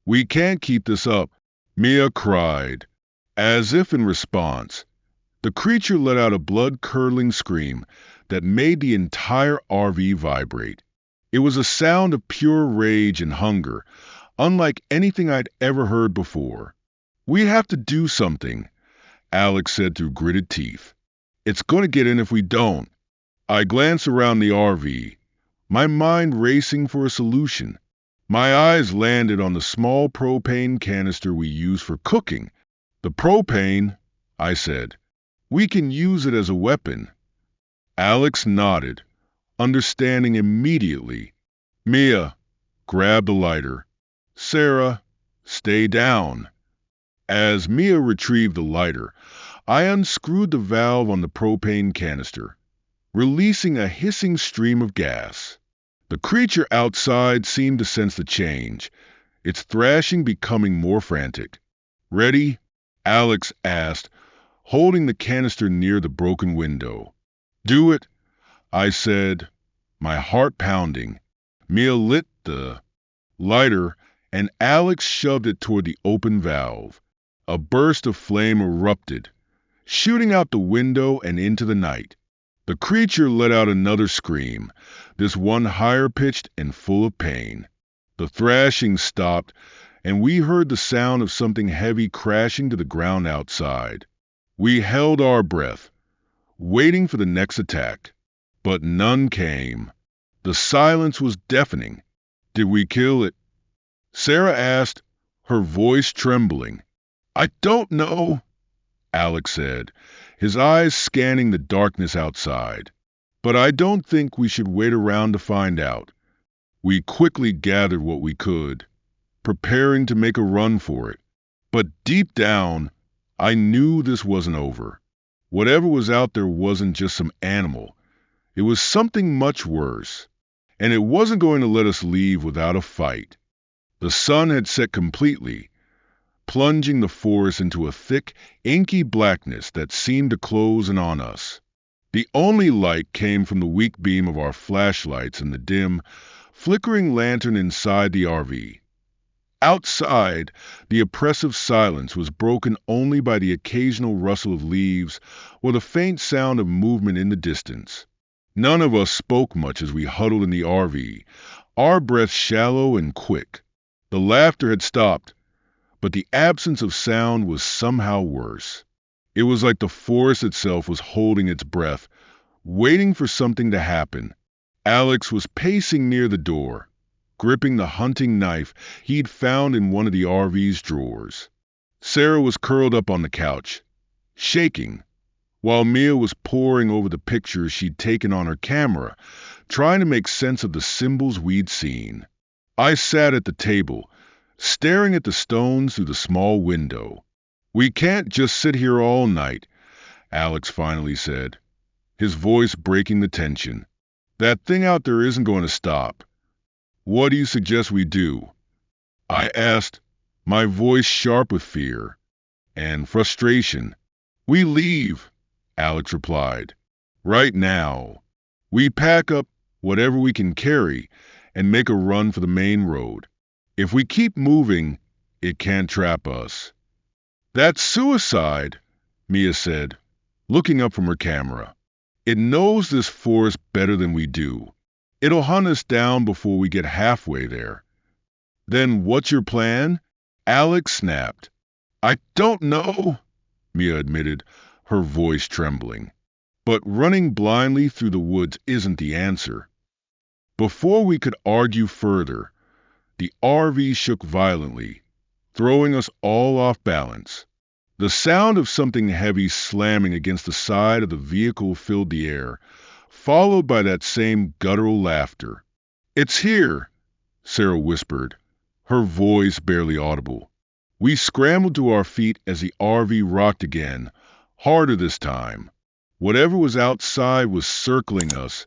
"We can't keep this up," Mia cried. As if in response, the creature let out a blood-curdling scream that made the entire RV vibrate. It was a sound of pure rage and hunger, unlike anything I'd ever heard before. "We have to do something," Alex said through gritted teeth. "It's going to get in if we don't." I glanced around the RV, my mind racing for a solution. My eyes landed on the small propane canister we use for cooking. "The propane," I said. "We can use it as a weapon." Alex nodded, understanding immediately. "Mia, grab the lighter. Sarah, stay down." As Mia retrieved the lighter, I unscrewed the valve on the propane canister, releasing a hissing stream of gas. The creature outside seemed to sense the change, its thrashing becoming more frantic. "Ready?" Alex asked, holding the canister near the broken window. Do it, I said, my heart pounding. Mia lit the lighter, and Alex shoved it toward the open valve. A burst of flame erupted, shooting out the window and into the night. The creature let out another scream, this one higher pitched and full of pain. The thrashing stopped, and we heard the sound of something heavy crashing to the ground outside. We held our breath, waiting for the next attack. But none came. The silence was deafening. Did we kill it? Sarah asked, her voice trembling. I don't know, Alex said, his eyes scanning the darkness outside. But I don't think we should wait around to find out. We quickly gathered what we could, preparing to make a run for it. But deep down, I knew this wasn't over. Whatever was out there wasn't just some animal. It was something much worse, and it wasn't going to let us leave without a fight. The sun had set completely, plunging the forest into a thick, inky blackness that seemed to close in on us. The only light came from the weak beam of our flashlights and the dim, flickering lantern inside the RV. Outside, the oppressive silence was broken only by the occasional rustle of leaves or the faint sound of movement in the distance. None of us spoke much as we huddled in the RV, our breaths shallow and quick. The laughter had stopped, but the absence of sound was somehow worse. It was like the forest itself was holding its breath, waiting for something to happen. Alex was pacing near the door, gripping the hunting knife he'd found in one of the RV's drawers. Sarah was curled up on the couch, shaking, while Mia was poring over the pictures she'd taken on her camera, trying to make sense of the symbols we'd seen. I sat at the table, staring at the stones through the small window. We can't just sit here all night, Alex finally said, his voice breaking the tension. That thing out there isn't going to stop. What do you suggest we do? I asked, my voice sharp with fear and frustration. We leave, Alex replied. Right now. We pack up whatever we can carry and make a run for the main road. If we keep moving, it can't trap us. That's suicide, Mia said, looking up from her camera. It knows this forest better than we do. It'll hunt us down before we get halfway there. Then what's your plan? Alex snapped. I don't know, Mia admitted, her voice trembling. But running blindly through the woods isn't the answer. Before we could argue further, the RV shook violently, throwing us all off balance. The sound of something heavy slamming against the side of the vehicle filled the air, followed by that same guttural laughter. It's here, Sarah whispered, her voice barely audible. We scrambled to our feet as the RV rocked again, harder this time. Whatever was outside was circling us,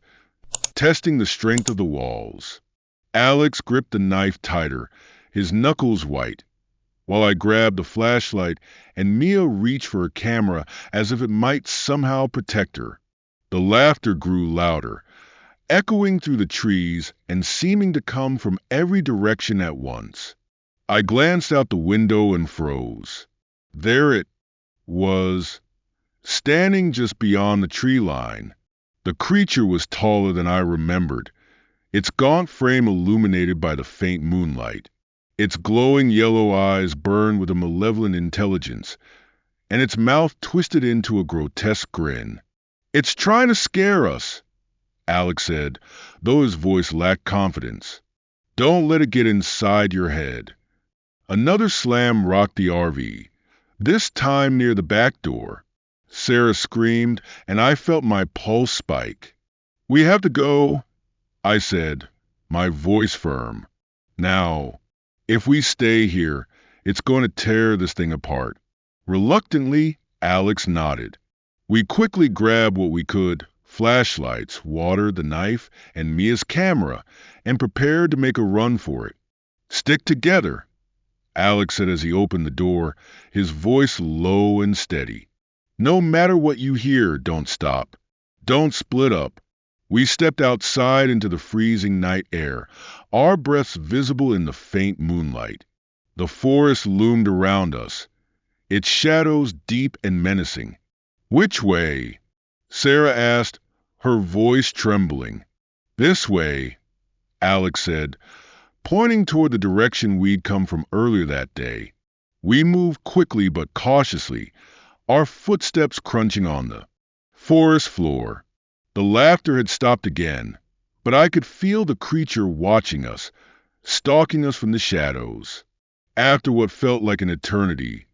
testing the strength of the walls. Alex gripped the knife tighter, his knuckles white, while I grabbed the flashlight and Mia reached for her camera as if it might somehow protect her. The laughter grew louder, echoing through the trees and seeming to come from every direction at once. I glanced out the window and froze. There it was, standing just beyond the tree line. The creature was taller than I remembered, its gaunt frame illuminated by the faint moonlight. Its glowing yellow eyes burned with a malevolent intelligence, and its mouth twisted into a grotesque grin. It's trying to scare us, Alex said, though his voice lacked confidence. Don't let it get inside your head. Another slam rocked the RV, this time near the back door. Sarah screamed, and I felt my pulse spike. We have to go, I said, my voice firm. Now, if we stay here, it's going to tear this thing apart. Reluctantly, Alex nodded. We quickly grabbed what we could, flashlights, water, the knife, and Mia's camera, and prepared to make a run for it. Stick together, Alex said as he opened the door, his voice low and steady. No matter what you hear, don't stop. Don't split up. We stepped outside into the freezing night air, our breaths visible in the faint moonlight. The forest loomed around us, its shadows deep and menacing. Which way? Sarah asked, her voice trembling. This way, Alex said, pointing toward the direction we'd come from earlier that day. We moved quickly but cautiously, our footsteps crunching on the forest floor. The laughter had stopped again, but I could feel the creature watching us, stalking us from the shadows. After what felt like an eternity,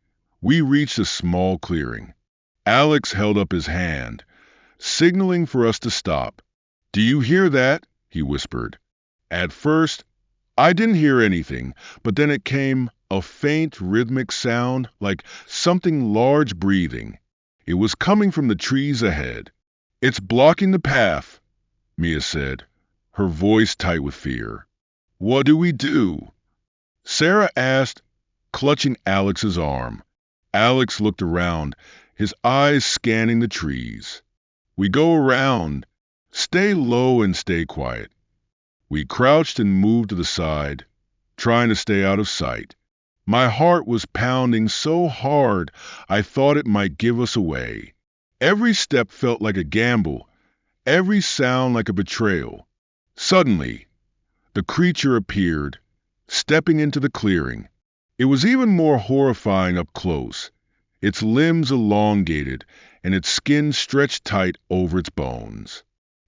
we reached a small clearing. Alex held up his hand, signaling for us to stop. "Do you hear that?" he whispered. At first, I didn't hear anything, but then it came, a faint rhythmic sound like something large breathing. It was coming from the trees ahead. "It's blocking the path," Mia said, her voice tight with fear. "What do we do?" Sarah asked, clutching Alex's arm. Alex looked around, his eyes scanning the trees. "We go around. Stay low and stay quiet." We crouched and moved to the side, trying to stay out of sight. My heart was pounding so hard I thought it might give us away. Every step felt like a gamble, every sound like a betrayal. Suddenly, the creature appeared, stepping into the clearing. It was even more horrifying up close, its limbs elongated and its skin stretched tight over its bones.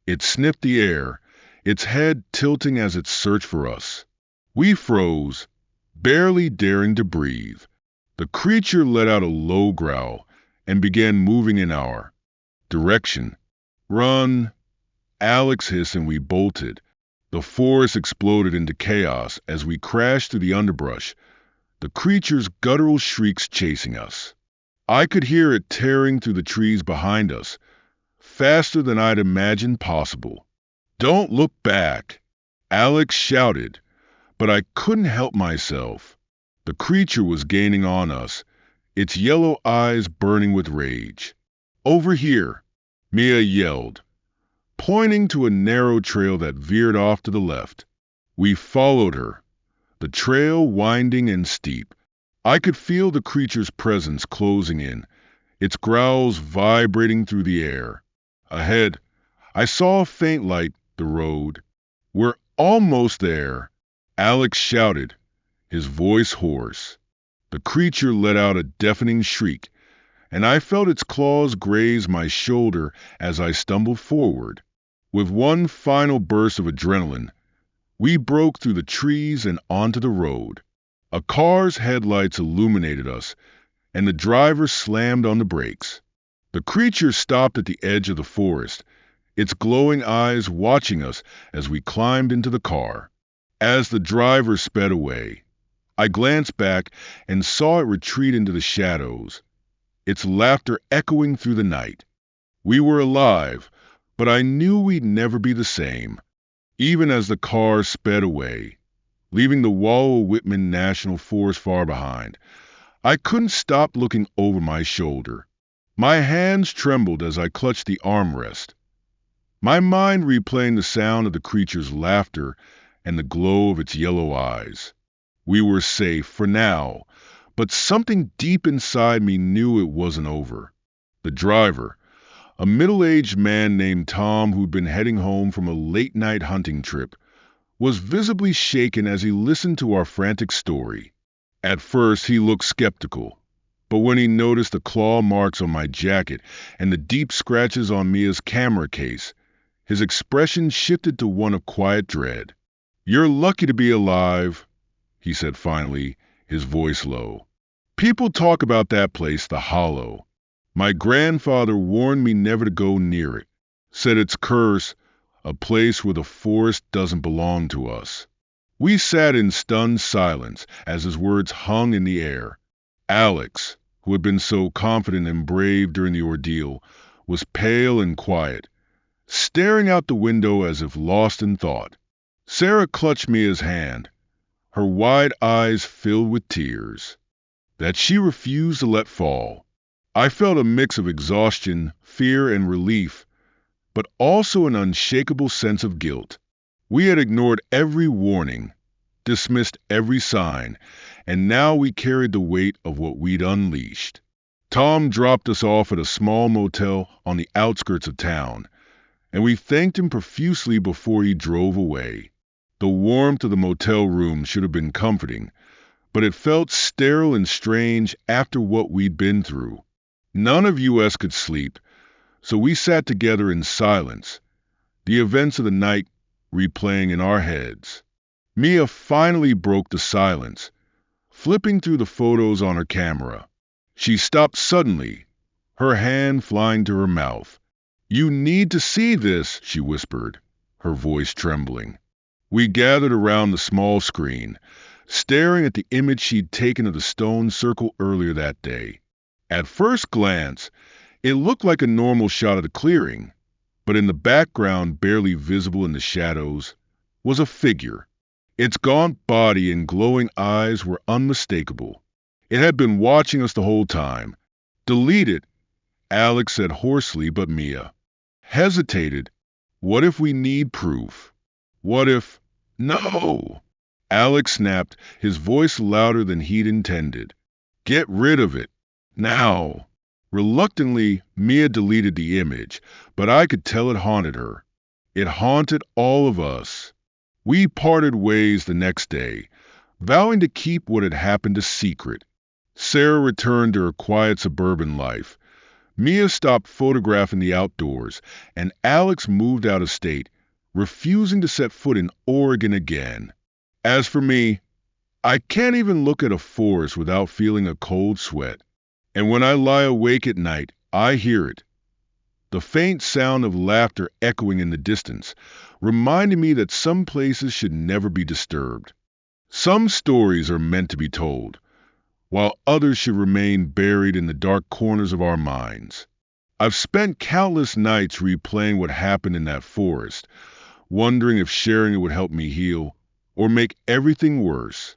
It sniffed the air, its head tilting as it searched for us. We froze, barely daring to breathe. The creature let out a low growl and began moving in our direction. "Run!" Alex hissed and we bolted. The forest exploded into chaos as we crashed through the underbrush, the creature's guttural shrieks chasing us. I could hear it tearing through the trees behind us, faster than I'd imagined possible. "Don't look back!" Alex shouted, but I couldn't help myself. The creature was gaining on us, its yellow eyes burning with rage. "Over here!" Mia yelled, pointing to a narrow trail that veered off to the left. We followed her, the trail winding and steep. I could feel the creature's presence closing in, its growls vibrating through the air. Ahead, I saw a faint light, the road. "We're almost there!" Alex shouted, his voice hoarse. The creature let out a deafening shriek, and I felt its claws graze my shoulder as I stumbled forward. With one final burst of adrenaline, we broke through the trees and onto the road. A car's headlights illuminated us, and the driver slammed on the brakes. The creature stopped at the edge of the forest, its glowing eyes watching us as we climbed into the car. As the driver sped away, I glanced back and saw it retreat into the shadows, its laughter echoing through the night. We were alive, but I knew we'd never be the same. Even as the car sped away, leaving the Wallowa-Whitman National Forest far behind, I couldn't stop looking over my shoulder. My hands trembled as I clutched the armrest, my mind replaying the sound of the creature's laughter and the glow of its yellow eyes. We were safe for now, but something deep inside me knew it wasn't over. The driver, a middle-aged man named Tom who'd been heading home from a late-night hunting trip, was visibly shaken as he listened to our frantic story. At first he looked skeptical, but when he noticed the claw marks on my jacket and the deep scratches on Mia's camera case, his expression shifted to one of quiet dread. "You're lucky to be alive," he said finally, his voice low. "People talk about that place, the Hollow. My grandfather warned me never to go near it, said it's cursed, a place where the forest doesn't belong to us." We sat in stunned silence as his words hung in the air. Alex, who had been so confident and brave during the ordeal, was pale and quiet, staring out the window as if lost in thought. Sarah clutched Mia's hand, her wide eyes filled with tears that she refused to let fall. I felt a mix of exhaustion, fear, and relief but also an unshakable sense of guilt. We had ignored every warning, dismissed every sign, and now we carried the weight of what we'd unleashed. Tom dropped us off at a small motel on the outskirts of town, and we thanked him profusely before he drove away. The warmth of the motel room should have been comforting, but it felt sterile and strange after what we'd been through. None of us could sleep, so we sat together in silence, the events of the night replaying in our heads. Mia finally broke the silence, flipping through the photos on her camera. She stopped suddenly, her hand flying to her mouth. "You need to see this," she whispered, her voice trembling. We gathered around the small screen, staring at the image she'd taken of the stone circle earlier that day. At first glance, it looked like a normal shot of the clearing, but in the background, barely visible in the shadows, was a figure. Its gaunt body and glowing eyes were unmistakable. It had been watching us the whole time. "Delete it," Alex said hoarsely, but Mia hesitated. "What if we need proof? What if—" "No!" Alex snapped, his voice louder than he'd intended. "Get rid of it. Now." Reluctantly, Mia deleted the image, but I could tell it haunted her. It haunted all of us. We parted ways the next day, vowing to keep what had happened a secret. Sarah returned to her quiet suburban life. Mia stopped photographing the outdoors, and Alex moved out of state, refusing to set foot in Oregon again. As for me, I can't even look at a forest without feeling a cold sweat. And when I lie awake at night, I hear it. The faint sound of laughter echoing in the distance, reminding me that some places should never be disturbed. Some stories are meant to be told, while others should remain buried in the dark corners of our minds. I've spent countless nights replaying what happened in that forest, wondering if sharing it would help me heal or make everything worse.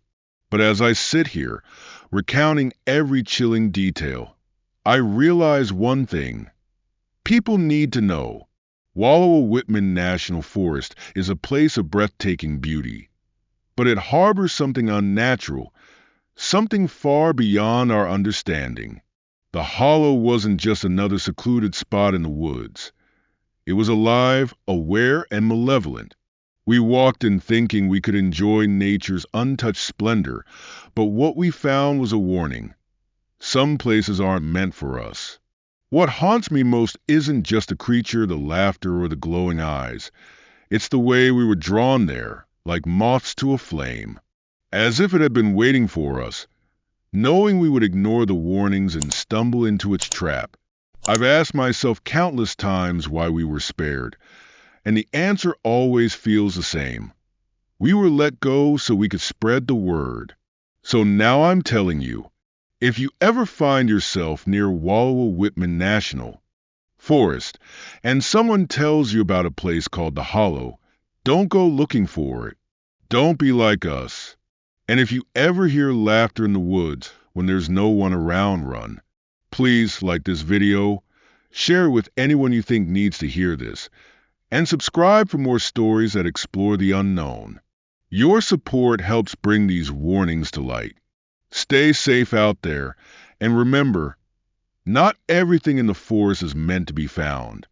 But as I sit here, recounting every chilling detail, I realize one thing. People need to know. Wallowa Whitman National Forest is a place of breathtaking beauty, but it harbors something unnatural, something far beyond our understanding. The hollow wasn't just another secluded spot in the woods. It was alive, aware, and malevolent. We walked in thinking we could enjoy nature's untouched splendor, but what we found was a warning. Some places aren't meant for us. What haunts me most isn't just the creature, the laughter, or the glowing eyes. It's the way we were drawn there, like moths to a flame, as if it had been waiting for us, knowing we would ignore the warnings and stumble into its trap. I've asked myself countless times why we were spared, and the answer always feels the same. We were let go so we could spread the word. So now I'm telling you, if you ever find yourself near Wallowa Whitman National Forest and someone tells you about a place called the Hollow, don't go looking for it. Don't be like us. And if you ever hear laughter in the woods when there's no one around, run. Please like this video, share it with anyone you think needs to hear this, and subscribe for more stories that explore the unknown. Your support helps bring these warnings to light. Stay safe out there, and remember, not everything in the forest is meant to be found.